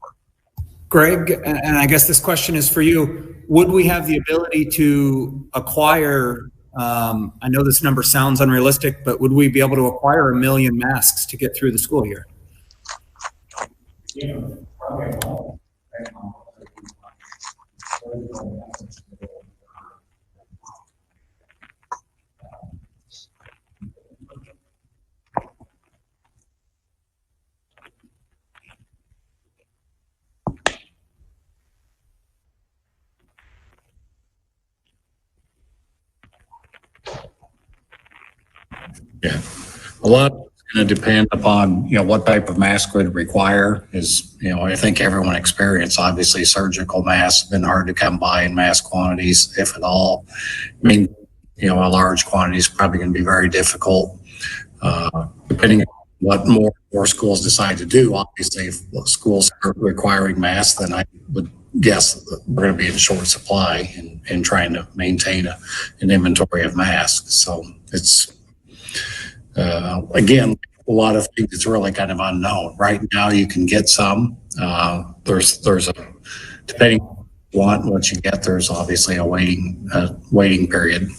Greg, and I guess this question is for you, would we have the ability to acquire, I know this number sounds unrealistic, but would we be able to acquire 1 million masks to get through the school year? Yeah, a lot is going to depend upon, you know, what type of mask would require is, you know, I think everyone experienced, obviously surgical masks have been hard to come by in mass quantities, if at all. I mean, you know, a large quantity is probably going to be very difficult, depending on what more schools decide to do. Obviously, if schools are requiring masks, then I would guess that we're going to be in short supply in trying to maintain an inventory of masks. So it's, again, a lot of things, it's really kind of unknown. Right now, you can get some. There's a, depending on what you get, there's obviously a waiting period.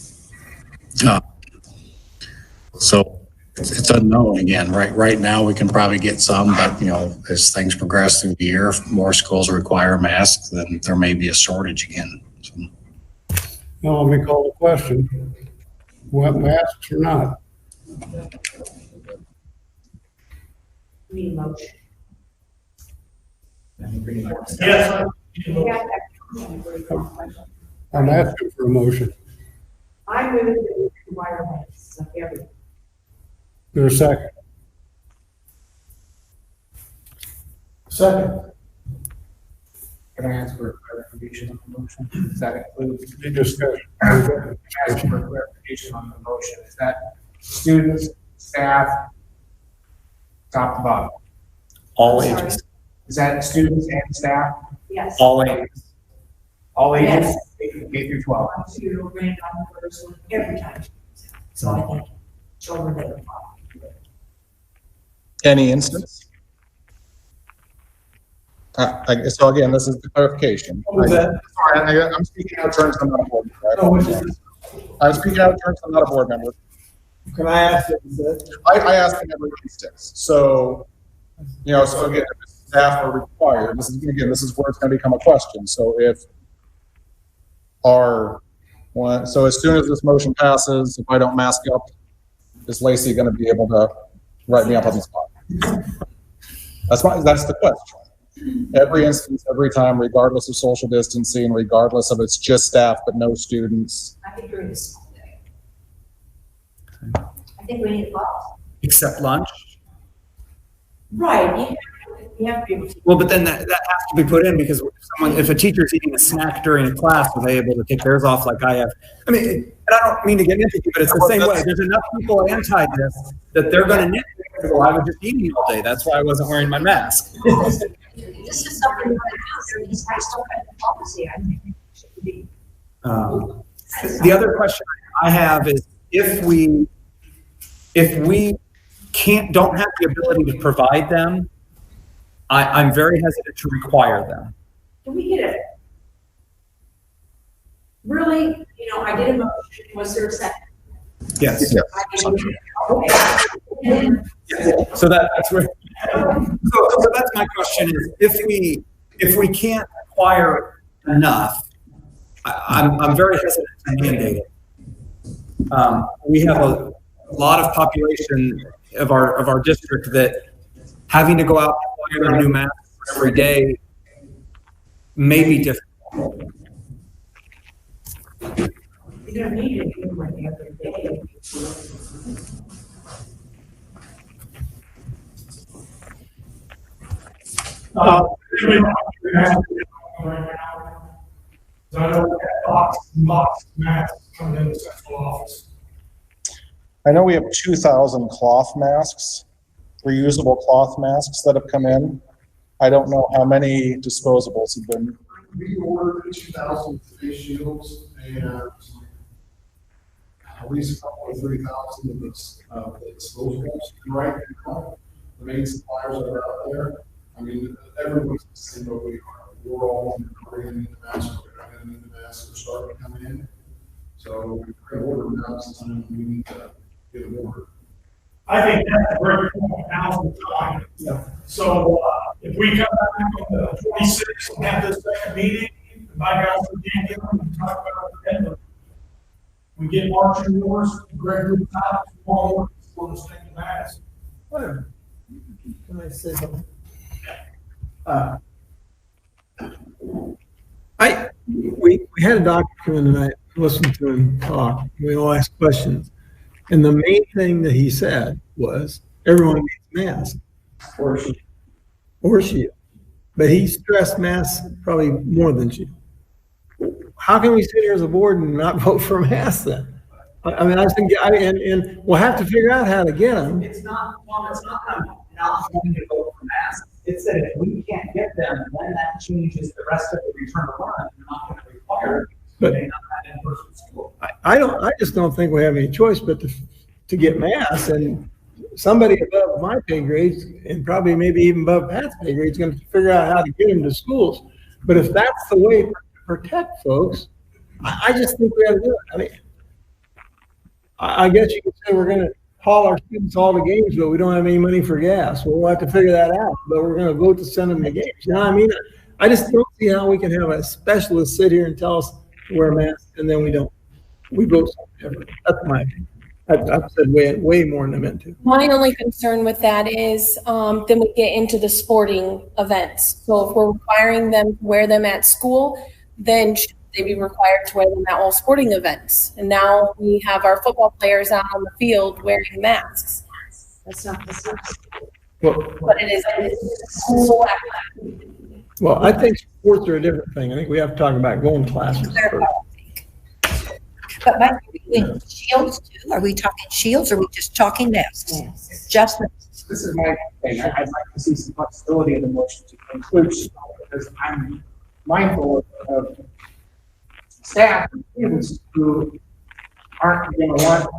So it's unknown again. Right now, we can probably get some, but you know, as things progress through the year, if more schools require masks, then there may be a shortage again. So. Now, let me call the question. What masks or not? Need a motion. Yes. I'm asking for a motion. I move that we require masks of everyone. There's a second. Second. Can I ask for a clarification on the motion? Does that include? Discussion. Ask for a clarification on the motion. Is that students, staff, top to bottom? All ages. Is that students and staff? Yes. All ages. All ages? Yes. K through 12. Zero grandfather every time. So I think children that are involved. Any instance? So again, this is the clarification. I'm speaking out of turn, so I'm not a board member. I'm speaking out of turn, so I'm not a board member. Can I ask it? I ask in every instance. So, you know, so again, if staff are required, this is where it's going to become a question. So so as soon as this motion passes, if I don't mask up, is Lacey going to be able to write me up on the spot? That's the question. Every instance, every time, regardless of social distancing, regardless of it's just staff but no students. I think during the school day. I think we need gloves. Except lunch? Right, you have to be able to. Well, but then that has to be put in because if a teacher's eating a snack during a class, are they able to take theirs off like I have? I mean, and I don't mean to get nitpicky, but it's the same way. There's enough people anti this that they're going to nitpick. Well, I was just eating all day. That's why I wasn't wearing my mask. This is something that I still have the policy. I think it should be. The other question I have is if we don't have the ability to provide them, I'm very hesitant to require them. Can we get it? Really, I did a motion, was there a second? Yes. Okay. So that's where, so that's my question is, if we can't acquire enough, I'm very hesitant to mandate it. We have a lot of population of our district that having to go out and acquire a new mask every day may be difficult. You don't need it every day. So I know we got box masks coming in the central office. I know we have 2,000 cloth masks, reusable cloth masks that have come in. I don't know how many disposables have been. We ordered 2,000 face shields and at least a couple of 3,000 of the disposables. Right now, the main suppliers that are out there, I mean, everyone's the same, but we are. We're all bringing in the masks, we're bringing in the masks, we're starting to come in. So we pre-ordered now, sometime we need to get them ordered. I think that's a great point. Now's the time. So if we come back on the 26th and have this second meeting, and by God, we can't get them and talk about it then. We get marching orders, Greg Group top, small orders, for the state mask. Whatever. Can I say something? We had a doctor come in tonight, listened to him talk. We all asked questions. And the main thing that he said was, everyone needs masks. Or shield. But he stressed masks probably more than shield. How can we sit here as a board and not vote for masks then? I mean, I think, and we'll have to figure out how to get them. It's not not wanting to vote for masks. It's that if we can't get them, then that changes the rest of the return to learn. We're not going to require it. But They not have in-person school. I just don't think we have any choice but to get masks, and somebody above my pay grades and probably maybe even above Pat's pay grade is going to figure out how to get them to schools. But if that's the way to protect folks, I just think we ought to do it. I mean, I guess you could say we're going to haul our students all to games, but we don't have any money for gas. We'll have to figure that out, but we're going to vote to send them to games. You know what I mean? I just don't see how we can have a specialist sit here and tell us to wear masks and then we don't. We vote something different. That's my opinion. I've said way more than I meant to. My only concern with that is then we get into the sporting events. So if we're requiring them to wear them at school, then should they be required to wear them at all sporting events? And now we have our football players out on the field wearing masks. That's not Well, but it is a school activity. well, I think sports are a different thing. I think we have to talk about going classes first. But Mike, are we doing shields too? Are we talking shields or are we just talking masks? Just masks. This is my thing. I'd like to see some flexibility in the motion to include shield, because I'm mindful of staff and students who aren't going to want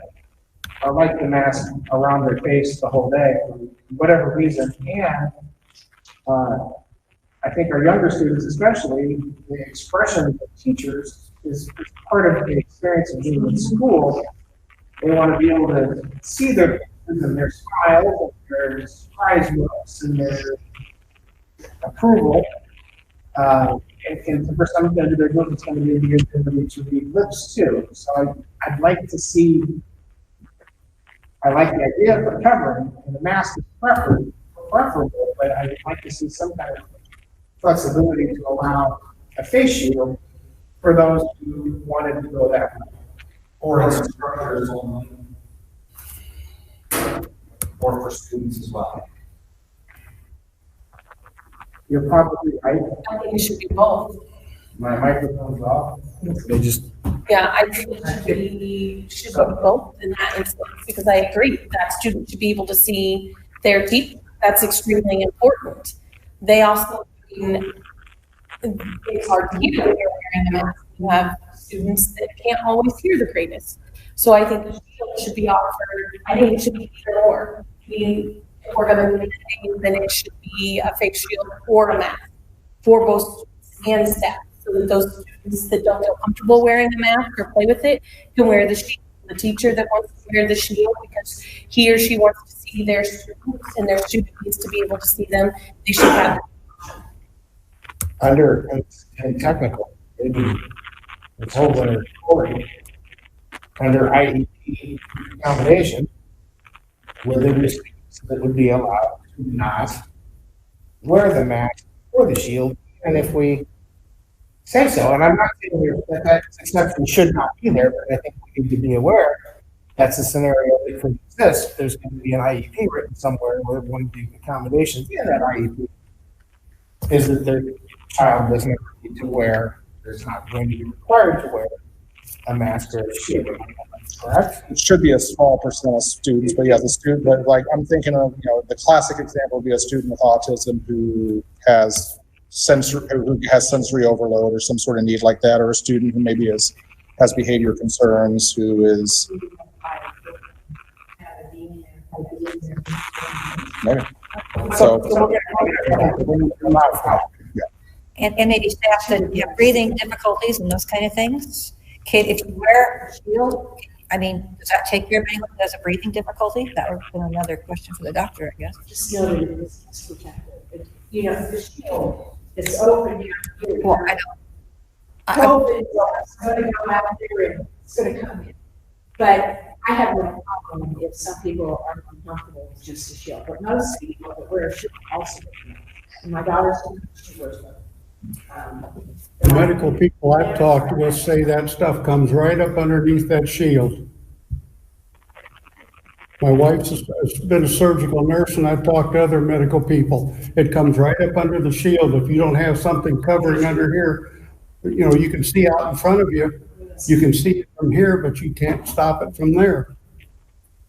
or like the mask around their face the whole day for whatever reason. And I think our younger students, especially, the expression of teachers is part of the experience of being in school. They want to be able to see their faces and their smiles, and their surprise looks, and their approval. And for some individuals, it's going to be the ability to read lips too. So I'd like to see. I like the idea of covering, and the mask is preferable, but I'd like to see some kind of flexibility to allow a face shield for those who wanted to go that way. Or as instructors only. Or for students as well. You're probably right. I think it should be both. My microphone's off. They just. Yeah, I think it should be both in that instance, because I agree that students should be able to see their teacher. That's extremely important. They also, it's hard to hear when you're wearing a mask. You have students that can't always hear the greatest. So I think the shield should be offered. I think it should be either or. if we're gonna do anything, then it should be a face shield or a mask for both students and staff. So that those students that don't feel comfortable wearing the mask or play with it can wear the shield. The teacher that wants to wear the shield because he or she wants to see their students and their student needs to be able to see them, they should have. Under, and technical, maybe it's whole other story. Under IEP accommodation, where there be students that would be allowed to not wear the mask or the shield, and if we say so, and I'm not saying that that exception should not be there, but I think we need to be aware that's a scenario that could exist. There's going to be an IEP written somewhere where one of the accommodations in that IEP is that the child doesn't need to wear, there's not going to be required to wear a mask or a shield. Correct? It should be a small percent of students, but yeah, the student, but like, I'm thinking of, the classic example would be a student with autism who has sensory overload or some sort of need like that, or a student who maybe has behavior concerns, who is maybe. And maybe staff that have breathing difficulties and those kind of things. Okay, if you wear a shield, I mean, does that take care of anyone who has a breathing difficulty? That would be another question for the doctor, I guess. The shield is protective. You know, the shield is open here. Well, I know. COVID is going to go out there and it's going to come in. But I have no problem if some people are uncomfortable with just a shield. But most people that wear a shield also do. And my daughter's she wears them. The medical people I've talked to us say that stuff comes right up underneath that shield. My wife's been a surgical nurse and I've talked to other medical people. It comes right up under the shield. If you don't have something covering under here, you can see out in front of you. You can see it from here, but you can't stop it from there.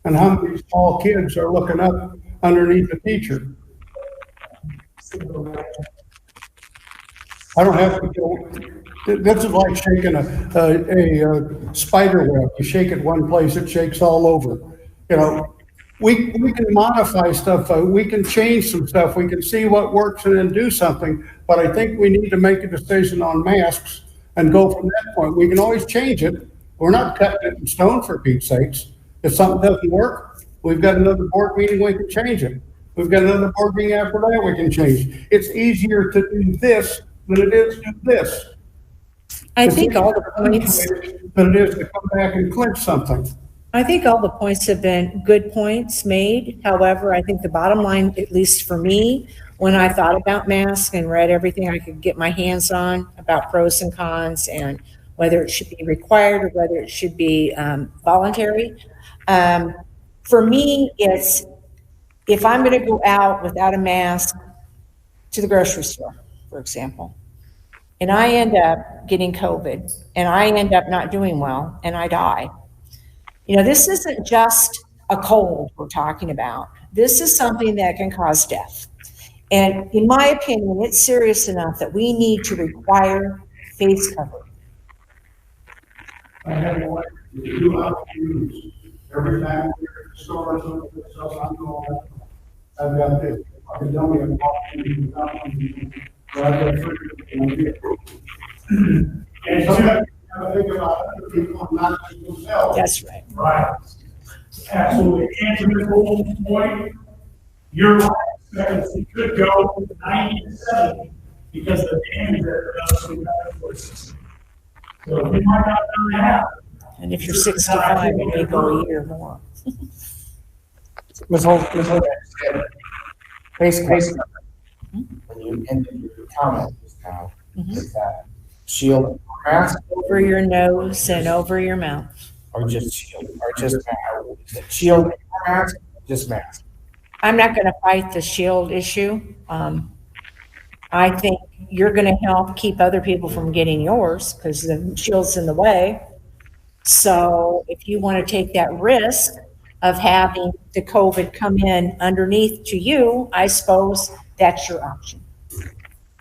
And how many small kids are looking up underneath the teacher? I don't have to this is like shaking a spider web. You shake it one place, it shakes all over. We can modify stuff. We can change some stuff. We can see what works and then do something. But I think we need to make a decision on masks and go from that point. We can always change it. We're not cutting it in stone, for Pete's sakes. If something doesn't work, we've got another board meeting, we can change it. We've got another board meeting after that, we can change. It's easier to do this than it is to do this. I think all the points. Than it is to come back and clinch something. I think all the points have been good points made. However, I think the bottom line, at least for me, when I thought about masks and read everything I could get my hands on about pros and cons and whether it should be required or whether it should be voluntary. For me, it's if I'm going to go out without a mask to the grocery store, for example, and I end up getting COVID and I end up not doing well and I die. This isn't just a cold we're talking about. This is something that can cause death. And in my opinion, it's serious enough that we need to require face covering. I have a wife who do not use every time we're at the store, I've got this. I can tell me I'm walking and sometimes you gotta think about other people, not just themselves. That's right. Right. Absolutely. And to Nicole's point, your life expectancy could go to 90 to 70 because the damage that does to the medical system. So we might not really have. And if you're 65, it may go a year more. Ms. Holt said, basically, when you ended your comment just now, is that shield and mask? Over your nose and over your mouth. Or just shield, or just mask? Shield and mask, just mask? I'm not going to fight the shield issue. I think you're going to help keep other people from getting yours because the shield's in the way. So if you want to take that risk of having the COVID come in underneath to you, I suppose that's your option.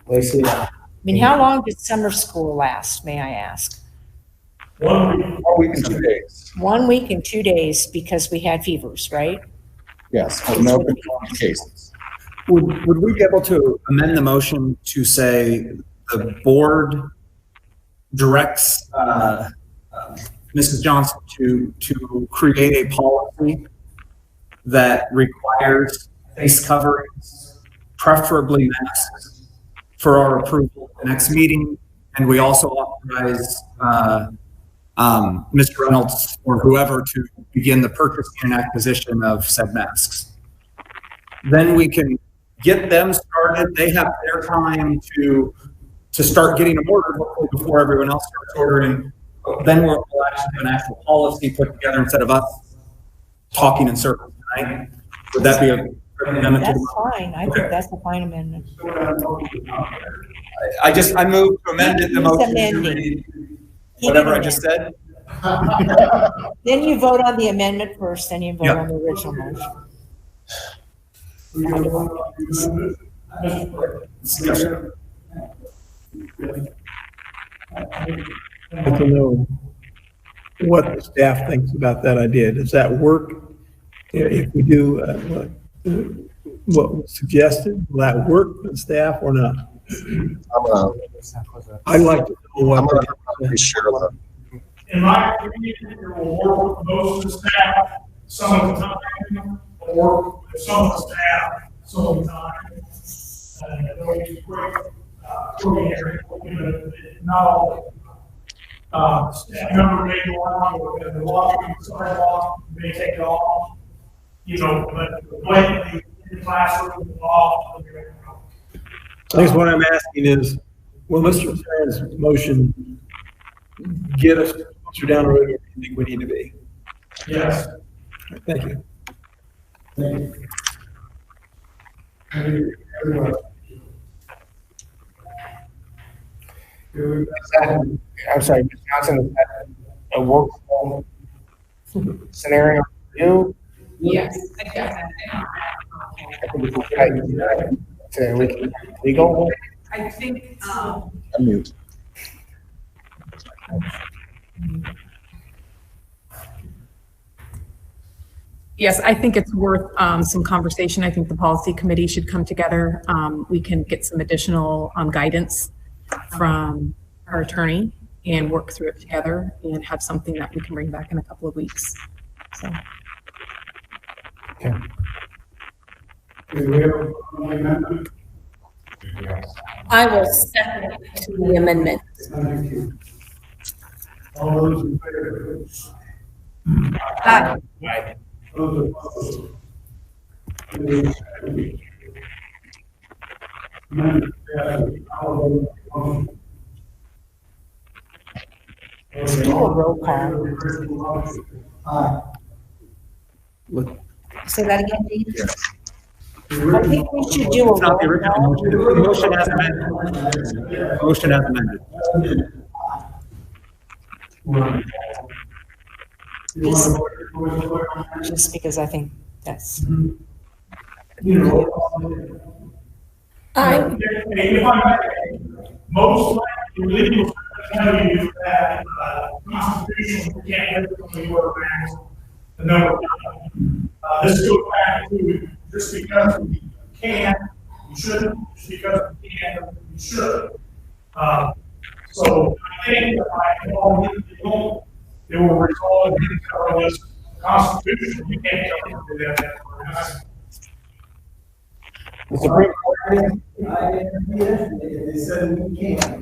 Lacey, I mean, how long did summer school last, may I ask? 1 week. 1 week and 2 days. 1 week and 2 days because we had fevers, right? Yes, for no confirmed cases. Would we be able to amend the motion to say the board directs Mrs. Johnson to create a policy that requires face coverings, preferably masks, for our approval at the next meeting, and we also authorize Mr. Reynolds or whoever to begin the purchasing and acquisition of said masks. Then we can get them started. They have their time to start getting them ordered before everyone else starts ordering. Then we'll actually have an actual policy put together instead of us talking in circles tonight. Would that be a amendment? That's fine. I think that's a fine amendment. I move to amend it, the He's motion to amending. read whatever I just said. Then you vote on the amendment first, then you vote on the original motion. I'd like to know what the staff thinks about that idea. Does that work? If we do what was suggested, will that work for the staff or not? I'd like to know what. In my opinion, it will work with most of the staff some of the time, or with some of the staff some of the time. And it'll be quick, not all. Staff member may go on, and the walking sidewalk may take it off, but blatantly in the classroom, off. I guess what I'm asking is, will Mr. Farron's motion get us closer down the road where we think we need to be? Yes. Thank you. Thank you. I'm sorry, Ms. Johnson, is that a workable scenario for you? Yes. I think we can try to do that. So we can legal. I think, Unmute. yes, I think it's worth some conversation. I think the policy committee should come together. We can get some additional guidance from our attorney and work through it together and have something that we can bring back in a couple of weeks. So. Okay. Do we have an amendment? I will second to the amendment. Thank you. All those in favor? Aye. Those opposed? Amendment passes. I'll vote. Let's do a roll call. Aye. Say that again, Dean? I think we should do a roll Not the original call. motion. The motion as amended. Motion as amended. Just because I think that's. If I may, most likely legal tell you that constitution can't have the word the number of times. This goes back to just because we can, we shouldn't, just because we can, we should. So I think that by all it will result in this constitution. You can't tell them to do that. The Supreme Court, They said we can't.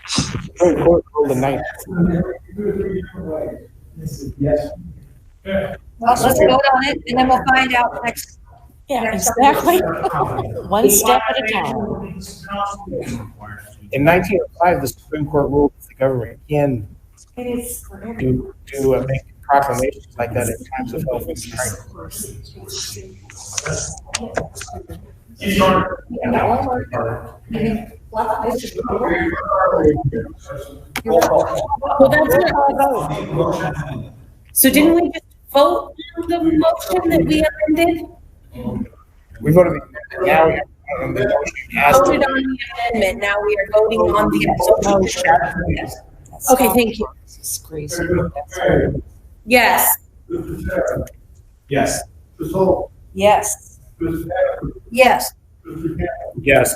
Supreme Court ruled the ninth. Yes. Well, let's vote on it, and then we'll find out next. Yeah, exactly. One step at a time. In 1905, the Supreme Court ruled that the government can make proclamations like that in times of health and strength. Well, that's what, so didn't we just vote on the motion that we amended? We voted now. The motion has Voted on the amendment, now we are voting on the motion. Okay, thank you. It's crazy. Yes. Yes. Ms. Holt, Yes. Ms. Patrick, Yes. Mr. Campbell. Yes.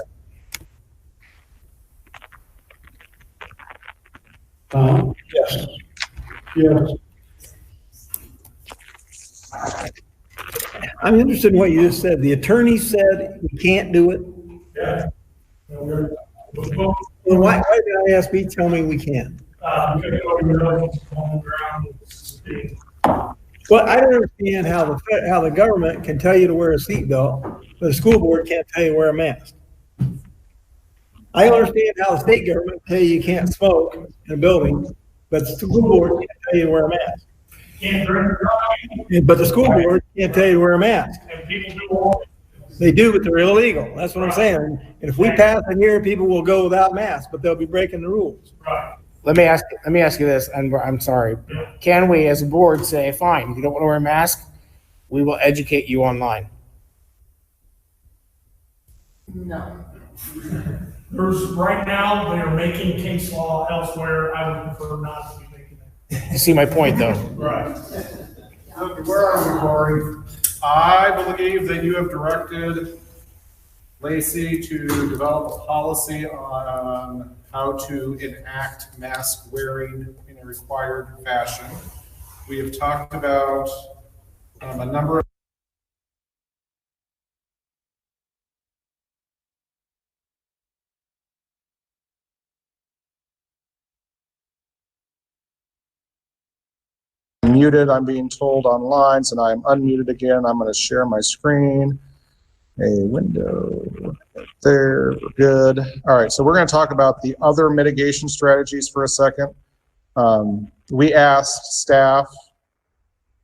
Tom? Yes. Yes. I'm interested in what you just said. The attorney said we can't do it. Yeah. Well, why did ISB tell me we can? Well, I don't understand how the government can tell you to wear a seatbelt, but the school board can't tell you to wear a mask. I understand how the state government tell you can't smoke in a building, but the school board can't tell you to wear a mask. But the school board can't tell you to wear a mask. And people do all. They do, but they're illegal. That's what I'm saying. And if we pass it here, people will go without masks, but they'll be breaking the rules. Right. Let me ask you this, and I'm sorry. Can we, as a board, say, fine, if you don't want to wear a mask, we will educate you online? No. Right now, they're making case law elsewhere. I would prefer not to be making that. You see my point, though? Right. Look, where are we, Corey? I believe that you have directed Lacey to develop a policy on how to enact mask wearing in a required fashion. We have talked about a number of muted, I'm being told online, and I'm unmuted again. I'm going to share my screen. A window right there, we're good. All right, so we're going to talk about the other mitigation strategies for a second. We asked staff,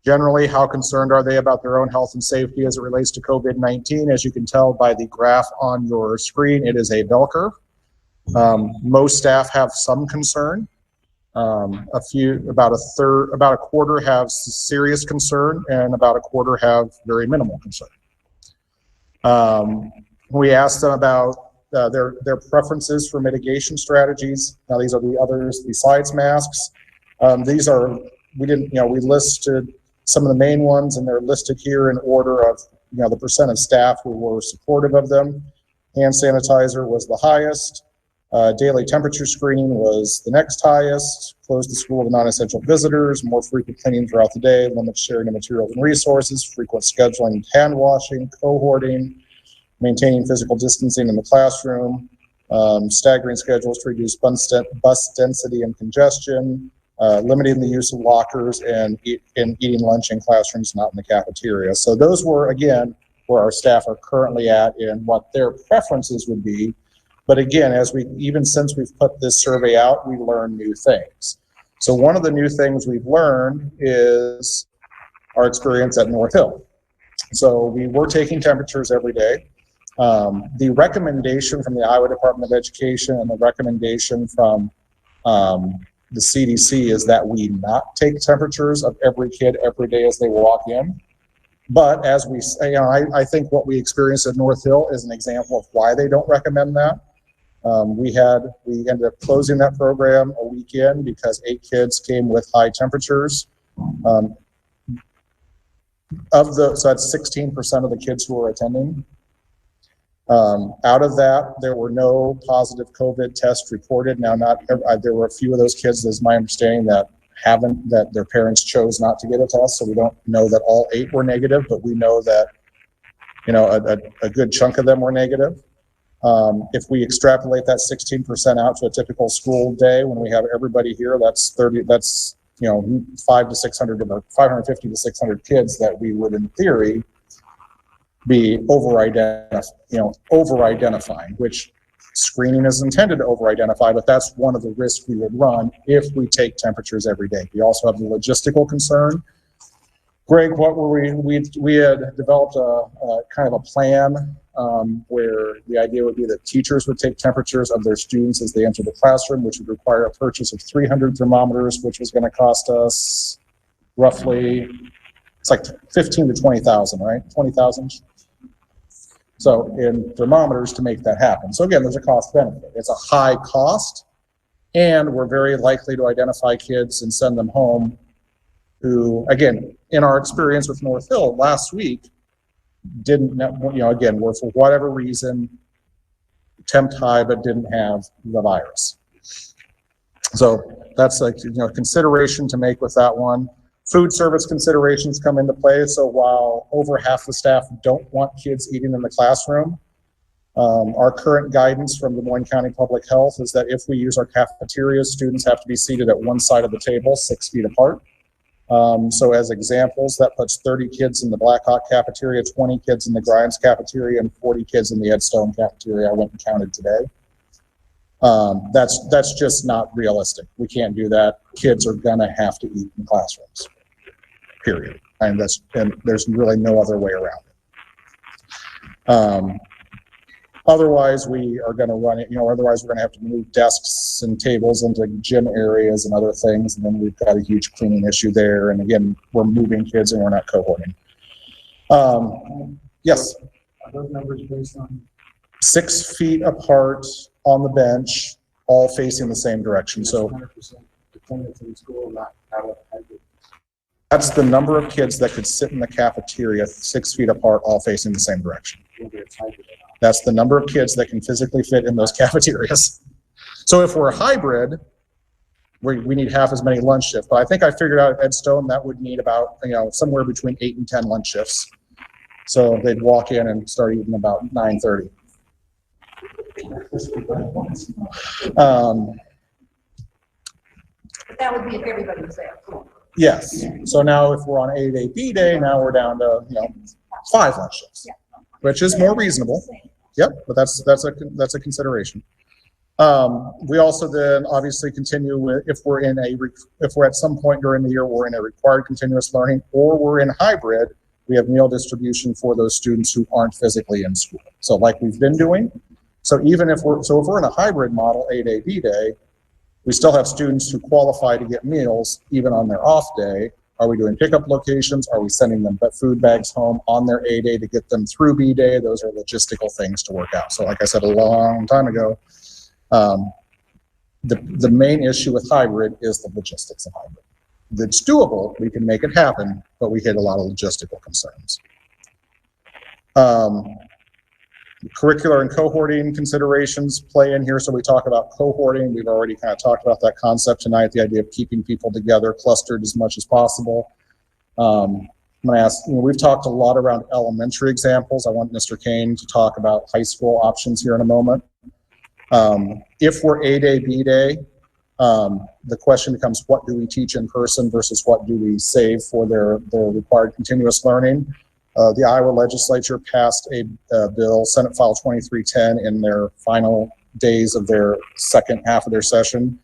generally, how concerned are they about their own health and safety as it relates to COVID-19? As you can tell by the graph on your screen, it is a bell curve. Most staff have some concern. About a quarter have serious concern, and about a quarter have very minimal concern. We asked them about their preferences for mitigation strategies. Now, these are the others besides masks. We listed some of the main ones, and they're listed here in order of, the percent of staff who were supportive of them. Hand sanitizer was the highest. Daily temperature screening was the next highest. Close the school to non-essential visitors, more frequent cleaning throughout the day, limit sharing of materials and resources, frequent scheduling, hand washing, cohorting, maintaining physical distancing in the classroom, staggering schedules to reduce bus density and congestion, limiting the use of lockers, and eating lunch in classrooms, not in the cafeteria. So those were, again, where our staff are currently at and what their preferences would be. But again, even since we've put this survey out, we learn new things. So one of the new things we've learned is our experience at North Hill. So we were taking temperatures every day. The recommendation from the Iowa Department of Education and the recommendation from the CDC is that we not take temperatures of every kid every day as they walk in. But as we say, I think what we experienced at North Hill is an example of why they don't recommend that. We ended up closing that program a weekend because 8 kids came with high temperatures. So that's 16% of the kids who were attending. Out of that, there were no positive COVID tests reported. Now, there were a few of those kids, as my understanding, that their parents chose not to get a test. So we don't know that all 8 were negative, but we know that, a good chunk of them were negative. If we extrapolate that 16% out to a typical school day, when we have everybody here, that's 550 to 600 kids that we would, in theory, be over-identifying, which screening is intended to over-identify, but that's one of the risks we would run if we take temperatures every day. We also have the logistical concern. Greg, we had developed a kind of a plan where the idea would be that teachers would take temperatures of their students as they enter the classroom, which would require a purchase of 300 thermometers, which was going to cost us roughly, it's like 15 to 20,000, right? 20,000. So in thermometers to make that happen. So again, there's a cost benefit. It's a high cost, and we're very likely to identify kids and send them home who, again, in our experience with North Hill last week, didn't, again, were for whatever reason, temp high, but didn't have the virus. So that's a consideration to make with that one. Food service considerations come into play. So while over half the staff don't want kids eating in the classroom, our current guidance from Des Moines County Public Health is that if we use our cafeterias, students have to be seated at one side of the table, 6 feet apart. So as examples, that puts 30 kids in the Blackhawk cafeteria, 20 kids in the Grimes cafeteria, and 40 kids in the Ed Stone cafeteria. I went and counted today. That's just not realistic. We can't do that. Kids are gonna have to eat in classrooms, period. And there's really no other way around it. Otherwise, we are going to run it, otherwise we're going to have to move desks and tables into gym areas and other things. And then we've got a huge cleaning issue there. And again, we're moving kids and we're not cohorting. Yes? Are those numbers based on? 6 feet apart on the bench, all facing the same direction. So 100% attendance in school, not out of hybrid. that's the number of kids that could sit in the cafeteria 6 feet apart, all facing the same direction. Whether it's hybrid or not. That's the number of kids that can physically fit in those cafeterias. So if we're a hybrid, we need half as many lunch shifts. But I think I figured out at Ed Stone that would need about, somewhere between 8 and 10 lunch shifts. So they'd walk in and start eating about 9:30. That would be if everybody was there. Yes. So now if we're on 8A B day, now we're down to, 5 lunch shifts. Yeah. Which is more reasonable. Yep, but that's a consideration. We also then obviously continue with, if we're at some point during the year, we're in a required continuous learning, or we're in hybrid, we have meal distribution for those students who aren't physically in school. So like we've been doing. So even if we're in a hybrid model, 8A B day, we still have students who qualify to get meals even on their off day. Are we doing pickup locations? Are we sending them food bags home on their A day to get them through B day? Those are logistical things to work out. So like I said a long time ago, the main issue with hybrid is the logistics of hybrid. It's doable, we can make it happen, but we hit a lot of logistical concerns. Curricular and cohorting considerations play in here. So we talk about cohorting. We've already kind of talked about that concept tonight, the idea of keeping people together, clustered as much as possible. I'm going to ask, we've talked a lot around elementary examples. I want Mr. Kane to talk about high school options here in a moment. If we're A-Day, B-Day, the question becomes, what do we teach in person versus what do we save for their required continuous learning? The Iowa legislature passed a bill, Senate File 2310, in their final days of their second half of their session,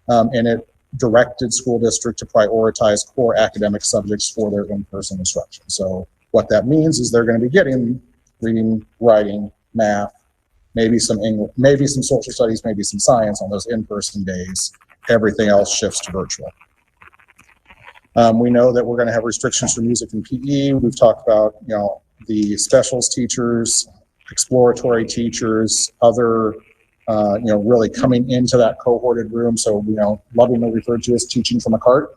and it directed school district to prioritize core academic subjects for their in-person instruction. So what that means is they're going to be getting reading, writing, math, maybe some English, maybe some social studies, maybe some science on those in-person days. Everything else shifts to virtual. We know that we're going to have restrictions for music and PE. We've talked about, the specials teachers, exploratory teachers, other, really coming into that cohorted room. So, lovingly referred to as teaching from a cart.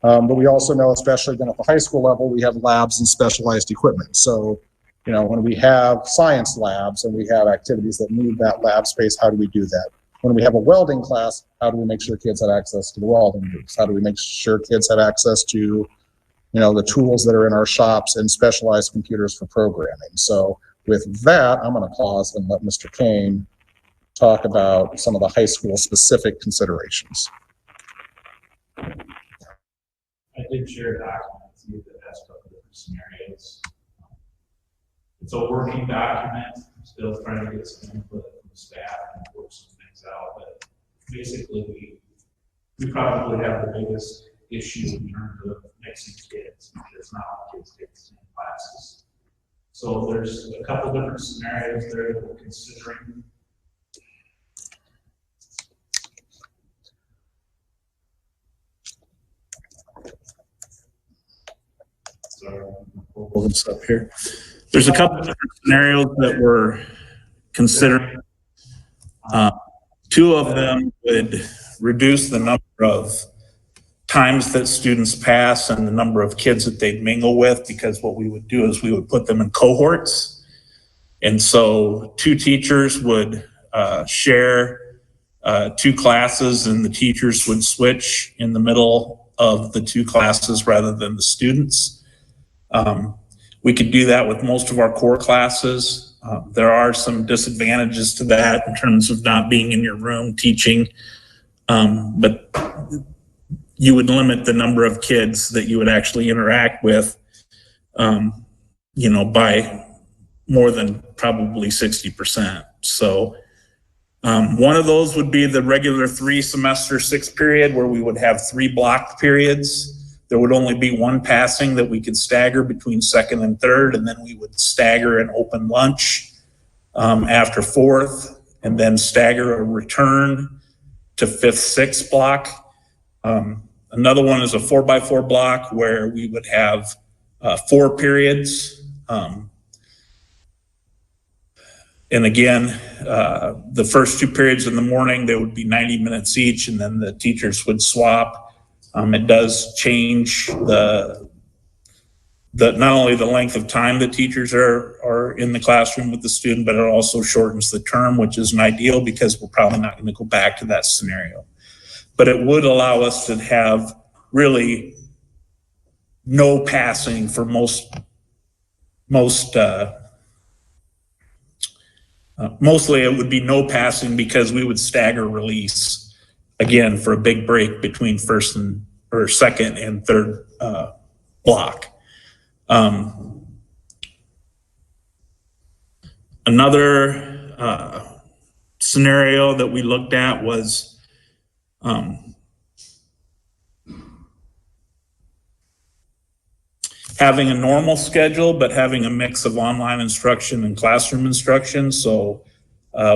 But we also know, especially then at the high school level, we have labs and specialized equipment. So, when we have science labs and we have activities that need that lab space, how do we do that? When we have a welding class, how do we make sure kids have access to the welding groups? How do we make sure kids have access to, the tools that are in our shops and specialized computers for programming? So with that, I'm going to pause and let Mr. Kane talk about some of the high school specific considerations. I did share a document with you that has a couple different scenarios. It's a working document. I'm still trying to get some input from the staff and work some things out, but basically we probably have the biggest issue in terms of mixing kids. There's not all kids take the same classes. So there's a couple different scenarios there that we're considering. So we'll pull this up here. There's a couple different scenarios that we're considering. Two of them would reduce the number of times that students pass and the number of kids that they'd mingle with, because what we would do is we would put them in cohorts. And so 2 teachers would share 2 classes, and the teachers would switch in the middle of the 2 classes rather than the students. We could do that with most of our core classes. There are some disadvantages to that in terms of not being in your room teaching, but you would limit the number of kids that you would actually interact with, by more than probably 60%. So one of those would be the regular 3-semester 6 period, where we would have 3 blocked periods. There would only be 1 passing that we could stagger between 2nd and 3rd, and then we would stagger an open lunch after 4th, and then stagger a return to 5th, 6th block. Another one is a 4x4 block, where we would have 4 periods. And again, the first 2 periods in the morning, they would be 90 minutes each, and then the teachers would swap. It does change not only the length of time that teachers are in the classroom with the student, but it also shortens the term, which isn't ideal because we're probably not going to go back to that scenario. But it would allow us to have really no passing for mostly it would be no passing, because we would stagger release again for a big break between 2nd and 3rd block. Another scenario that we looked at was having a normal schedule, but having a mix of online instruction and classroom instruction. So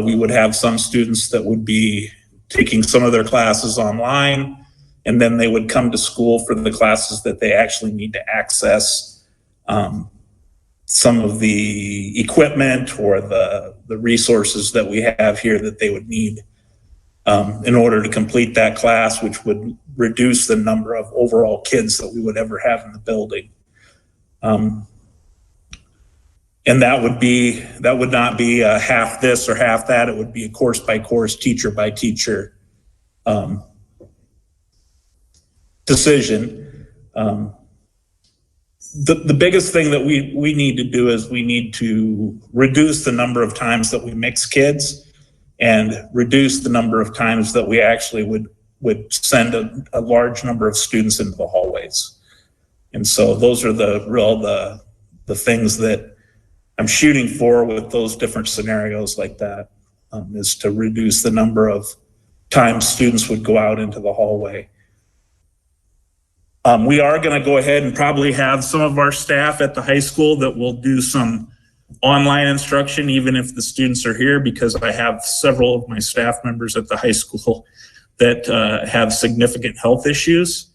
we would have some students that would be taking some of their classes online, and then they would come to school for the classes that they actually need to access some of the equipment or the resources that we have here that they would need in order to complete that class, which would reduce the number of overall kids that we would ever have in the building. And that would not be a half this or half that. It would be a course by course, teacher by teacher decision. The biggest thing that we need to do is we need to reduce the number of times that we mix kids, and reduce the number of times that we actually would send a large number of students into the hallways. And so those are the things that I'm shooting for with those different scenarios like that, is to reduce the number of times students would go out into the hallway. We are going to go ahead and probably have some of our staff at the high school that will do some online instruction, even if the students are here, because I have several of my staff members at the high school that have significant health issues.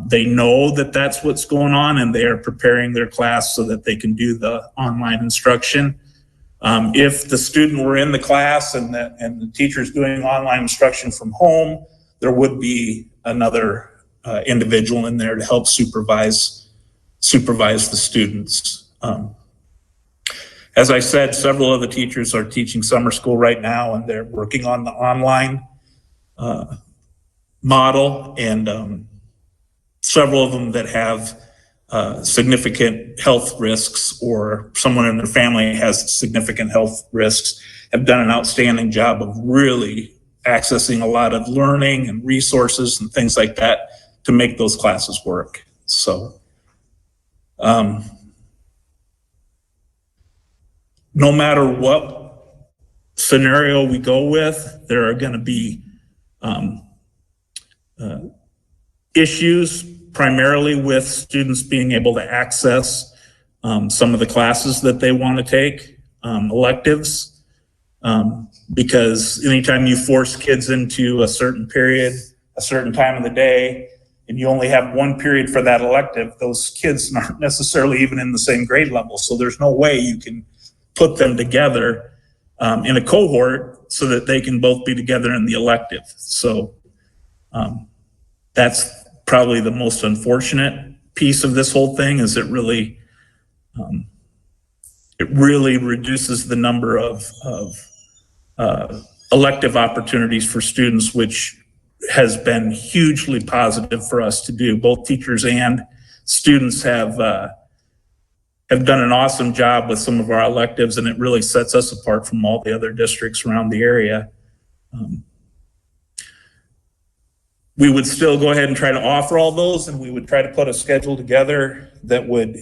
They know that that's what's going on, and they are preparing their class so that they can do the online instruction. If the student were in the class and the teacher's doing online instruction from home, there would be another individual in there to help supervise the students. As I said, several of the teachers are teaching summer school right now, and they're working on the online model, and several of them that have significant health risks, or someone in their family has significant health risks, have done an outstanding job of really accessing a lot of learning and resources and things like that to make those classes work. So no matter what scenario we go with, there are going to be issues primarily with students being able to access some of the classes that they want to take, electives, because anytime you force kids into a certain period, a certain time of the day, and you only have one period for that elective, those kids aren't necessarily even in the same grade level. So there's no way you can put them together in a cohort so that they can both be together in the elective. So that's probably the most unfortunate piece of this whole thing is it really reduces the number of elective opportunities for students, which has been hugely positive for us to do. Both teachers and students have done an awesome job with some of our electives, and it really sets us apart from all the other districts around the area. We would still go ahead and try to offer all those, and we would try to put a schedule together that would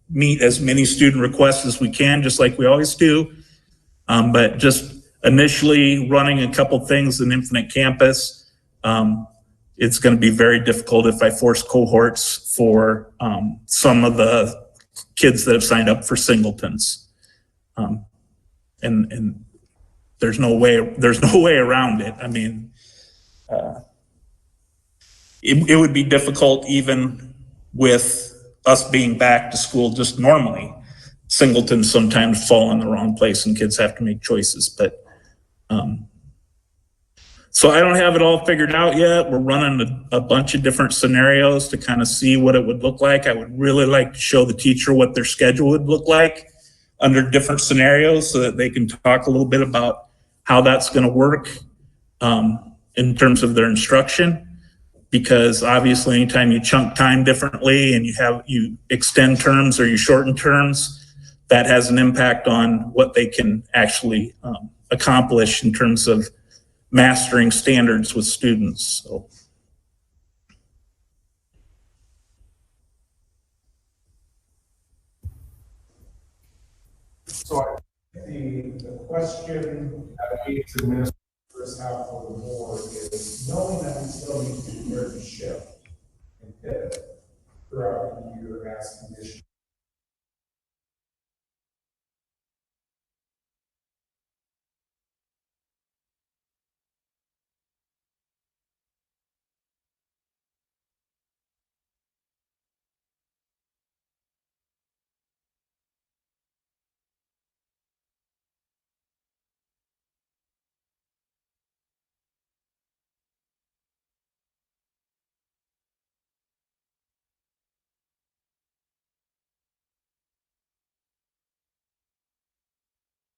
meet as many student requests as we can, just like we always do. But just initially running a couple things in Infinite Campus, it's going to be very difficult if I force cohorts for some of the kids that have signed up for singletons. And there's no way around it. I mean, it would be difficult even with us being back to school just normally. Singletons sometimes fall in the wrong place and kids have to make choices. But so I don't have it all figured out yet. We're running a bunch of different scenarios to kind of see what it would look like. I would really like to show the teacher what their schedule would look like under different scenarios so that they can talk a little bit about how that's going to work in terms of their instruction. Because obviously anytime you chunk time differently and you extend terms or you shorten terms, that has an impact on what they can actually accomplish in terms of mastering standards with students. So I think the question that we as administrators have for the board is knowing that we still need to be prepared to shift and pivot throughout the year as conditions.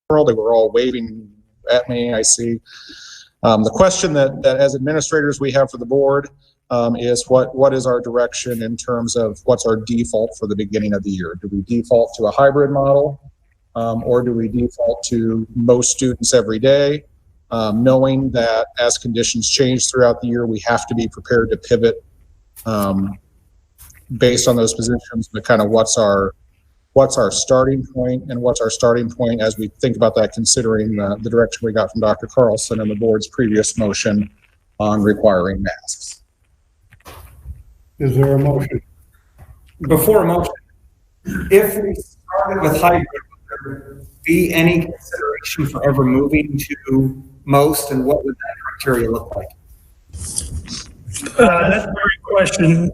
They were all waving at me, I see. The question that as administrators we have for the board is what is our direction in terms of what's our default for the beginning of the year? Do we default to a hybrid model or do we default to most students every day, knowing that as conditions change throughout the year, we have to be prepared to pivot based on those positions, but kind of what's our starting point and what's our starting point as we think about that, considering the direction we got from Dr. Carlson and the board's previous motion on requiring masks. Is there a motion? Before a motion, if we started with hybrid, would there be any consideration for ever moving to most, and what would that criteria look like? That's a great question.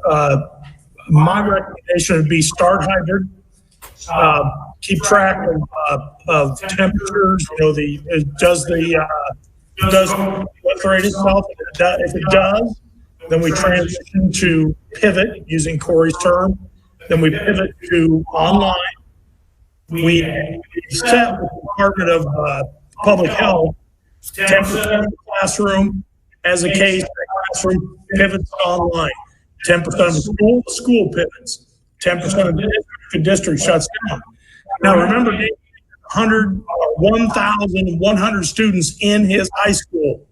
My recommendation would be start hybrid. Keep track of temperatures. Does the rate itself? If it does, then we transition to pivot using Corey's term. Then we pivot to online. We set the Department of Public Health 10% of the classroom as a case. The classroom pivots to online. 10% of the school pivots. 10% of the district shuts down. Now remember, 1,100 students in his high school.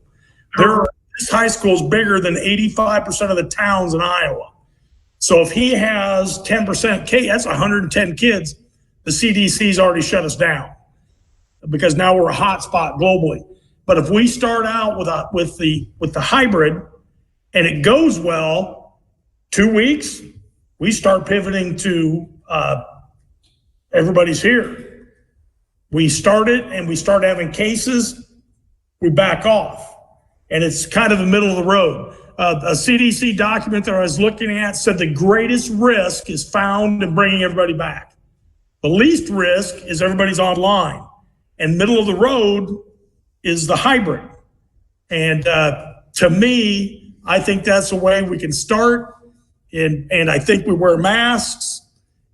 This high school is bigger than 85% of the towns in Iowa. So if he has 10% that's 110 kids. The CDC's already shut us down because now we're a hot spot globally. But if we start out with the hybrid and it goes well, 2 weeks, we start pivoting to everybody's here. We start it and we start having cases, we back off. And it's kind of the middle of the road. A CDC document that I was looking at said the greatest risk is found in bringing everybody back. The least risk is everybody's online. And middle of the road is the hybrid. And to me, I think that's the way we can start. And I think we wear masks.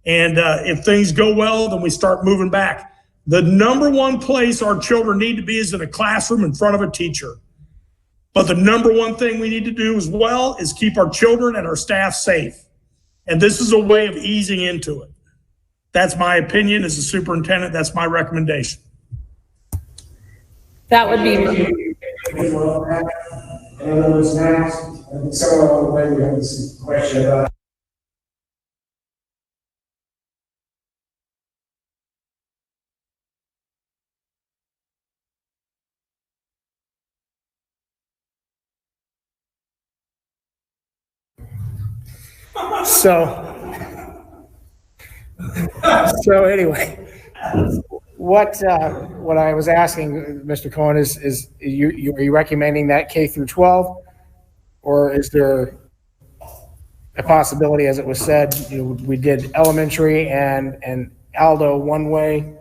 And if things go well, then we start moving back. The number one place our children need to be is in a classroom in front of a teacher. But the number one thing we need to do as well is keep our children and our staff safe. And this is a way of easing into it. That's my opinion as a superintendent. That's my recommendation. That would be. And those masks, and somewhere along the way, we have this question about. So anyway, what I was asking, Mr. Cohen, is are you recommending that K through 12? Or is there a possibility, as it was said, we did elementary and Aldo one way,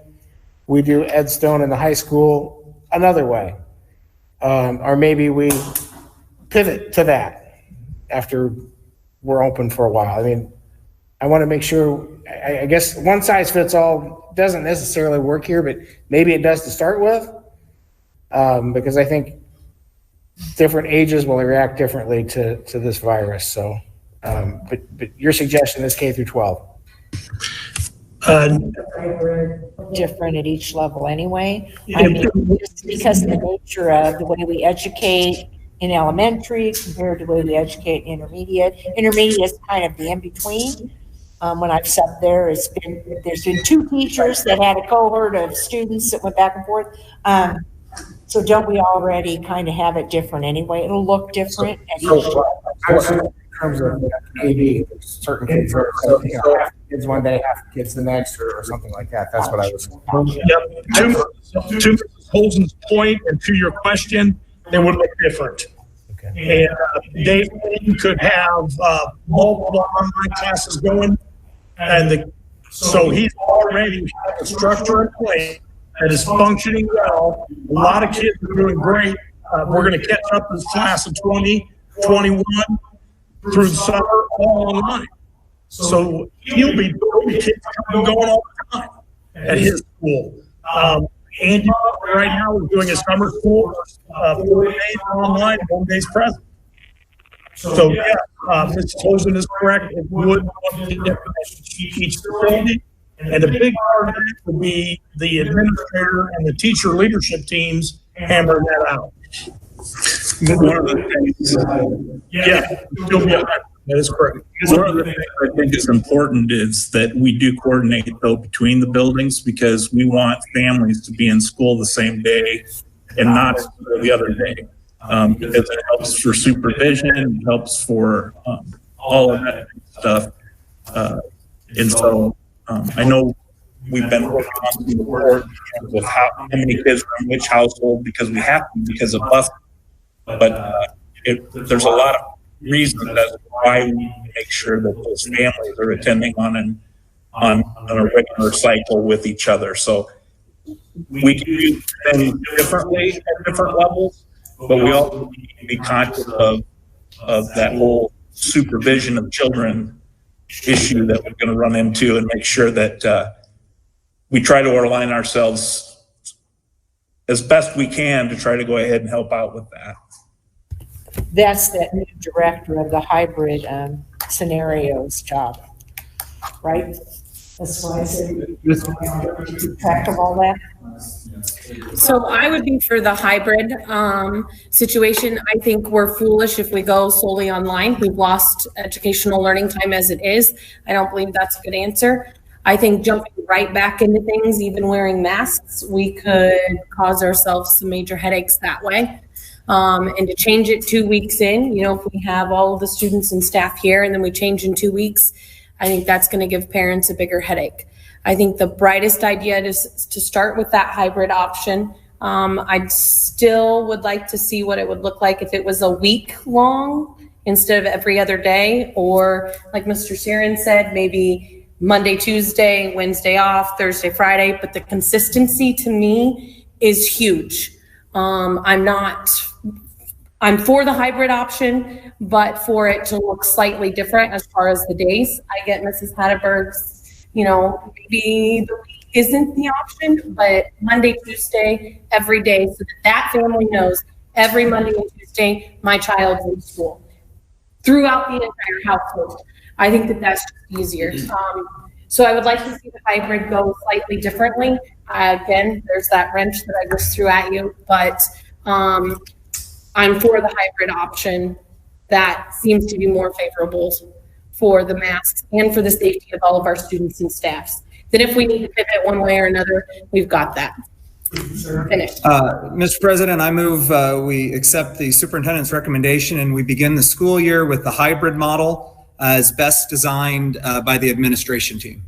we do Ed Stone in the high school another way? Or maybe we pivot to that after we're open for a while. I mean, I want to make sure, I guess one size fits all doesn't necessarily work here, but maybe it does to start with. Because I think different ages will react differently to this virus. So, but your suggestion is K through 12. Different at each level anyway. I mean, just because of the nature of the way we educate in elementary compared to the way we educate in intermediate. Intermediate is kind of the in-between. When I've sat there, there's been 2 teachers that had a cohort of students that went back and forth. So don't we already kind of have it different anyway? It'll look different at each level. In terms of AB, certain kids are half kids one day, half kids the next, or something like that. That's what I was. Yep. To Mrs. Holzen's point and to your question, they would look different. Okay. And Dave could have multiple online classes going, and so he's already had a structure in place that is functioning well. A lot of kids are doing great. We're going to catch up this class of 2021 through the summer all online. So he'll be kids coming and going all the time at his school. Andy right now is doing a summer school, 4 days online, 1 day's present. So yeah, Mrs. Holzen is correct. It would look different each facility. And a big part of it would be the administrator and the teacher leadership teams hammering that out. One of the things, that is correct. One of the things I think is important is that we do coordinate though between the buildings, because we want families to be in school the same day and not the other day. Because it helps for supervision, it helps for all of that stuff. And so I know we've been working on the report with how many kids are in which household, because we have to, because of bus. But there's a lot of reasons as to why we make sure that those families are attending on a regular cycle with each other. So we can do things differently at different levels, but we also need to be conscious of that whole supervision of children issue that we're going to run into, and make sure that we try to align ourselves as best we can to try to go ahead and help out with that. That's that new director of the hybrid scenarios job, right? That's why I said track of all that. So I would be for the hybrid situation. I think we're foolish if we go solely online. We've lost educational learning time as it is. I don't believe that's a good answer. I think jumping right back into things, even wearing masks, we could cause ourselves some major headaches that way. And to change it 2 weeks in, if we have all of the students and staff here and then we change in 2 weeks, I think that's going to give parents a bigger headache. I think the brightest idea is to start with that hybrid option. I still would like to see what it would look like if it was a week long instead of every other day, or like Mr. Siren said, maybe Monday, Tuesday, Wednesday off, Thursday, Friday. But the consistency to me is huge. I'm not I'm for the hybrid option, but for it to look slightly different as far as the days. I get Mrs. Hatterberg's, maybe the week isn't the option, but Monday, Tuesday, every day, so that family knows every Monday and Tuesday, my child's in school throughout the entire household. I think that that's just easier. So I would like to see the hybrid go slightly differently. Again, there's that wrench that I just threw at you, but I'm for the hybrid option that seems to be more favorable for the masks and for the safety of all of our students and staffs. Then if we need to pivot one way or another, we've got that. Finished. Mr. President, I move we accept the superintendent's recommendation and we begin the school year with the hybrid model as best designed by the administration team.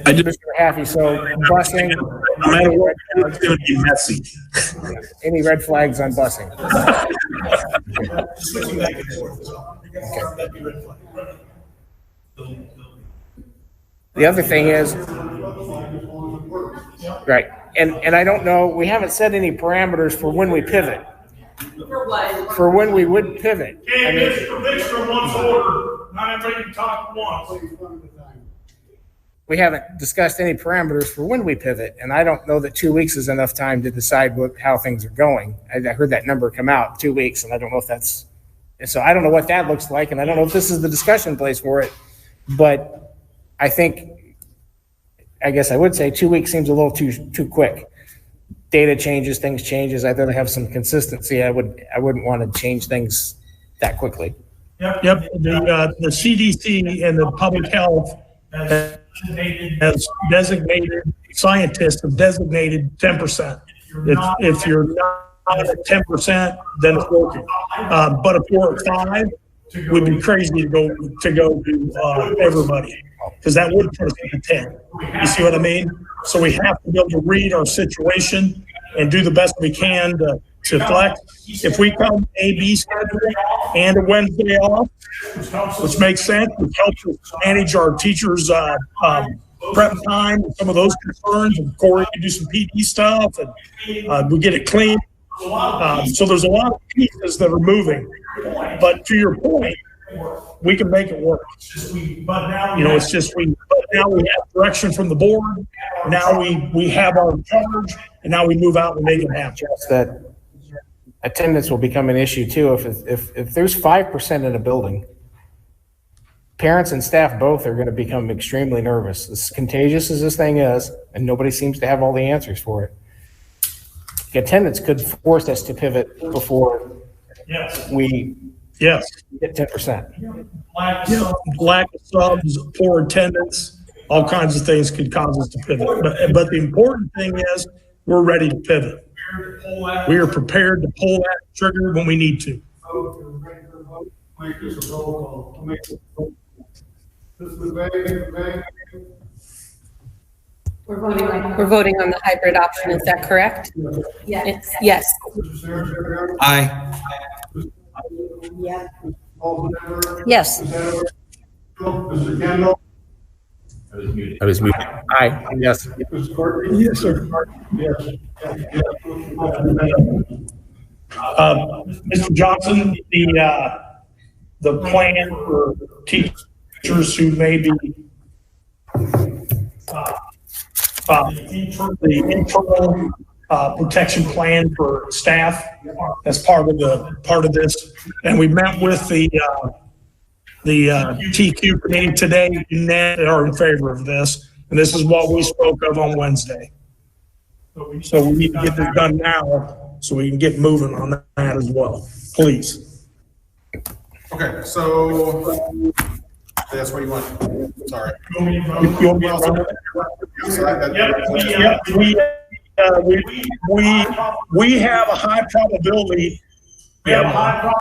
Mr. Haffey, so busing. No matter what, it's going to be messy. Any red flags on busing? Switching back and forth. That'd be red flag. The other thing is, right, and I don't know, we haven't set any parameters for when we pivot. For what? For when we would pivot. And Mr. Once order, not everybody can talk at once. We haven't discussed any parameters for when we pivot, and I don't know that 2 weeks is enough time to decide how things are going. I heard that number come out, 2 weeks, and I don't know if that's, so I don't know what that looks like, and I don't know if this is the discussion place for it, but I guess I would say 2 weeks seems a little too quick. Data changes, things changes. I'd rather have some consistency. I wouldn't want to change things that quickly. Yep. The CDC and the public health has designated, scientists have designated 10%. If you're not at 10%, then it's working. But if we're at 5, we'd be crazy to go to everybody, because that would put us at 10. You see what I mean? So we have to be able to read our situation and do the best we can to flex. If we come A/B schedule and a Wednesday off, which makes sense, which helps us manage our teachers' prep time and some of those concerns. And Corey can do some PD stuff, and we get it clean. So there's a lot of pieces that are moving. But to your point, we can make it work. But now we have direction from the board. Now we have our charge, and now we move out and make it happen. Just that attendance will become an issue too. If there's 5% in a building, parents and staff both are going to become extremely nervous. As contagious as this thing is, and nobody seems to have all the answers for it. The attendance could force us to pivot before we get 10%. Lack of subs, poor attendance, all kinds of things could cause us to pivot. But the important thing is we're ready to pivot. We are prepared to pull that trigger when we need to. Make this a roll call. We're voting on the hybrid option, is that correct? Yes. Yes. Aye. Yeah. Yes. Mr. Kendall? I was muted. Aye. Yes. Yes, sir. Yes. Mr. Johnson, the plan for teachers who may be the internal protection plan for staff, that's part of this. And we met with the TQ committee today, and they are in favor of this. And this is what we spoke of on Wednesday. So we need to get this done now so we can get moving on that as well, please. Okay, so that's what you want. Sorry. We have a high probability. We have a high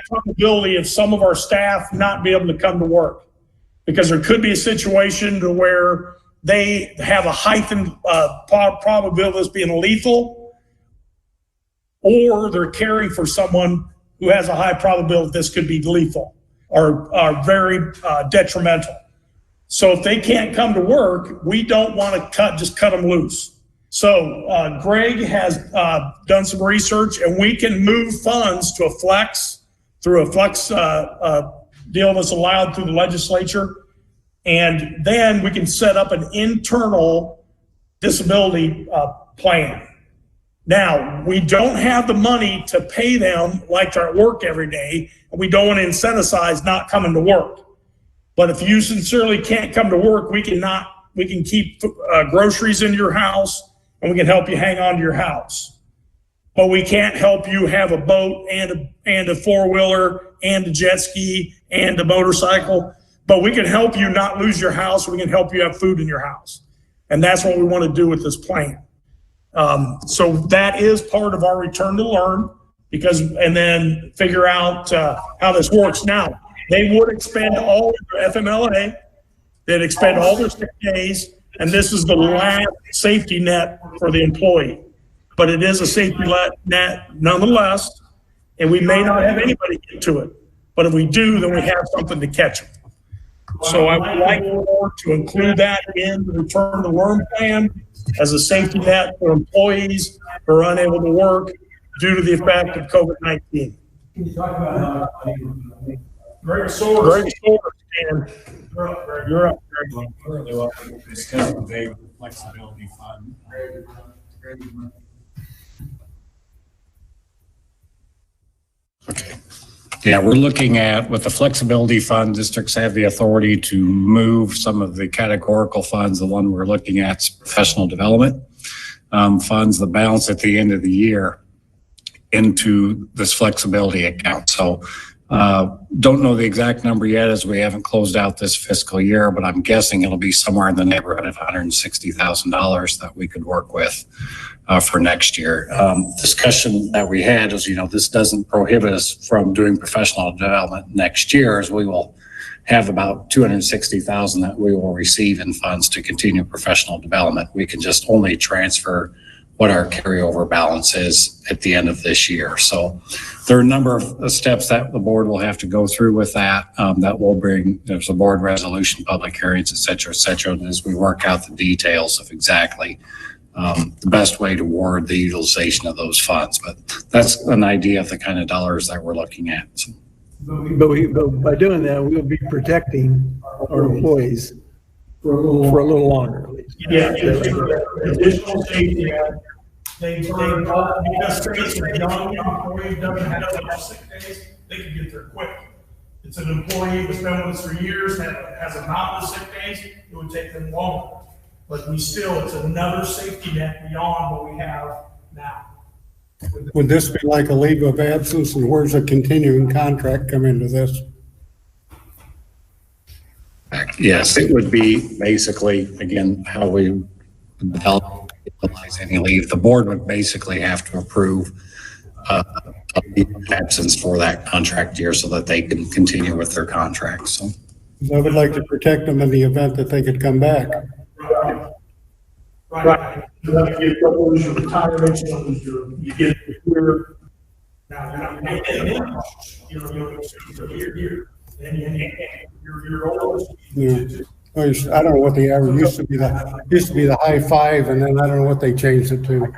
probability of some of our staff not be able to come to work, because there could be a situation to where they have a heightened probability of this being lethal, or they're caring for someone who has a high probability this could be lethal or very detrimental. So if they can't come to work, we don't want to just cut them loose. So Greg has done some research, and we can move funds to a flex through a flex deal that's allowed through the legislature. And then we can set up an internal disability plan. Now, we don't have the money to pay them like they're at work every day, and we don't want to incentivize not coming to work. But if you sincerely can't come to work, we can keep groceries in your house, and we can help you hang on to your house. But we can't help you have a boat and a four-wheeler and a jet ski and a motorcycle. But we can help you not lose your house. We can help you have food in your house. And that's what we want to do with this plan. So that is part of our return to learn, and then figure out how this works. Now, they would expend all of their FMLA, they'd expend all their sick days, and this is the last safety net for the employee. But it is a safety net nonetheless, and we may not have anybody get to it. But if we do, then we have something to catch them. So I would like to include that in the return to learn plan as a safety net for employees who are unable to work due to the effect of COVID-19. Can you talk about how Greg Soares, and you're up. It's kind of a vague flexibility fund. Okay. Yeah, we're looking at, with the flexibility fund, districts have the authority to move some of the categorical funds. The one we're looking at is professional development funds, the balance at the end of the year into this flexibility account. So don't know the exact number yet, as we haven't closed out this fiscal year, but I'm guessing it'll be somewhere in the neighborhood of $160,000 that we could work with for next year. Discussion that we had is, this doesn't prohibit us from doing professional development next year, as we will have about $260,000 that we will receive in funds to continue professional development. We can just only transfer what our carryover balance is at the end of this year. So there are a number of steps that the board will have to go through with that. That will bring, there's a board resolution, public hearings, et cetera, as we work out the details of exactly the best way to word the utilization of those funds. But that's an idea of the kind of dollars that we're looking at. So. But by doing that, we'll be protecting our employees for a little longer at least. Yeah, additional safety net. Because it's a young employee doesn't have enough sick days, they can get there quick. It's an employee who's been with us for years, has a mountain of sick days, it would take them longer. But it's another safety net beyond what we have now. Would this be like a leave of absence, and where's a continuing contract come into this? Yes, it would be basically, again, how we develop, utilize any leave. The board would basically have to approve a leave of absence for that contract year so that they can continue with their contract. So I would like to protect them in the event that they could come back. Right. You have to get those, your retirement, you get your, now you're not making it, you're and you're old. Yeah. I don't know what the average used to be. The high five, and then I don't know what they changed it to.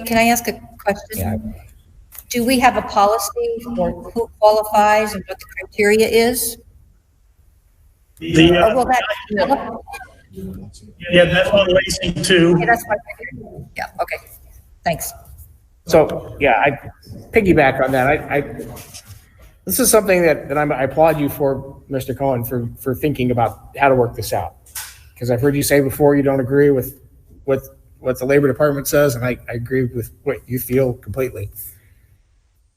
Can I ask a question? Yeah. Do we have a policy for who qualifies and what the criteria is? Yeah, that's on Lacey too. Yeah, that's what I figured. Yeah, okay, thanks. So, yeah, I piggyback on that. This is something that I applaud you for, Mr. Cohen, for thinking about how to work this out. Because I've heard you say before you don't agree with what the Labor Department says, and I agree with what you feel completely.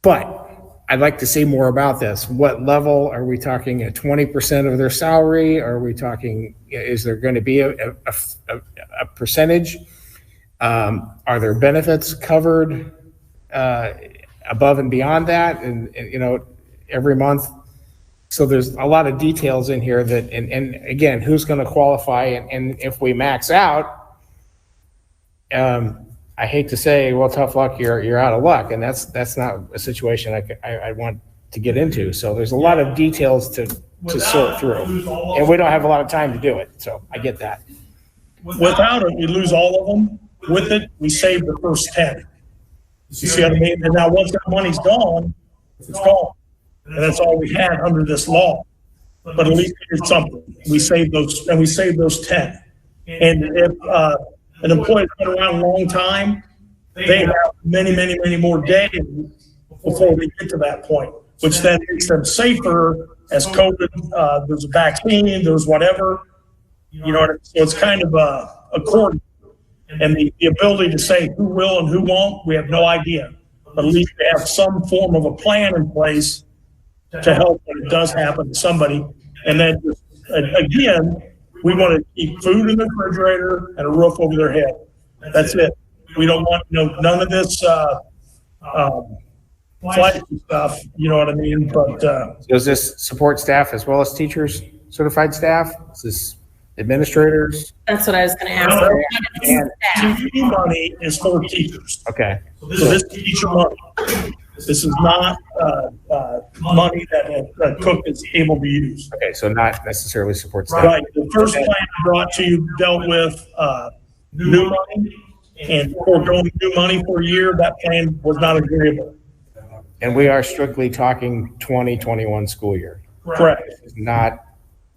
But I'd like to see more about this. What level are we talking? At 20% of their salary? Are we talking? Is there going to be a percentage? Are there benefits covered above and beyond that? And every month So there's a lot of details in here that, and again, who's going to qualify, and if we max out, I hate to say, well, tough luck, you're out of luck, and that's not a situation I want to get into. So there's a lot of details to sort through, and we don't have a lot of time to do it. So I get that. Without it, we lose all of them. With it, we save the first 10. You see what I mean? And now once that money's gone, it's gone. And that's all we had under this law. But at least we did something. We saved those, and we saved those 10. And if an employee's been around a long time, they have many more days before we get to that point, which then makes them safer as COVID, there's a vaccine, there's whatever, you know, so it's kind of a cord. And the ability to say who will and who won't, we have no idea. But at least we have some form of a plan in place to help when it does happen to somebody. And then, again, we want to keep food in the refrigerator and a roof over their head. That's it. We don't want, none of this flashy stuff, you know what I mean? But does this support staff as well as teachers, certified staff? Is this administrators? That's what I was going to ask. And TV money is for teachers. okay. So this is teacher money. This is not money that a cook is able to use. Okay, so not necessarily support staff. Right. The first plan I brought to you dealt with new money, and foregoing new money for a year, that plan was not agreeable. And we are strictly talking 2021 school year. Correct. Not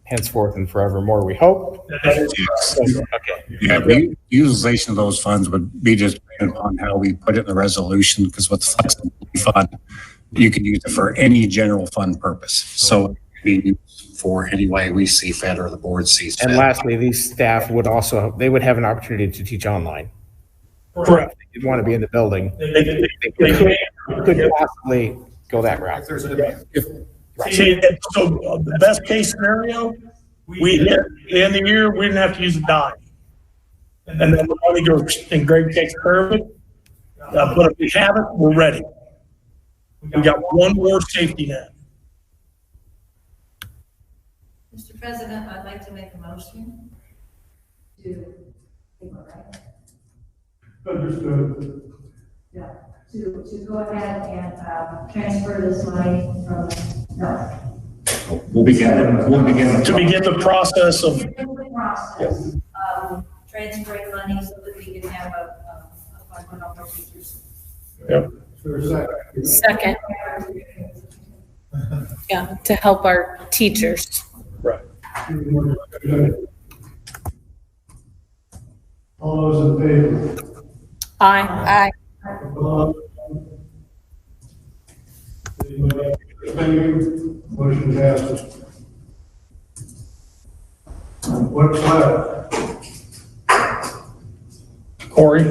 henceforth and forevermore, we hope. Yes. Okay. Yeah, the utilization of those funds would be just dependent on how we put it in the resolution, because with the flexibility fund, you can use it for any general fund purpose. So it can be used for any way we see fit or the board sees fit. And lastly, these staff would also, they would have an opportunity to teach online. Correct. If they didn't want to be in the building, They could possibly go that route. See, so the best case scenario, we hit the end of the year, we didn't have to use a dime. And then the money goes, and Greg takes care of it. But if we have it, we're ready. We got one more safety net. Mr. President, I'd like to make a motion to, Understood. yeah, to go ahead and transfer this money from, no. We'll begin To begin the process of, Process, transferring money so that we can have a fund for our teachers. yep. Second. Yeah, to help our teachers. Right. All those in favor? Aye. Anybody abstaining? Motion passes. What's left? Corey? I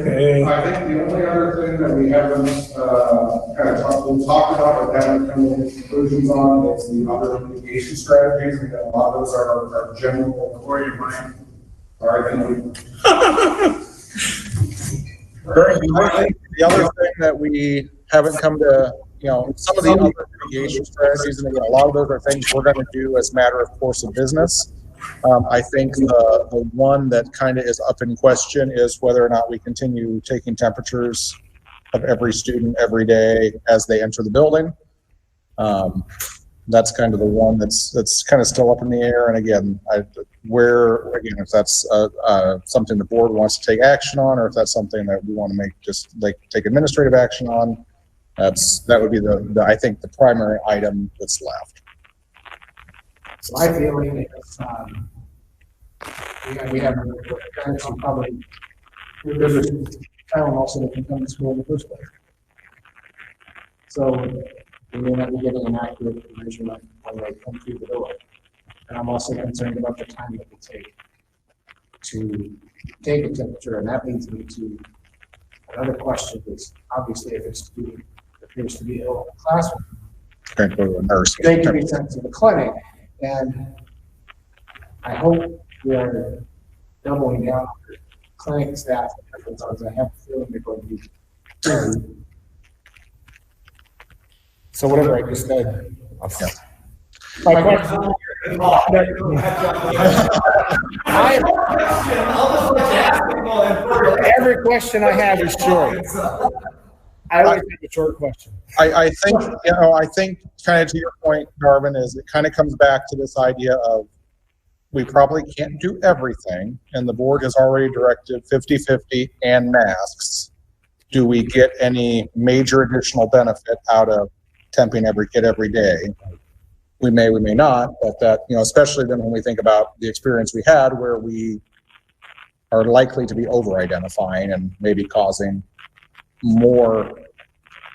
think the only other thing that we haven't, we've talked about but haven't come to conclusions on is the other mitigation strategies. We got a lot of those are general. Corey, you mind? Or I think The other thing that we haven't come to, some of the other mitigation strategies, and again, a lot of those are things we're going to do as a matter of course of business. I think the one that kind of is up in question is whether or not we continue taking temperatures of every student every day as they enter the building. That's kind of the one that's kind of still up in the air. And again, if that's something the board wants to take action on, or if that's something that we want to take administrative action on, that would be I think the primary item that's left. So my feeling is, we have parents who probably, there's a child also that can come to school in the first place. So we may not be getting an accurate information when they come through the door. And I'm also concerned about the time that it take to take a temperature, and that leads me to another question is, obviously, if a student appears to be ill in the classroom, Going to go to a nurse. they can be sent to the clinic. And I hope we are doubling down on clinic staff, because I have a feeling they're going to be busy. So whatever I just said, My question. Every question I have is short. I always have a short question. I think, I think kind of to your point, Darvin, is it kind of comes back to this idea of we probably can't do everything, and the board has already directed 50-50 and masks. Do we get any major additional benefit out of temping every kid every day? We may not, but that, especially then when we think about the experience we had where we are likely to be over-identifying and maybe causing more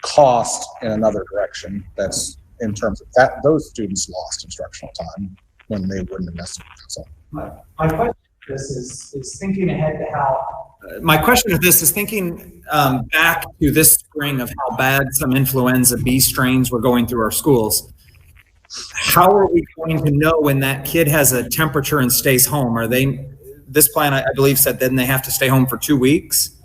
cost in another direction. That's in terms of that, those students lost instructional time when they wouldn't have necessarily. So. My question to this is thinking ahead to how. My question to this is thinking back to this spring of how bad some influenza B strains were going through our schools. How are we going to know when that kid has a temperature and stays home? Are they, this plan, I believe, said then they have to stay home for 2 weeks?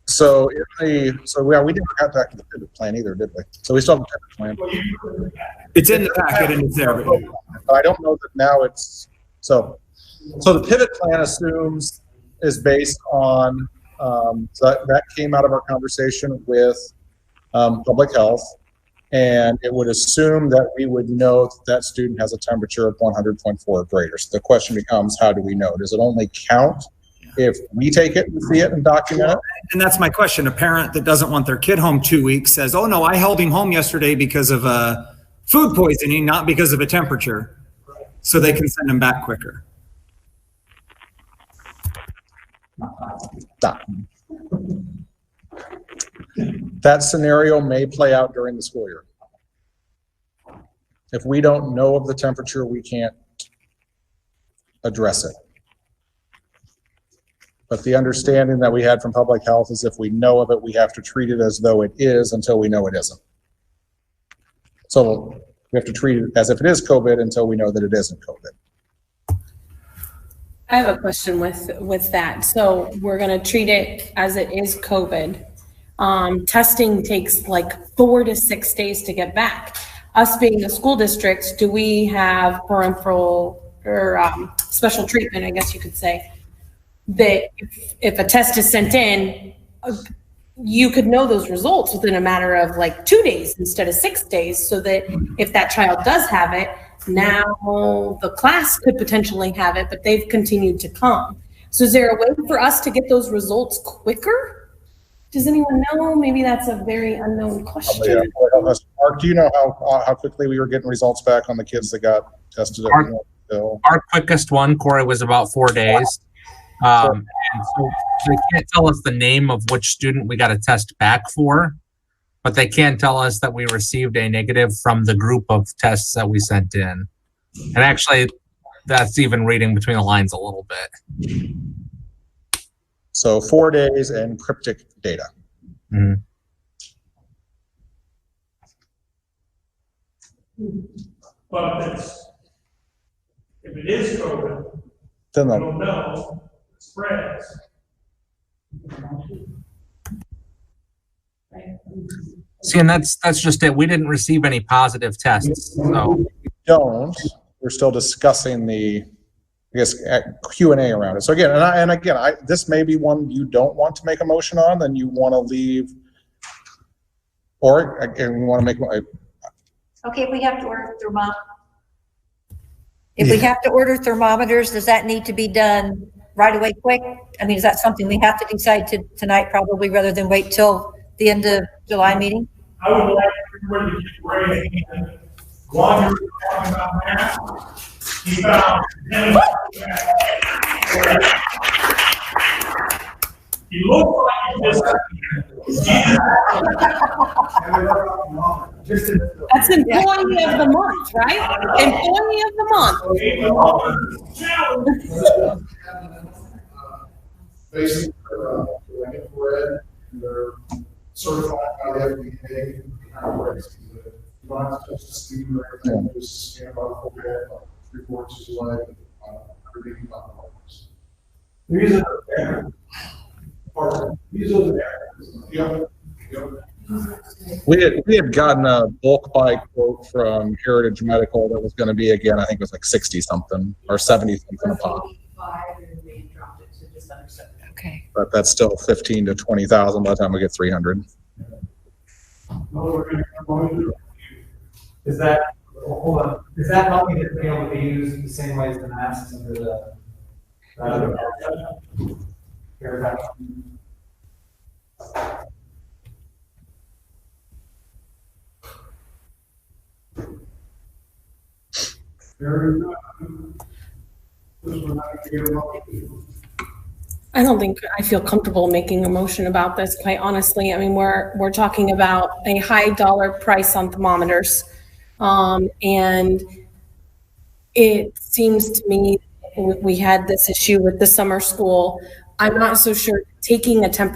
So we didn't got back to the pivot plan either, did we? So we still have a pivot plan. It's in the packet and it's there. I don't know that now it's, so the pivot plan is based on, that came out of our conversation with public health. And it would assume that we would know that student has a temperature of 100.4 or greater. So the question becomes, how do we know? Does it only count if we take it and see it and document it? And that's my question. A parent that doesn't want their kid home 2 weeks says, oh no, I held him home yesterday because of food poisoning, not because of a temperature. So they can send him back quicker. That scenario may play out during the school year. If we don't know of the temperature, we can't address it. But the understanding that we had from public health is if we know of it, we have to treat it as though it is until we know it isn't. So we have to treat it as if it is COVID until we know that it isn't COVID. I have a question with that. So we're going to treat it as it is COVID. Testing takes like 4 to 6 days to get back. Us being a school district, do we have peripheral or special treatment, I guess you could say, that if a test is sent in, you could know those results within a matter of like 2 days instead of 6 days, so that if that child does have it, now the class could potentially have it, but they've continued to come. So is there a way for us to get those results quicker? Does anyone know? Maybe that's a very unknown question. Mark, do you know how quickly we were getting results back on the kids that got tested? Our quickest one, Corey, was about 4 days. And so they can't tell us the name of which student we got a test back for, but they can tell us that we received a negative from the group of tests that we sent in. And actually, that's even reading between the lines a little bit. So 4 days and cryptic data. Mm-hmm. But if it is COVID, then we don't know, it spreads. See, and that's just it. We didn't receive any positive tests. So we're still discussing the, I guess, Q&A around it. So again, this may be one you don't want to make a motion on, then you want to leave, or again, we want to make. Okay, if we have to order if we have to order thermometers, does that need to be done right away, quick? I mean, is that something we have to decide tonight, probably, rather than wait till the end of July meeting? I would like everybody to get ready. While you're talking about that, he found he looked like That's employee of the month, right? Employee of the month. Basically, like infrared, they're certified by the FDA. How it works. You don't have to touch the screen or anything, just scan about the forehead, 3/4 inches wide, everything about the works. These are the Yep. We had gotten a bulk buy quote from Heritage Medical that was gonna be, again, I think it was like 60 something or 70 something a pop. Okay. But that's still 15 to 20,000 by the time we get 300. Is that, hold on, is that helping it be able to be used the same way as the masks under the? Very good. This one, I can get a motion. I don't think I feel comfortable making a motion about this, quite honestly. I mean, we're talking about a high dollar price on thermometers. And it seems to me we had this issue with the summer school. I'm not so sure taking the time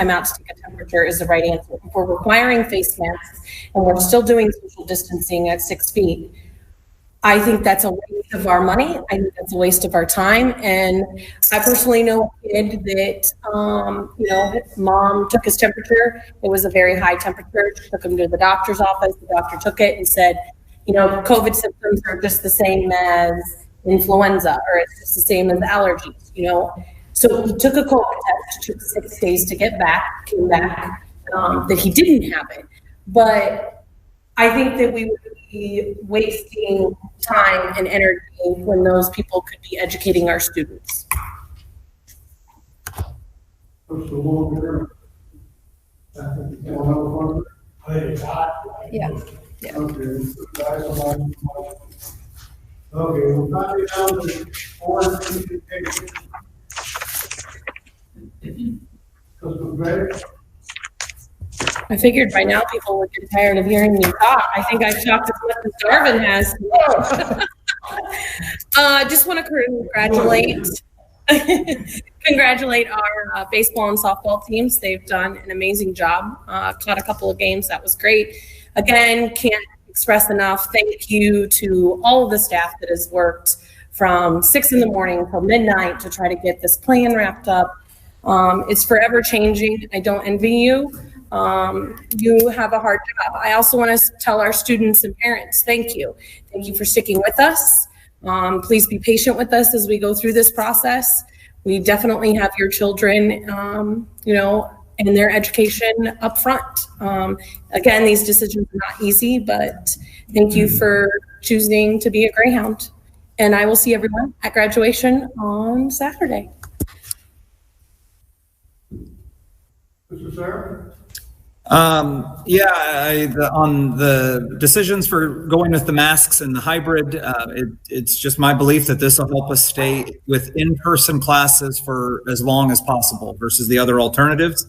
out to take a temperature is the right answer. If we're requiring face masks and we're still doing social distancing at 6 feet, I think that's a waste of our money. I think that's a waste of our time. And I personally know a kid that, mom took his temperature. It was a very high temperature. She took him to the doctor's office. The doctor took it and said, COVID symptoms are just the same as influenza, or it's just the same as allergies, So he took a COVID test, took 6 days to get back, came back, that he didn't have it. But I think that we would be wasting time and energy when those people could be educating our students. Yeah. Okay, we'll now be down to board communication. I figured by now people would get tired of hearing me talk. I think I've talked as much as Darvin has. Just want to congratulate our baseball and softball teams. They've done an amazing job. Caught a couple of games. That was great. Again, can't express enough thank you to all of the staff that has worked from 6 a.m. till midnight to try to get this plan wrapped up. It's forever changing. I don't envy you. You have a hard job. I also want to tell our students and parents, thank you. Thank you for sticking with us. Please be patient with us as we go through this process. We definitely have your children, and their education up front. Again, these decisions are not easy, but thank you for choosing to be a Greyhound. And I will see everyone at graduation on Saturday. Mr. Sarah? On the decisions for going with the masks and the hybrid, it's just my belief that this will help us stay with in-person classes for as long as possible versus the other alternatives.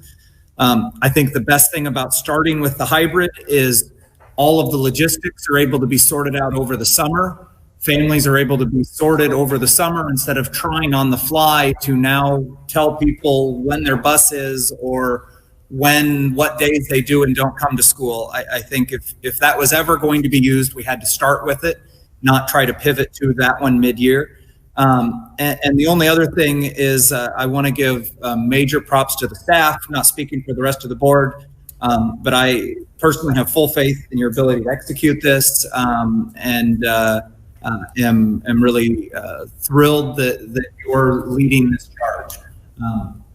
I think the best thing about starting with the hybrid is all of the logistics are able to be sorted out over the summer. Families are able to be sorted over the summer instead of trying on the fly to now tell people when their bus is or what days they do and don't come to school. I think if that was ever going to be used, we had to start with it, not try to pivot to that one mid-year. And the only other thing is I want to give major props to the staff, not speaking for the rest of the board, but I personally have full faith in your ability to execute this, and am really thrilled that you're leading this charge.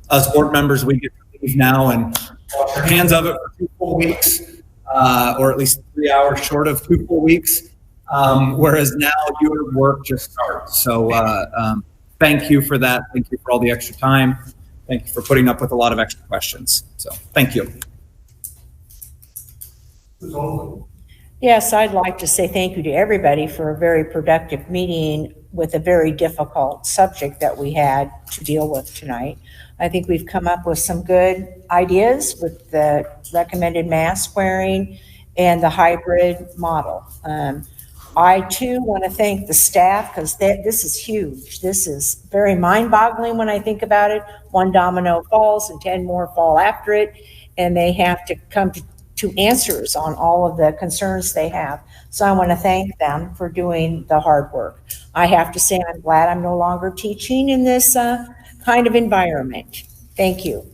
Us board members, we get to leave now and wash our hands of it for 2 full weeks, or at least 3 hours short of 2 full weeks. Whereas now your work just starts. So thank you for that. Thank you for all the extra time. Thank you for putting up with a lot of extra questions. So thank you. Yes, I'd like to say thank you to everybody for a very productive meeting with a very difficult subject that we had to deal with tonight. I think we've come up with some good ideas with the recommended mask wearing and the hybrid model. I too want to thank the staff because this is huge. This is very mind-boggling when I think about it. One domino falls and 10 more fall after it, and they have to come to answers on all of the concerns they have. So I want to thank them for doing the hard work. I have to say I'm glad I'm no longer teaching in this kind of environment. Thank you.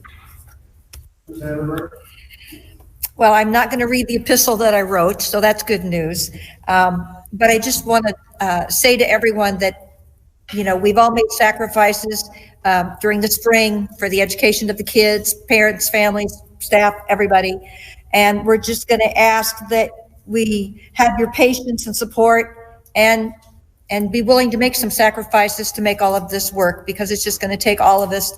Well, I'm not going to read the epistle that I wrote, so that's good news. But I just want to say to everyone that, we've all made sacrifices during the spring for the education of the kids, parents, families, staff, everybody. And we're just going to ask that we have your patience and support and be willing to make some sacrifices to make all of this work, because it's just going to take all of us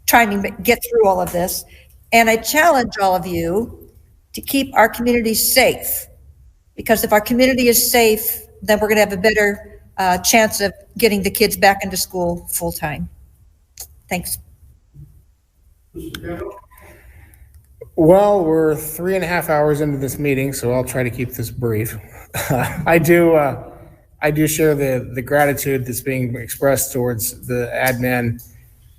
trying to get through all of this. And I challenge all of you to keep our community safe, because if our community is safe, then we're going to have a better chance of getting the kids back into school full time. Thanks. Well, we're 3.5 hours into this meeting, so I'll try to keep this brief. I do share the gratitude that's being expressed towards the admin,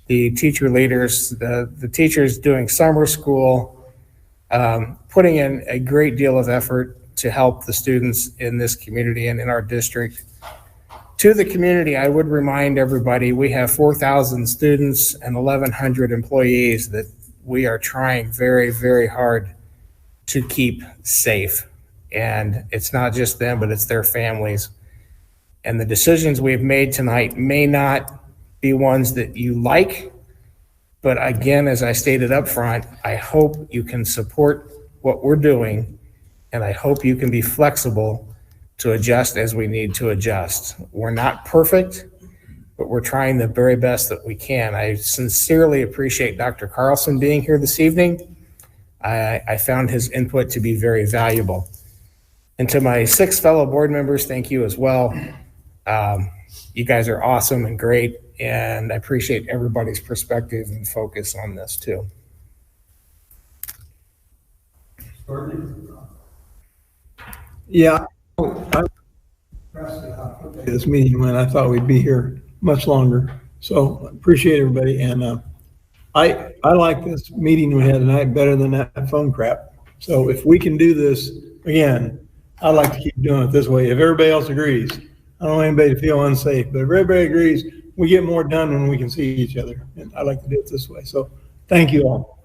the teacher leaders, the teachers doing summer school, putting in a great deal of effort to help the students in this community and in our district. To the community, I would remind everybody, we have 4,000 students and 1,100 employees that we are trying very, very hard to keep safe. And it's not just them, but it's their families. And the decisions we've made tonight may not be ones that you like, but again, as I stated up front, I hope you can support what we're doing, and I hope you can be flexible to adjust as we need to adjust. We're not perfect, but we're trying the very best that we can. I sincerely appreciate Dr. Carlson being here this evening. I found his input to be very valuable. And to my 6 fellow board members, thank you as well. You guys are awesome and great, and I appreciate everybody's perspective and focus on this too. Yeah, this meeting when I thought we'd be here much longer. So appreciate everybody. And I like this meeting we had tonight better than that phone crap. So if we can do this again, I'd like to keep doing it this way. If everybody else agrees, I don't want anybody to feel unsafe, but if everybody agrees, we get more done when we can see each other. And I like to do it this way. So thank you all.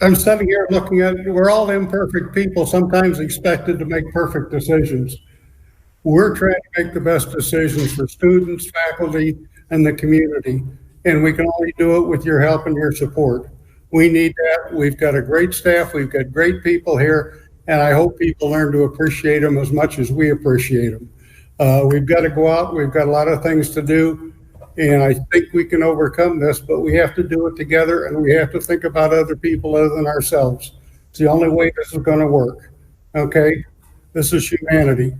I'm sitting here looking at, we're all imperfect people, sometimes expected to make perfect decisions. We're trying to make the best decisions for students, faculty, and the community. And we can only do it with your help and your support. We need that. We've got a great staff. We've got great people here. And I hope people learn to appreciate them as much as we appreciate them. We've got to go out. We've got a lot of things to do. And I think we can overcome this, but we have to do it together, and we have to think about other people other than ourselves. It's the only way this is going to work. Okay? This is humanity,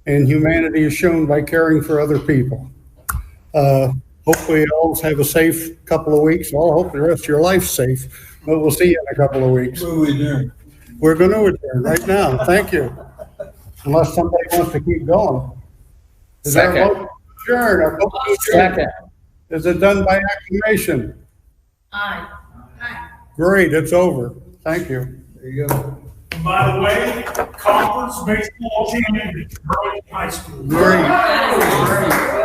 and humanity is shown by caring for other people. Hopefully you all have a safe couple of weeks. Well, I hope the rest of your life's safe, but we'll see you in a couple of weeks. We're going to adjourn right now. Thank you. Unless somebody wants to keep going. Is there a motion to adjourn? Second. Is it done by acclamation? Aye. Great, it's over. Thank you. There you go. By the way, conference baseball champion, Burlington High School. Great.